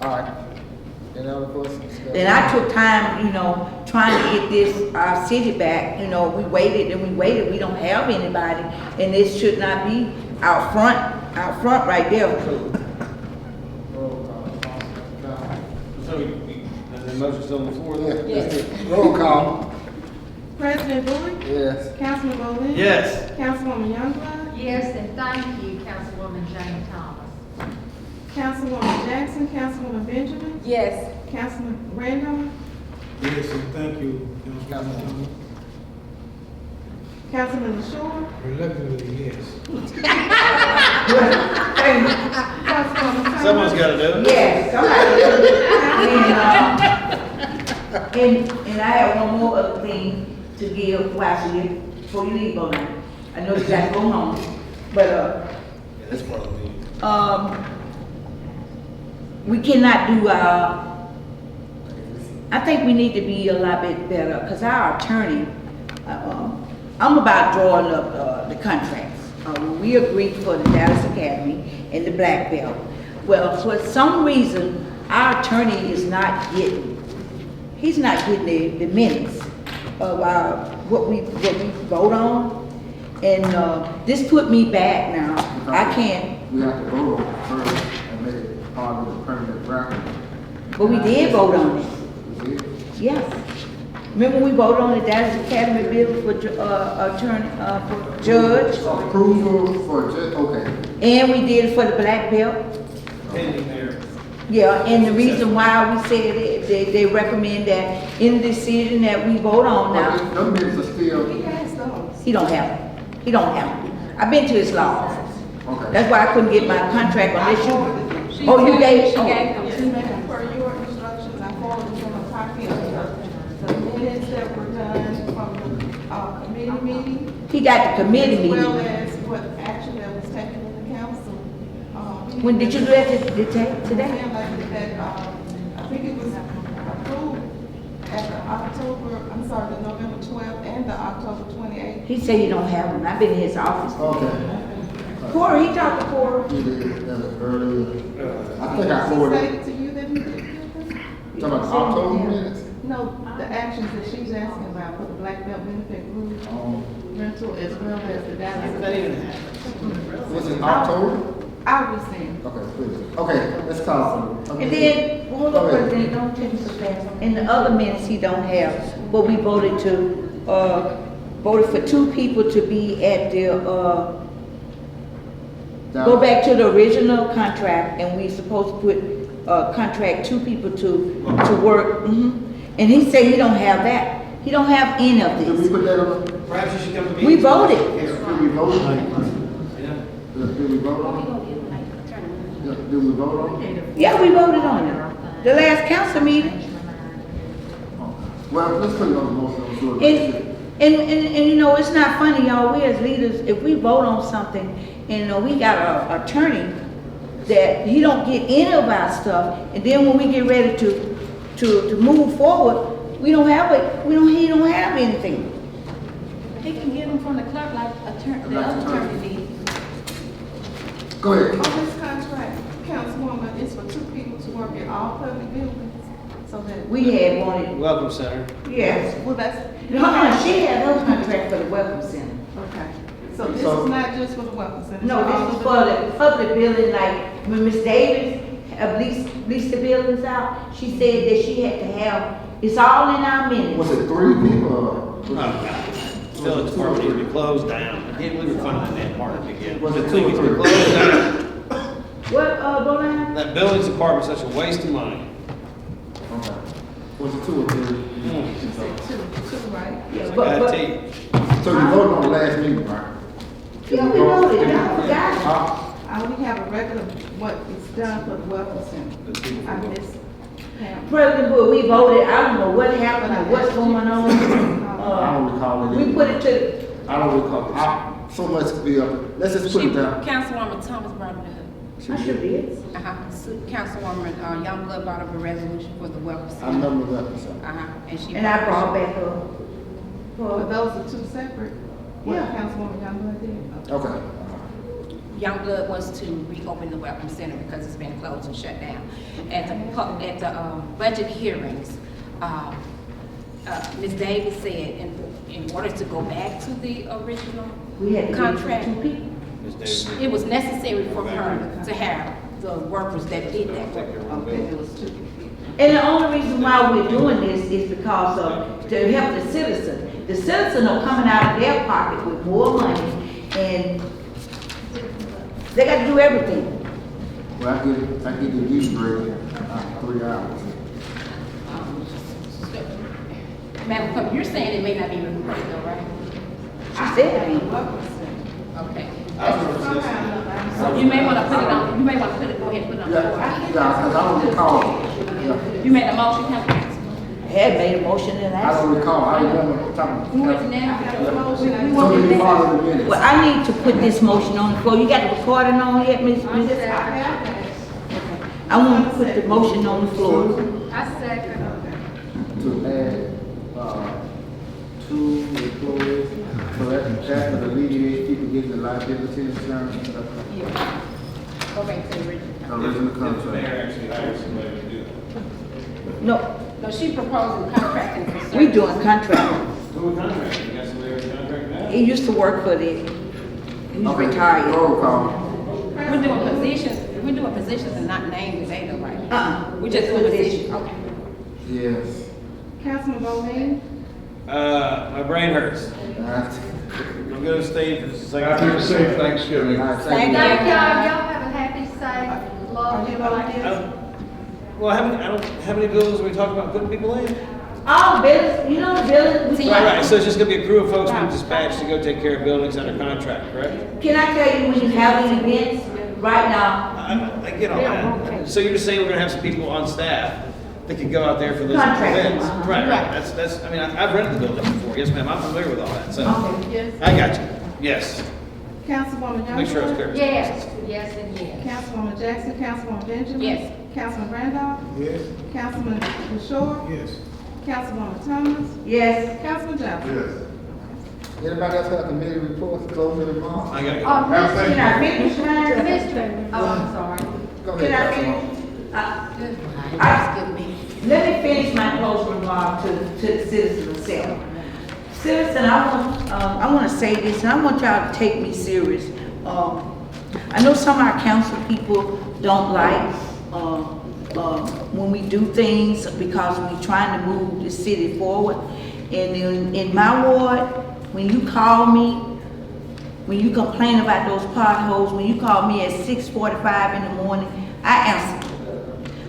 now. All right. Any other questions? And I took time, you know, trying to get this, our city back, you know, we waited and we waited, we don't have anybody, and this should not be out front right there. Roll call. So, the motion's on the floor then? Yes. Roll call. President Bowie? Yes. Councilman Bowman? Yes. Councilwoman Youngblood? Yes, and thank you, Councilwoman Jane Thomas. Councilwoman Jackson? Councilwoman Benjamin? Yes. Councilman Randolph? Yes, and thank you, Councilman Thomas. Councilman LaShaw? Reluctantly, yes. Councilwoman Someone's gotta do it. Yes, somebody. And I have one more other thing to give, before you leave on that. I know you gotta go home, but, Yeah, that's part of the meeting. we cannot do I think we need to be a lot bit better, because our attorney, I'm about drawing up the contracts. We agreed for the Dallas Academy and the Black Belt. Well, for some reason, our attorney is not getting, he's not getting the minutes of what we vote on. And this put me back now. I can't, We have to vote on it first and make it part of the permanent record. but we did vote on it. We did? Yes. Remember we voted on the Dallas Academy bill for attorney, for judge? Approval for okay. And we did it for the Black Belt. Pending there. Yeah, and the reason why we said it, they recommend that in the decision that we vote on now, Those minutes are still, He has those. he don't have it. He don't have it. I've been to his law office. okay. That's why I couldn't get my contract unless you, She oh, you gave, She oh. gave them. Yes, ma'am. Per your instructions, I forwarded them a copy of the minutes that were done from the committee meeting. He got the committee As well meeting. as what action that was taken in the council. When did you do that today? Ma'am, like that, I think it was approved the November 12th and the October 28th. He said he don't have them. I've been in his office. Okay. Corey, he talked to Corey. He did that earlier. I think I Did he forwarded. say to you that he did get them? Talking about October minutes? No, the actions that she's asking about for the black belt benefit group rental as well as the Dallas. Was it October? I was saying. Okay, please. Okay, let's call some. And then, hold on, President, don't take me so fast. In the other minutes, he don't have, but we voted for 2 people to be at the, go back to the original contract, and we supposed to put, contract 2 people to work. And he said he don't have that. He don't have any of Did we this. put that on? Perhaps you should come to me. We voted. Did we vote on it? Yeah. Did we vote on it? Yeah, did we vote on it? Yeah, we voted on it. The last council meeting. Well, let's put it on the motion, I'm sure. And you know, it's not funny, y'all, we as leaders, if we vote on something, and we got an attorney that he don't get any of our stuff, and then when we get ready to move forward, he don't have anything. He can get them from the clerk like the other attorney did. Go ahead. On this contract, Councilwoman, it's for 2 people to work in all public buildings, so that. We had wanted, Welcome Center. yes. Well, that's. She had her contract for the Welcome Center. Okay, so this is not just for the welcome center? No, it's all this is of for the public building, like when Miss Davis leased the buildings out, she said that she had to have, it's all in our minutes. Was it 3 people or? Oh, God. Village department needs to be closed down. I can't believe we're funding that part to begin. Was it Two 2 or needs to be 3? closed down. What, Bolan? That buildings department's such a waste of money. Okay. Was it 2 or 3? She said two, right? Yeah, I gotta tell you. So you voted on the last meeting, right? Yeah, we voted, I forgot. I only have a record of what is done for the welcome center. I missed. Pam. President Wood, we voted, I don't know what happened or what's going on. I don't recall it. We put it to, I don't recall. So much to be up. Let's just put it down. Councilwoman Thomas brought it up. I sure did. Councilwoman Youngblood brought up a resolution for the welcome I center. remember that. So. And she. And I brought back up. But those are 2 separate? What Yeah. Councilwoman Youngblood did? Okay. Youngblood wants to reopen the welcome center because it's been closed and shut down. At the budget hearings, Ms. Davis said in order to go back to the original We had to get contract, 2 people. Ms. Davis. it was necessary for her to have the workers that did that work. Okay, it was 2. And the only reason why we're doing this is because of, to help the citizen. The citizen are coming out of their pocket with more money, and they got to do everything. Well, I get the lease break after 3 hours. Madam Clerk, you're saying it may not be reported though, right? She said it. Welcome center. Okay. Somehow, So you may want to put it on, you may want to put it, go ahead and put it on the Yeah, floor. because I don't recall. Yeah. You made a motion, Councilwoman? Had made a motion in I last. don't recall. I remember talking. Move it now. So did you follow the minutes? Well, I need to put this motion on the floor. You got the recording on yet, Ms.? I have that. I want to put the motion on the floor. I second. To add, 2 employees, so that would alleviate people getting the liability insurance and stuff like that. Go back to the original. Original contract. actually hired somebody to do that. No, No, she proposing contracting for service. we doing contract. Who a contract? You got somebody with a contract now? He used to work for the, he's Okay, retired. roll call. We're doing positions and not names today though, right? We're just doing Position. positions, okay. Yes. Councilman Bowman? My brain hurts. Alright. I'm gonna stay for just a second. Happy and safe Thanksgiving. Alright, Thank you. Thank y'all, y'all have a happy, safe, lovely life. Well, I don't, how many buildings are we talking about putting people in? All buildings, you know the buildings. we- Right, so it's just gonna be a crew of folks we dispatched to go take care of buildings under contract, correct? Can I tell you when you have these events, right now, I get all that. So you're just saying we're gonna have some people on staff that can go out there for those Contract. events? Uh-huh. Right, that's, I mean, I've rented the building before, yes ma'am, I'm familiar with all that, so. okay. Yes. I got you, yes, Councilwoman Youngblood? make sure it's clear. Yes, yes, and yes. Councilwoman Jackson, Councilwoman Benjamin? Yes. Councilman Randolph? Yes? Councilman LaShaw? Yes. Councilwoman Thomas, Yes. Councilman Johnson. Yes. Anybody else have committee reports, closing remarks? I got it. Can I finish mine? Mr. Oh, I'm sorry. Go Can I ahead, finish? Councilwoman. Let me finish my closing remark to the citizens of Selma. Citizen, I want to say this, and I want y'all to take me serious. I know some of our council people don't like when we do things because we're trying to move the city forward. And in my ward, when you call me, when you complain about those potholes, when you call me at 6:45 in the morning, I answer.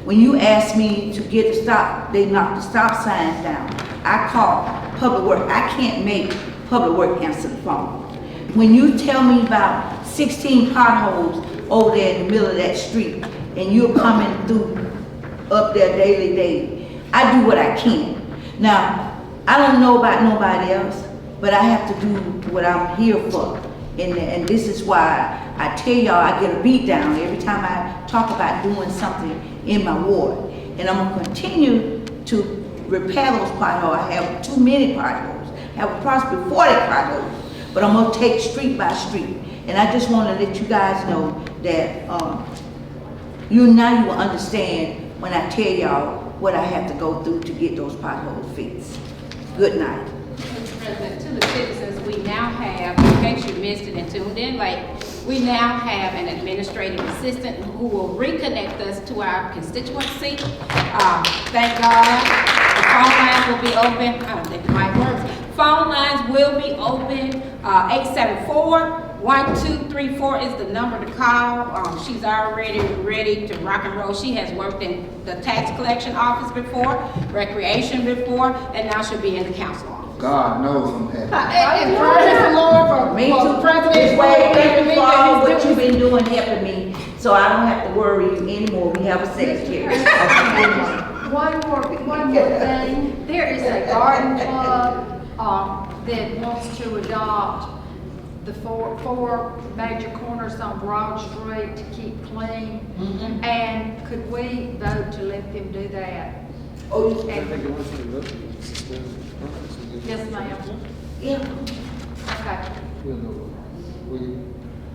When you ask me to get the stop, they knock the stop signs down. I call public work. I can't make public work answer the phone. When you tell me about 16 potholes over there in the middle of that street, and you're coming through up there daily, I do what I can. Now, I don't know about nobody else, but I have to do what I'm here for. And this is why I tell y'all I get a beat down every time I talk about doing something in my ward. And I'm gonna continue to repair those potholes. I have too many potholes. I have approximately 40 potholes. But I'm gonna take street by street. And I just wanna let you guys know that you will understand when I tell y'all what I have to go through to get those potholes fixed. Good night. Mr. President, to the citizens, we now have, in case you missed it and tuned in late, we now have an administrative assistant who will reconnect us to our constituency. Thank God. The phone lines will be open. I don't think the mic works. Phone lines will be open. 874-1234 is the number to call. She's already ready to rock and roll. She has worked in the tax collection office before, recreation before, and now she'll be in the council office. God knows I'm happy. And praise the Lord for Me too. President. Thank you for all what you've been doing helping me, so I don't have to worry you anymore. We have a secretary. One more thing. There is a garden club that wants to adopt the four major corners on Broad Street to keep clean. And could we vote to let them do that? Oh, Yes, ma'am. yeah. Okay.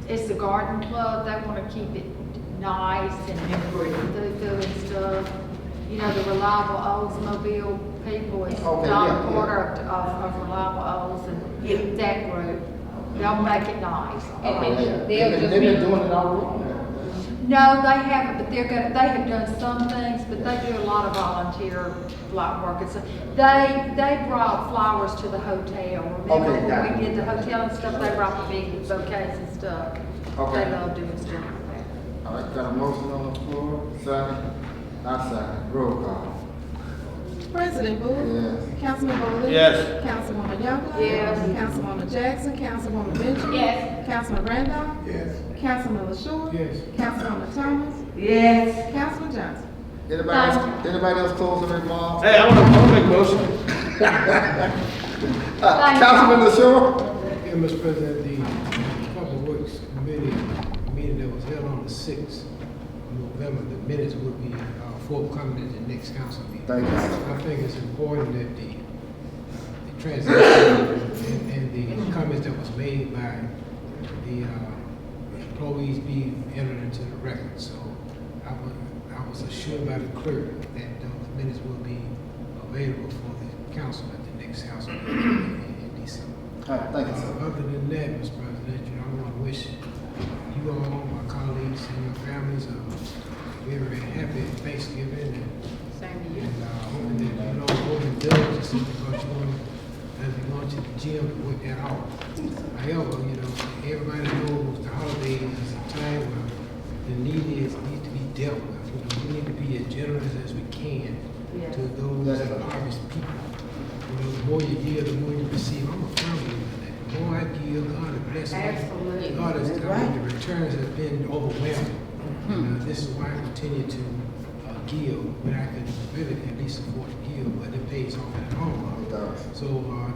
It's the garden club. They want to keep it nice and doing stuff. You know, the Reliable Oldsmobile people, it's Okay, Don yeah, Porter of Reliable Olds and that group. They'll make it nice. They've been doing it all wrong. No, they haven't, but they have done some things, but they do a lot of volunteer block work and stuff. They brought flowers to the hotel. Remember Okay, when got we it. did the hotel and stuff, they brought the big bouquets and stuff. Okay. They love doing stuff like that. All right, got a motion on the floor, second, I second, roll call. President Booth? Yes. Councilman Bowles? Yes. Councilwoman Youngblood? Yes. Councilwoman Jackson? Councilwoman Benjamin? Yes. Councilman Randolph? Yes. Councilman LaShaw? Yes. Councilwoman Thomas? Yes. Councilman Johnson? Anybody else closing remarks? Hey, I want to make a motion. Councilman LaShaw? Yeah, Mr. President, the Public Works Committee meeting that was held on the 6th of November, the minutes will be forthcoming at the next council meeting. Thank you. I think it's important that the transaction and the comments that was made by the employees be entered into the record. So I was assured by the clerk that those minutes will be available for the council at the next council meeting in December. All right, thank you, sir. Other than that, Mr. President, I want to wish you all, my colleagues, and your families a very happy Thanksgiving, and hoping that you don't go indulge because you're going to be going to the gym to work that out. However, everybody knows the holidays is a time where the needs to be dealt with. We need to be as generous as we can to those impoverished people. The more you give, the more you receive. I'm a firm believer in that. The more I give, God will bless me. Absolutely. God has, the returns have been overwhelming. This is why I continue to give when I can really at least afford to give, but it pays off in the long run. So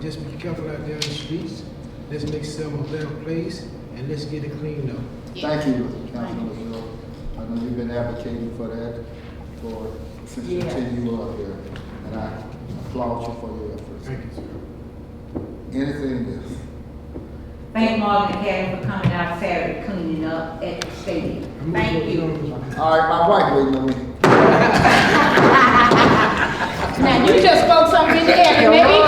just be careful out there in the streets. Let's make Selma a better place, and let's get it cleaned up. Thank you, Councilman LaShaw. I know you've been advocating for that since you were up here, and I applaud you for your efforts. Thank you, sir. Anything else? Thank Morgan Academy for coming out Saturday cleaning up at the stadium. Thank you. All right, my wife waiting on me. Now, you just spoke something in the air, and maybe